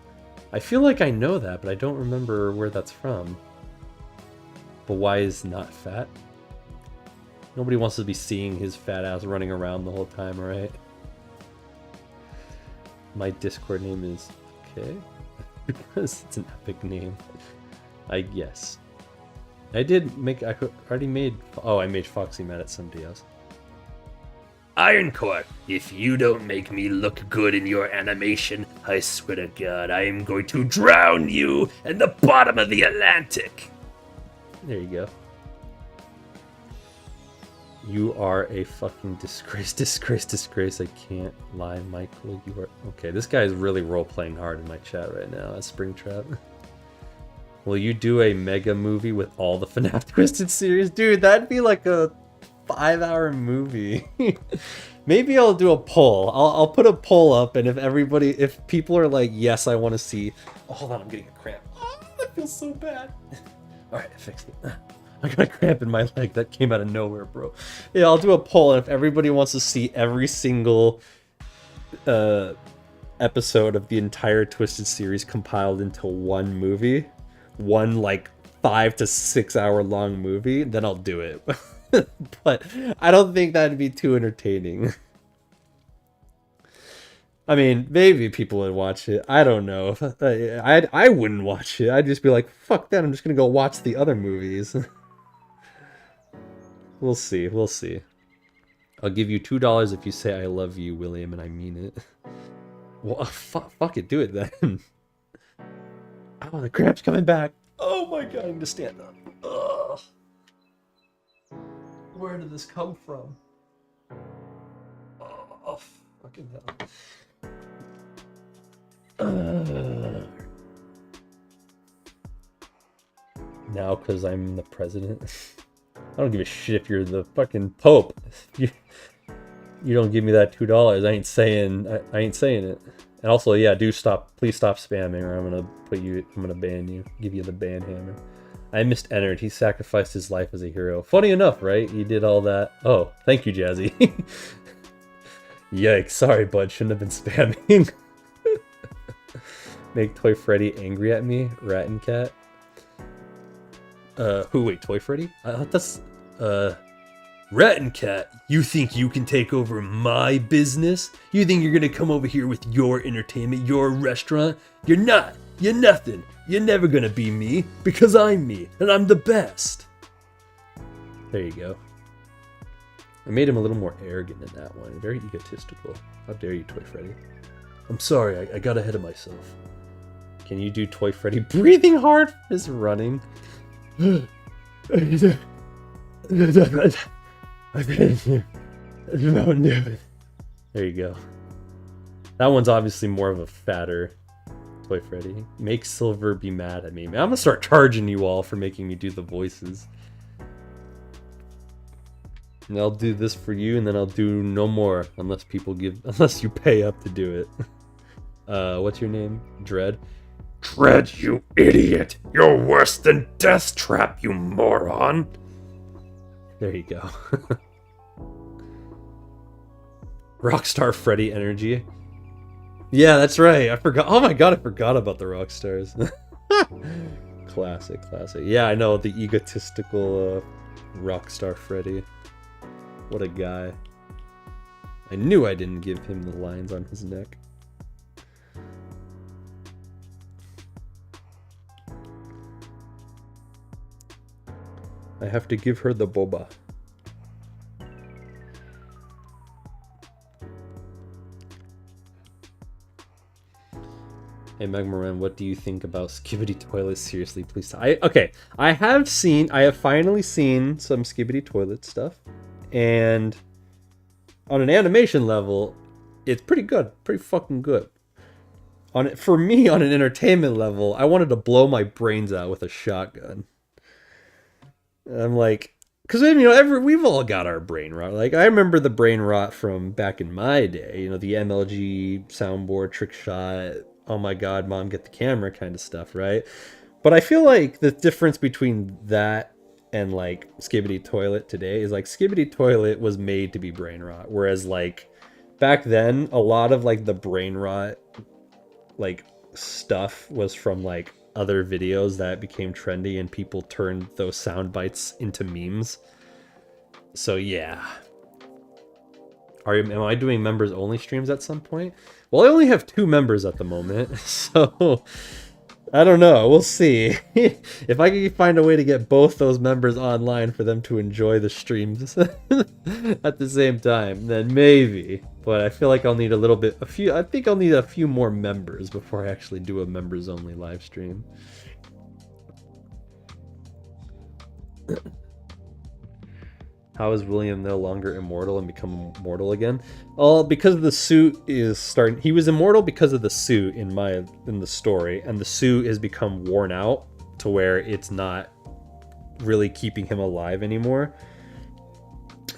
I feel like I know that, but I don't remember where that's from. But why is not fat? Nobody wants to be seeing his fat ass running around the whole time, right? My Discord name is okay because it's an epic name, I guess. I already made. Oh, I made Foxy mad at somebody else. Ironcore, if you don't make me look good in your animation, I swear to God, I am going to drown you in the bottom of the Atlantic. There you go. You are a fucking disgrace, disgrace. I can't lie, Michael. You are... Okay, this guy is really role-playing hard in my chat right now. That's Springtrap. Will you do a mega movie with all the FNAF Twisted series? Dude, that'd be like a 5-hour movie. Maybe I'll do a poll. I'll put a poll up, and if people are like, yes, I want to see... Oh, hold on, I'm getting a cramp. Oh, that feels so bad. Alright, I fixed it. I got a cramp in my leg that came out of nowhere, bro. Yeah, I'll do a poll, and if everybody wants to see every single episode of the entire Twisted series compiled into one movie, one like 5 to 6 hour long movie, then I'll do it. But I don't think that'd be too entertaining. I mean, maybe people would watch it. I don't know. I wouldn't watch it. I'd just be like, fuck that, I'm just gonna go watch the other movies. We'll see, we'll see. I'll give you $2 if you say I love you, William, and I mean it. Well, fuck it, do it then. Oh, the cramp's coming back. Oh my God, I need to stand up. Ugh. Where did this come from? Oh, fucking hell. Now, because I'm the president. I don't give a shit if you're the fucking Pope. You don't give me that $2. I ain't saying it. And also, yeah, please stop spamming, or I'm gonna ban you, give you the ban hammer. I missed Ennard. He sacrificed his life as a hero. Funny enough, right? He did all that. Oh, thank you, Jazzy. Yikes, sorry, bud. Shouldn't have been spamming. Make Toy Freddy angry at me? Rat and Cat? Wait, Toy Freddy? That's, Rat and Cat, you think you can take over my business? You think you're gonna come over here with your entertainment, your restaurant? You're not! You're nothing! You're never gonna be me, because I'm me, and I'm the best! There you go. I made him a little more arrogant in that one. Very egotistical. How dare you, Toy Freddy? I'm sorry, I got ahead of myself. Can you do Toy Freddy breathing hard is running? There you go. That one's obviously more of a fatter Toy Freddy. Make Silver be mad at me. Man, I'm gonna start charging you all for making me do the voices. And I'll do this for you, and then I'll do no more unless you pay up to do it. What's your name? Dread? Dread, you idiot! You're worse than Death Trap, you moron! There you go. Rockstar Freddy energy. Yeah, that's right. I forgot. Oh my god, I forgot about the Rockstars. Classic. Yeah, I know, the egotistical Rockstar Freddy. What a guy. I knew I didn't give him the lines on his neck. I have to give her the boba. Hey Magma, what do you think about Skibidi Toilet? Seriously, please. Okay, I have finally seen some Skibidi Toilet stuff, and on an animation level, it's pretty good, pretty fucking good. For me, on an entertainment level, I wanted to blow my brains out with a shotgun. I'm like, because we've all got our brain rot. Like, I remember the brain rot from back in my day. You know, the MLG soundboard, trick shot, oh my god, mom, get the camera kind of stuff, right? But I feel like the difference between that and like Skibidi Toilet today is like Skibidi Toilet was made to be brain rot, whereas like back then a lot of like the brain rot like stuff was from like other videos that became trendy and people turned those sound bites into memes. So yeah. Am I doing members only streams at some point? Well, I only have 2 members at the moment, so I don't know. We'll see. If I can find a way to get both those members online for them to enjoy the streams at the same time, then maybe. But I feel like I'll need I think I'll need a few more members before I actually do a members only live stream. How is William no longer immortal and become immortal again? Well, because the suit is starting. He was immortal because of the suit in the story, and the suit has become worn out to where it's not really keeping him alive anymore.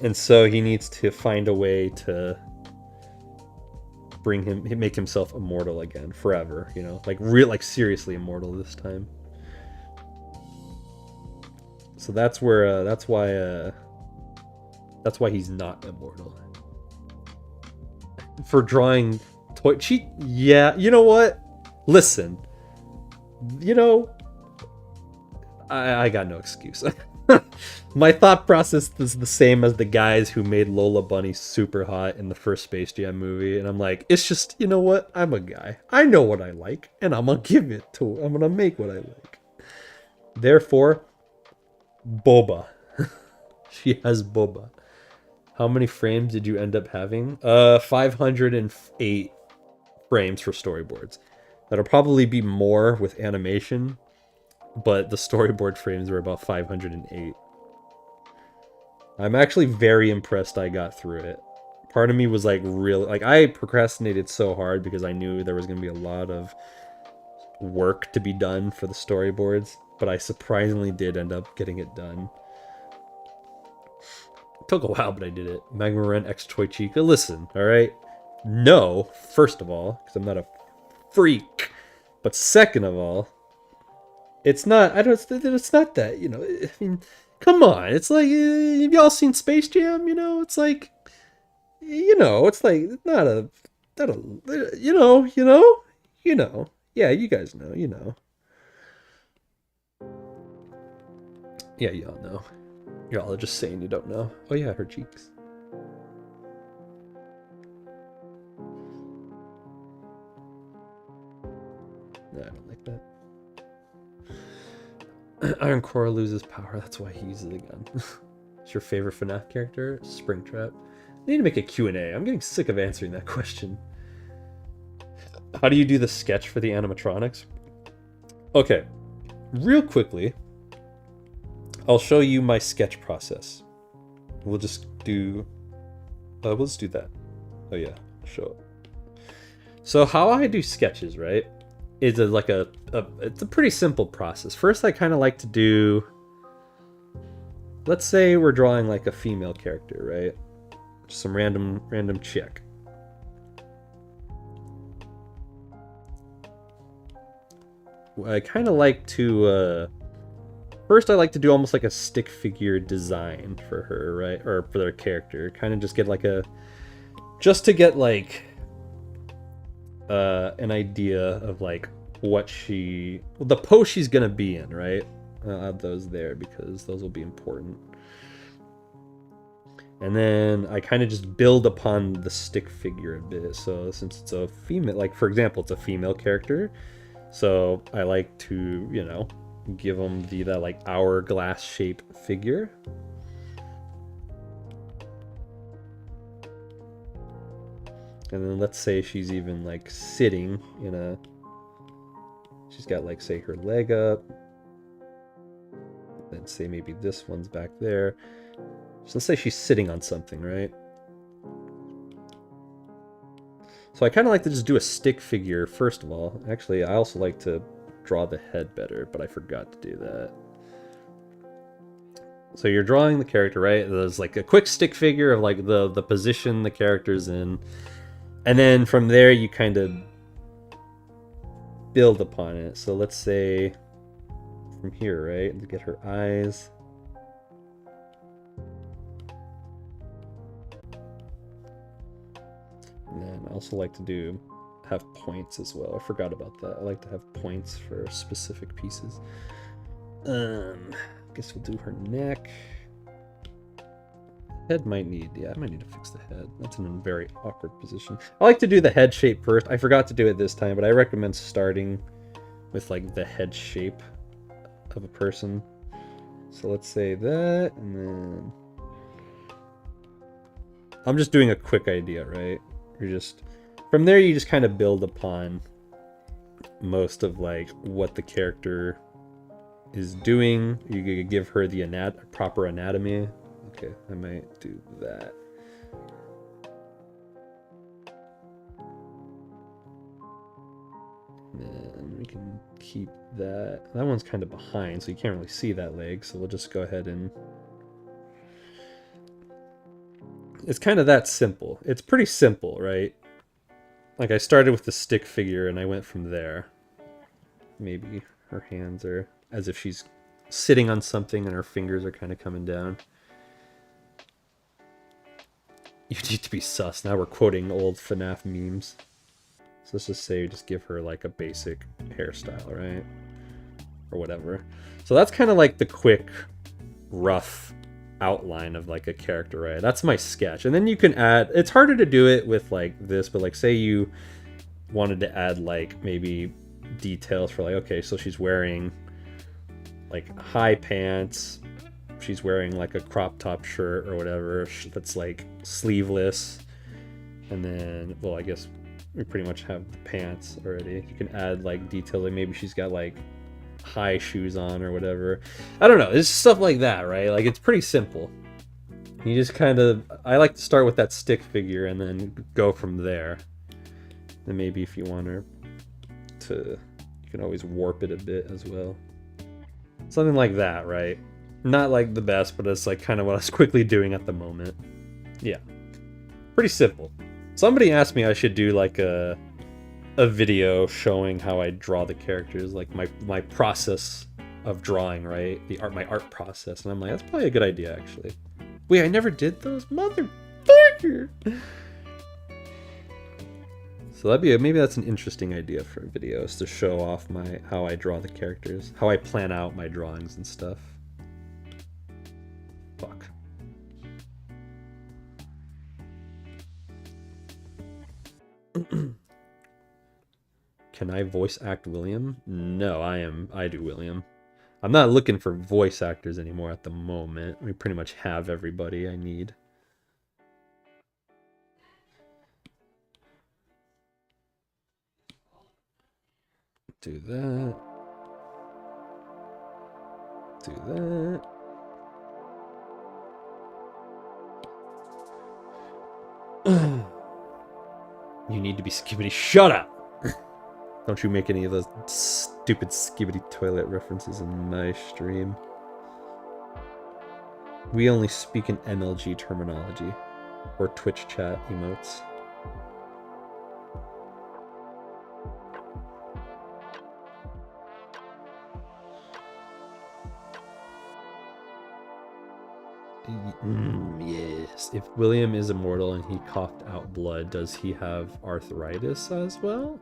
And so he needs to find a way to make himself immortal again forever. You know, like seriously immortal this time. So that's why he's not immortal. For drawing toy cheat, yeah, you know what? Listen, you know, I got no excuse. My thought process is the same as the guys who made Lola Bunny super hot in the first Space Jam movie, and I'm like, it's just, you know what? I'm a guy. I know what I like, and I'm gonna make what I like. Therefore, boba. She has boba. How many frames did you end up having? 508 frames for storyboards. That'll probably be more with animation, but the storyboard frames were about 508. I'm actually very impressed I got through it. Part of me was like I procrastinated so hard because I knew there was going to be a lot of work to be done for the storyboards, but I surprisingly did end up getting it done. Took a while, but I did it. Magma Ren X Toy Chica. Listen, all right. No, first of all, because I'm not a freak. But second of all, it's not. I don't. It's not that. You know. I mean, come on. It's like have y'all seen Space Jam? You know. It's like, you know. It's like not a. Not a. You know. You know. You know. Yeah, you guys know. You know. Yeah, y'all know. Y'all are just saying you don't know. Oh yeah, her cheeks. No, I don't like that. Iron Core loses power, that's why he uses the gun. What's your favorite FNAF character? Springtrap. I need to make a Q&A. I'm getting sick of answering that question. How do you do the sketch for the animatronics? Okay, real quickly, I'll show you my sketch process. We'll just do that. Oh yeah, I'll show it. So how I do sketches, right, is it's a pretty simple process. First, I kind of like to do, let's say we're drawing like a female character, right? Just some random chick. I kind of like to first, I like to do almost like a stick figure design for her, right? Or for their character. Kind of just get like just to get like an idea of like what the pose she's gonna be in, right? I'll add those there because those will be important. And then I kind of just build upon the stick figure a bit. So since it's a female, like for example, it's a female character. So I like to, you know, give them that like hourglass shape figure. And then let's say she's even like sitting in she's got like, say, her leg up. Then say maybe this one's back there. So let's say she's sitting on something, right? So I kind of like to just do a stick figure first of all. Actually, I also like to draw the head better, but I forgot to do that. So you're drawing the character, right? There's like a quick stick figure of like the position the character's in. And then from there you kind of build upon it. So let's say from here, right? To get her eyes. And then I also like to have points as well. I forgot about that. I like to have points for specific pieces. I guess we'll do her neck. Head I might need to fix the head. That's in a very awkward position. I like to do the head shape first. I forgot to do it this time, but I recommend starting with like the head shape of a person. So let's say that, and then I'm just doing a quick idea, right? From there you just kind of build upon most of like what the character is doing. You could give her the proper anatomy. Okay, I might do that. And we can keep that. That one's kind of behind, so you can't really see that leg, so we'll just go ahead and... It's kind of that simple. It's pretty simple, right? Like I started with the stick figure and I went from there. Maybe her hands are as if she's sitting on something and her fingers are kind of coming down. You need to be sus. Now we're quoting old FNAF memes. So let's just say, just give her like a basic hairstyle, right? Or whatever. So that's kind of like the quick, rough outline of like a character, right? That's my sketch. And then you can add, it's harder to do it with like this, but like say you wanted to add like maybe details for like, okay, so she's wearing like high pants, she's wearing like a crop top shirt or whatever that's like sleeveless, and then, well, I guess we pretty much have the pants already. You can add like detail, like maybe she's got like high shoes on or whatever. I don't know, it's stuff like that, right? Like it's pretty simple. You just kind of, I like to start with that stick figure and then go from there. And maybe if you want her to, you can always warp it a bit as well. Something like that, right? Not like the best, but it's like kind of what I was quickly doing at the moment. Yeah. Pretty simple. Somebody asked me I should do like a video showing how I draw the characters, like my process of drawing, right? My art process, and I'm like, that's probably a good idea actually. Wait, I never did those, motherfucker. So maybe that's an interesting idea for videos, to show off how I draw the characters, how I plan out my drawings and stuff. Fuck. Can I voice act William? No, I do William. I'm not looking for voice actors anymore at the moment. We pretty much have everybody I need. Do that. Do that. You need to be skibbity. Shut up! Don't you make any of those stupid skibbity toilet references in my stream. We only speak in MLG terminology. Or Twitch chat emotes. Yes. If William is immortal and he coughed out blood, does he have arthritis as well?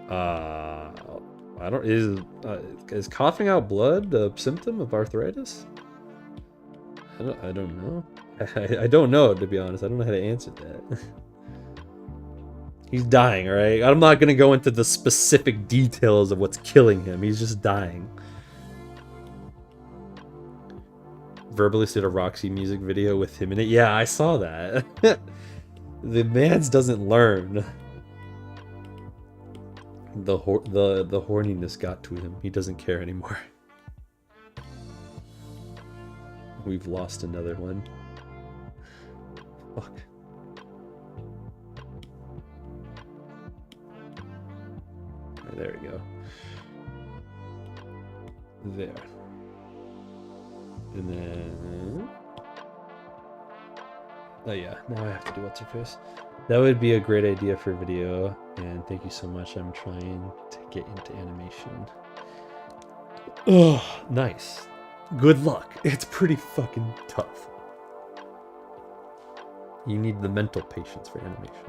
I don't. Is coughing out blood a symptom of arthritis? I don't know. I don't know, to be honest. I don't know how to answer that. He's dying, alright? I'm not gonna go into the specific details of what's killing him. He's just dying. Verbally did a Roxy music video with him in it. Yeah, I saw that. The man's doesn't learn. The horniness got to him. He doesn't care anymore. We've lost another one. Fuck. There we go. There. And then... Oh yeah, now I have to do what's her face. That would be a great idea for video, and thank you so much. I'm trying to get into animation. Oh, nice. Good luck. It's pretty fucking tough. You need the mental patience for animation.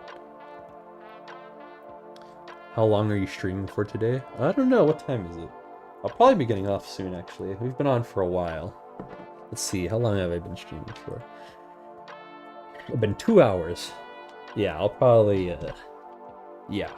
How long are you streaming for today? I don't know. What time is it? I'll probably be getting off soon, actually. We've been on for a while. Let's see. How long have I been streaming for? It's been 2 hours. Yeah, I'll probably... yeah.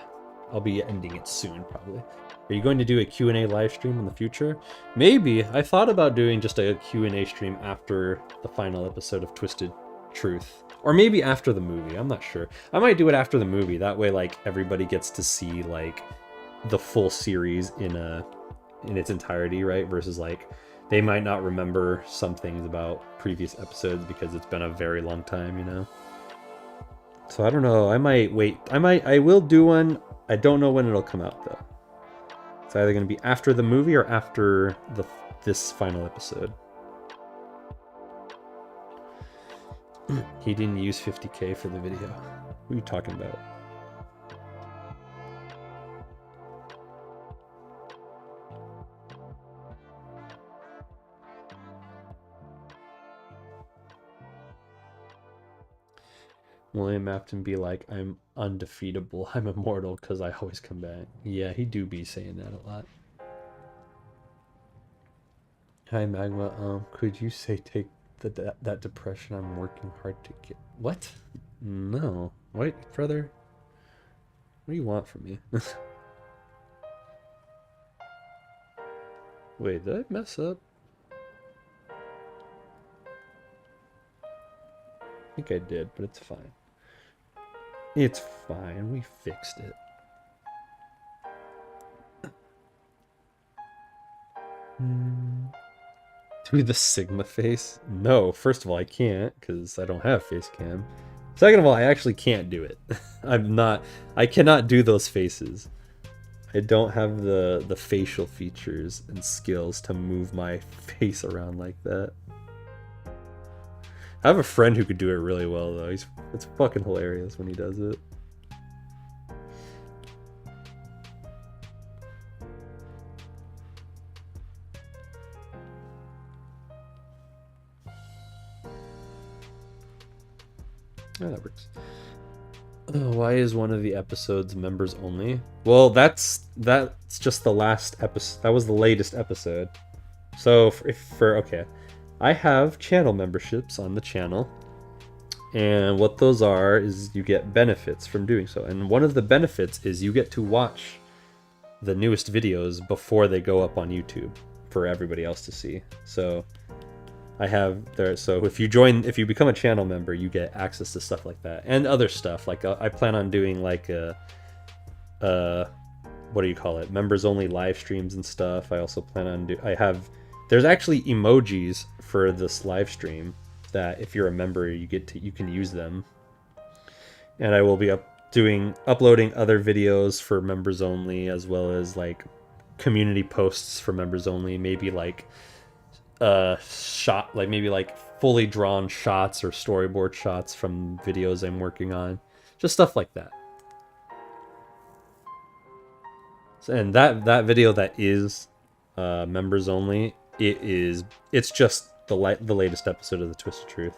I'll be ending it soon, probably. Are you going to do a Q&A live stream in the future? Maybe. I thought about doing just a Q&A stream after the final episode of Twisted Truth. Or maybe after the movie. I'm not sure. I might do it after the movie. That way, like, everybody gets to see, like, the full series in its entirety, right? Versus, like, they might not remember some things about previous episodes because it's been a very long time, you know? So I don't know. I might wait. I will do one. I don't know when it'll come out, though. It's either going to be after the movie or after this final episode. He didn't use 50K for the video. What are you talking about? William Afton be like, I'm undefeatable. I'm immortal because I always come back. Yeah, he do be saying that a lot. Hi, Magma. Could you say take that depression I'm working hard to get? What? No. Wait, brother. What do you want from me? Wait, did I mess up? I think I did, but it's fine. It's fine. We fixed it. Do the Sigma face? No, first of all, I can't because I don't have face cam. Second of all, I actually can't do it. I cannot do those faces. I don't have the facial features and skills to move my face around like that. I have a friend who could do it really well though. It's fucking hilarious when he does it. Oh, that works. Why is one of the episodes members only? Well, that's just the last episode. That was the latest episode. So okay, I have channel memberships on the channel, and what those are is you get benefits from doing so. And one of the benefits is you get to watch the newest videos before they go up on YouTube for everybody else to see. So I have there. So if you become a channel member, you get access to stuff like that and other stuff. Like I plan on doing like what do you call it? Members only live streams and stuff. I also plan on there's actually emojis for this live stream that if you're a member, you can use them. And I will be uploading other videos for members only, as well as like community posts for members only. Maybe like maybe like fully drawn shots or storyboard shots from videos I'm working on, just stuff like that. And that video that is members only, it's just the latest episode of the Twisted Truth.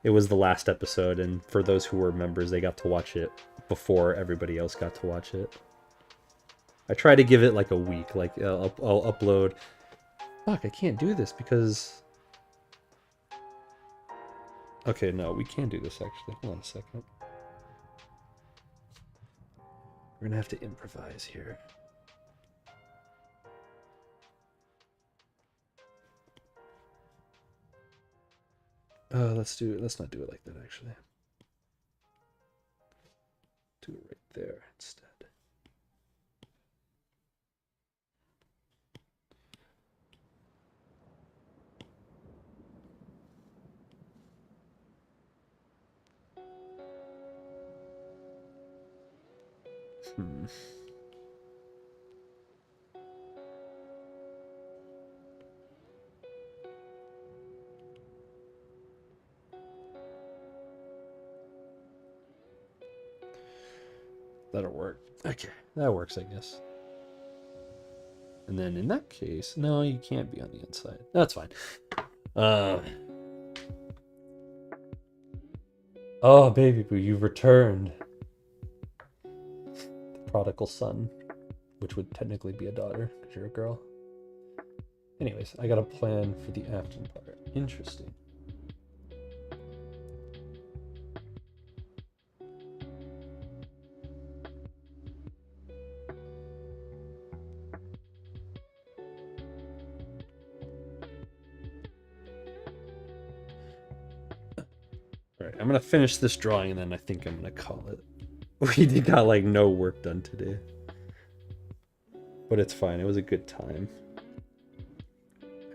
It was the last episode, and for those who were members, they got to watch it before everybody else got to watch it. I try to give it like a week. Like I'll upload. Fuck, I can't do this because... Okay, no, we can do this actually. Hold on a second. We're gonna have to improvise here. Let's not do it like that actually. Do it right there instead. That'll work. Okay, that works, I guess. And then in that case, no, you can't be on the inside. That's fine. Oh, baby boo, you've returned. The prodigal son, which would technically be a daughter because you're a girl. Anyways, I got a plan for the after part. Interesting. Alright, I'm gonna finish this drawing and then I think I'm gonna call it. We got like no work done today. But it's fine, it was a good time.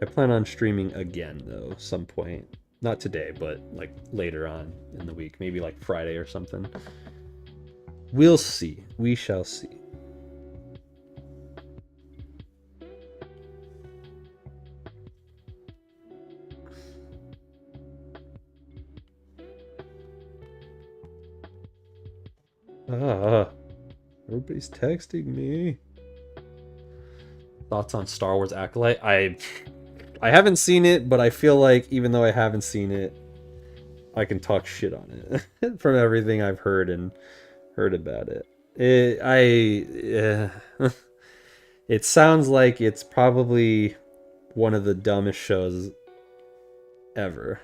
I plan on streaming again though, some point. Not today, but like later on in the week. Maybe like Friday or something. We'll see. We shall see. Everybody's texting me. Thoughts on Star Wars Acolyte? I haven't seen it, but I feel like even though I haven't seen it, I can talk shit on it from everything I've heard about it. It sounds like it's probably one of the dumbest shows ever.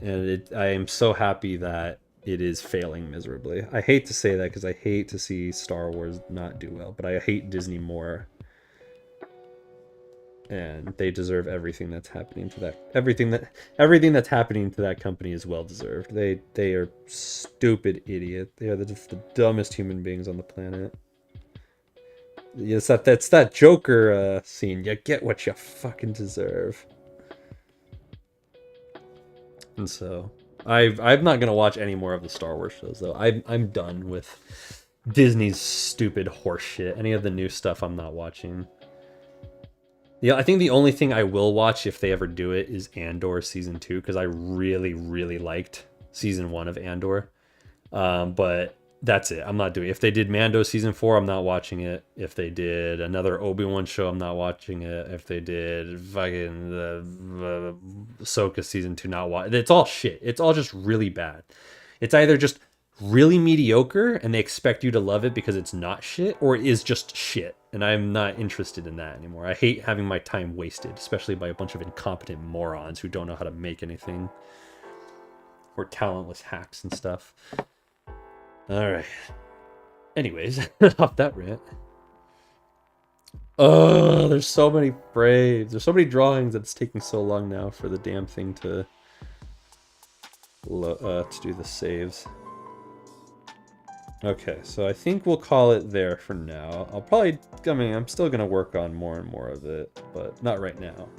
And I am so happy that it is failing miserably. I hate to say that because I hate to see Star Wars not do well, but I hate Disney more. And they deserve everything that's happening to that. Everything that's happening to that company is well deserved. They are stupid idiot. They are the dumbest human beings on the planet. Yes, that's that Joker scene. You get what you fucking deserve. And so I'm not gonna watch any more of the Star Wars shows though. I'm done with Disney's stupid horse shit. Any of the new stuff I'm not watching. Yeah, I think the only thing I will watch if they ever do it is Andor season 2, because I really, really liked season 1 of Andor. But that's it. I'm not doing it. If they did Mando season 4, I'm not watching it. If they did another Obi-Wan show, I'm not watching it. If they did fucking the Ahsoka season 2, not watch. It's all shit. It's all just really bad. It's either just really mediocre and they expect you to love it because it's not shit, or it is just shit. And I'm not interested in that anymore. I hate having my time wasted, especially by a bunch of incompetent morons who don't know how to make anything, or talentless hacks and stuff. All right. Anyways, off that rant. Oh, there's so many frames. There's so many drawings that it's taking so long now for the damn thing to do the saves. Okay, so I think we'll call it there for now. I'm still gonna work on more and more of it, but not right now.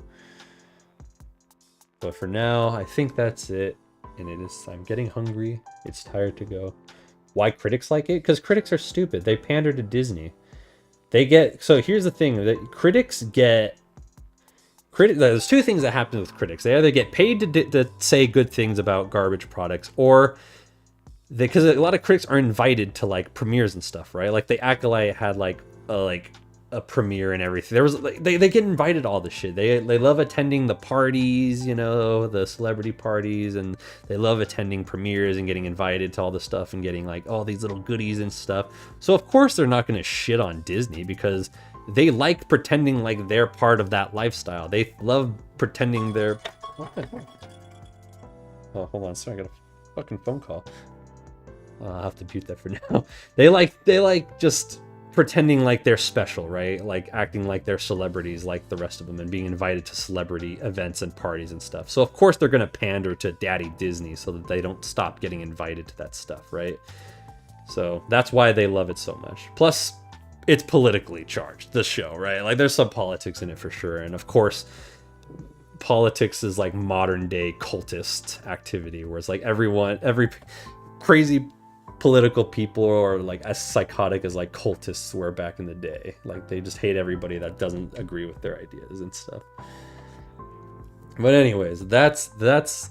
But for now, I think that's it. And I'm getting hungry. It's tired to go. Why critics like it? Because critics are stupid. They pander to Disney. So here's the thing, that critics get... There's two things that happen with critics. They either get paid to say good things about garbage products, or because a lot of critics are invited to like premieres and stuff, right? Like the Acolyte had like a premiere and everything. They get invited to all this shit. They love attending the parties, the celebrity parties, and they love attending premieres and getting invited to all the stuff and getting like all these little goodies and stuff. So of course they're not going to shit on Disney, because they like pretending like they're part of that lifestyle. They love pretending they're... What the heck? Oh, hold on. Sorry, I got a fucking phone call. I'll have to mute that for now. They like just pretending like they're special, right? Like acting like they're celebrities like the rest of them and being invited to celebrity events and parties and stuff. So of course they're going to pander to Daddy Disney so that they don't stop getting invited to that stuff, right? So that's why they love it so much. Plus, it's politically charged, the show, right? Like there's some politics in it for sure. And of course, politics is like modern day cultist activity, where it's like every crazy political people are like as psychotic as like cultists were back in the day. Like they just hate everybody that doesn't agree with their ideas and stuff. But anyways, that's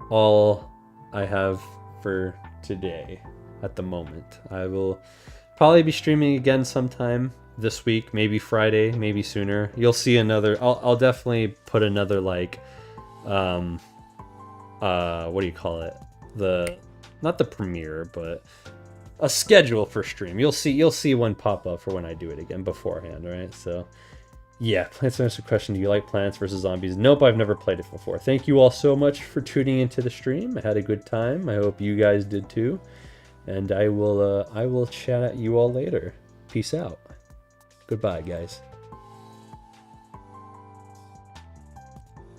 all I have for today at the moment. I will probably be streaming again sometime this week, maybe Friday, maybe sooner. You'll see another... I'll definitely put another like what do you call it? Not the premiere, but a schedule for stream. You'll see one pop up for when I do it again beforehand, right? So yeah, Plants vs. question. Do you like Plants vs. Zombies? Nope, I've never played it before. Thank you all so much for tuning into the stream. I had a good time. I hope you guys did too. And I will chat at you all later. Peace out. Goodbye, guys.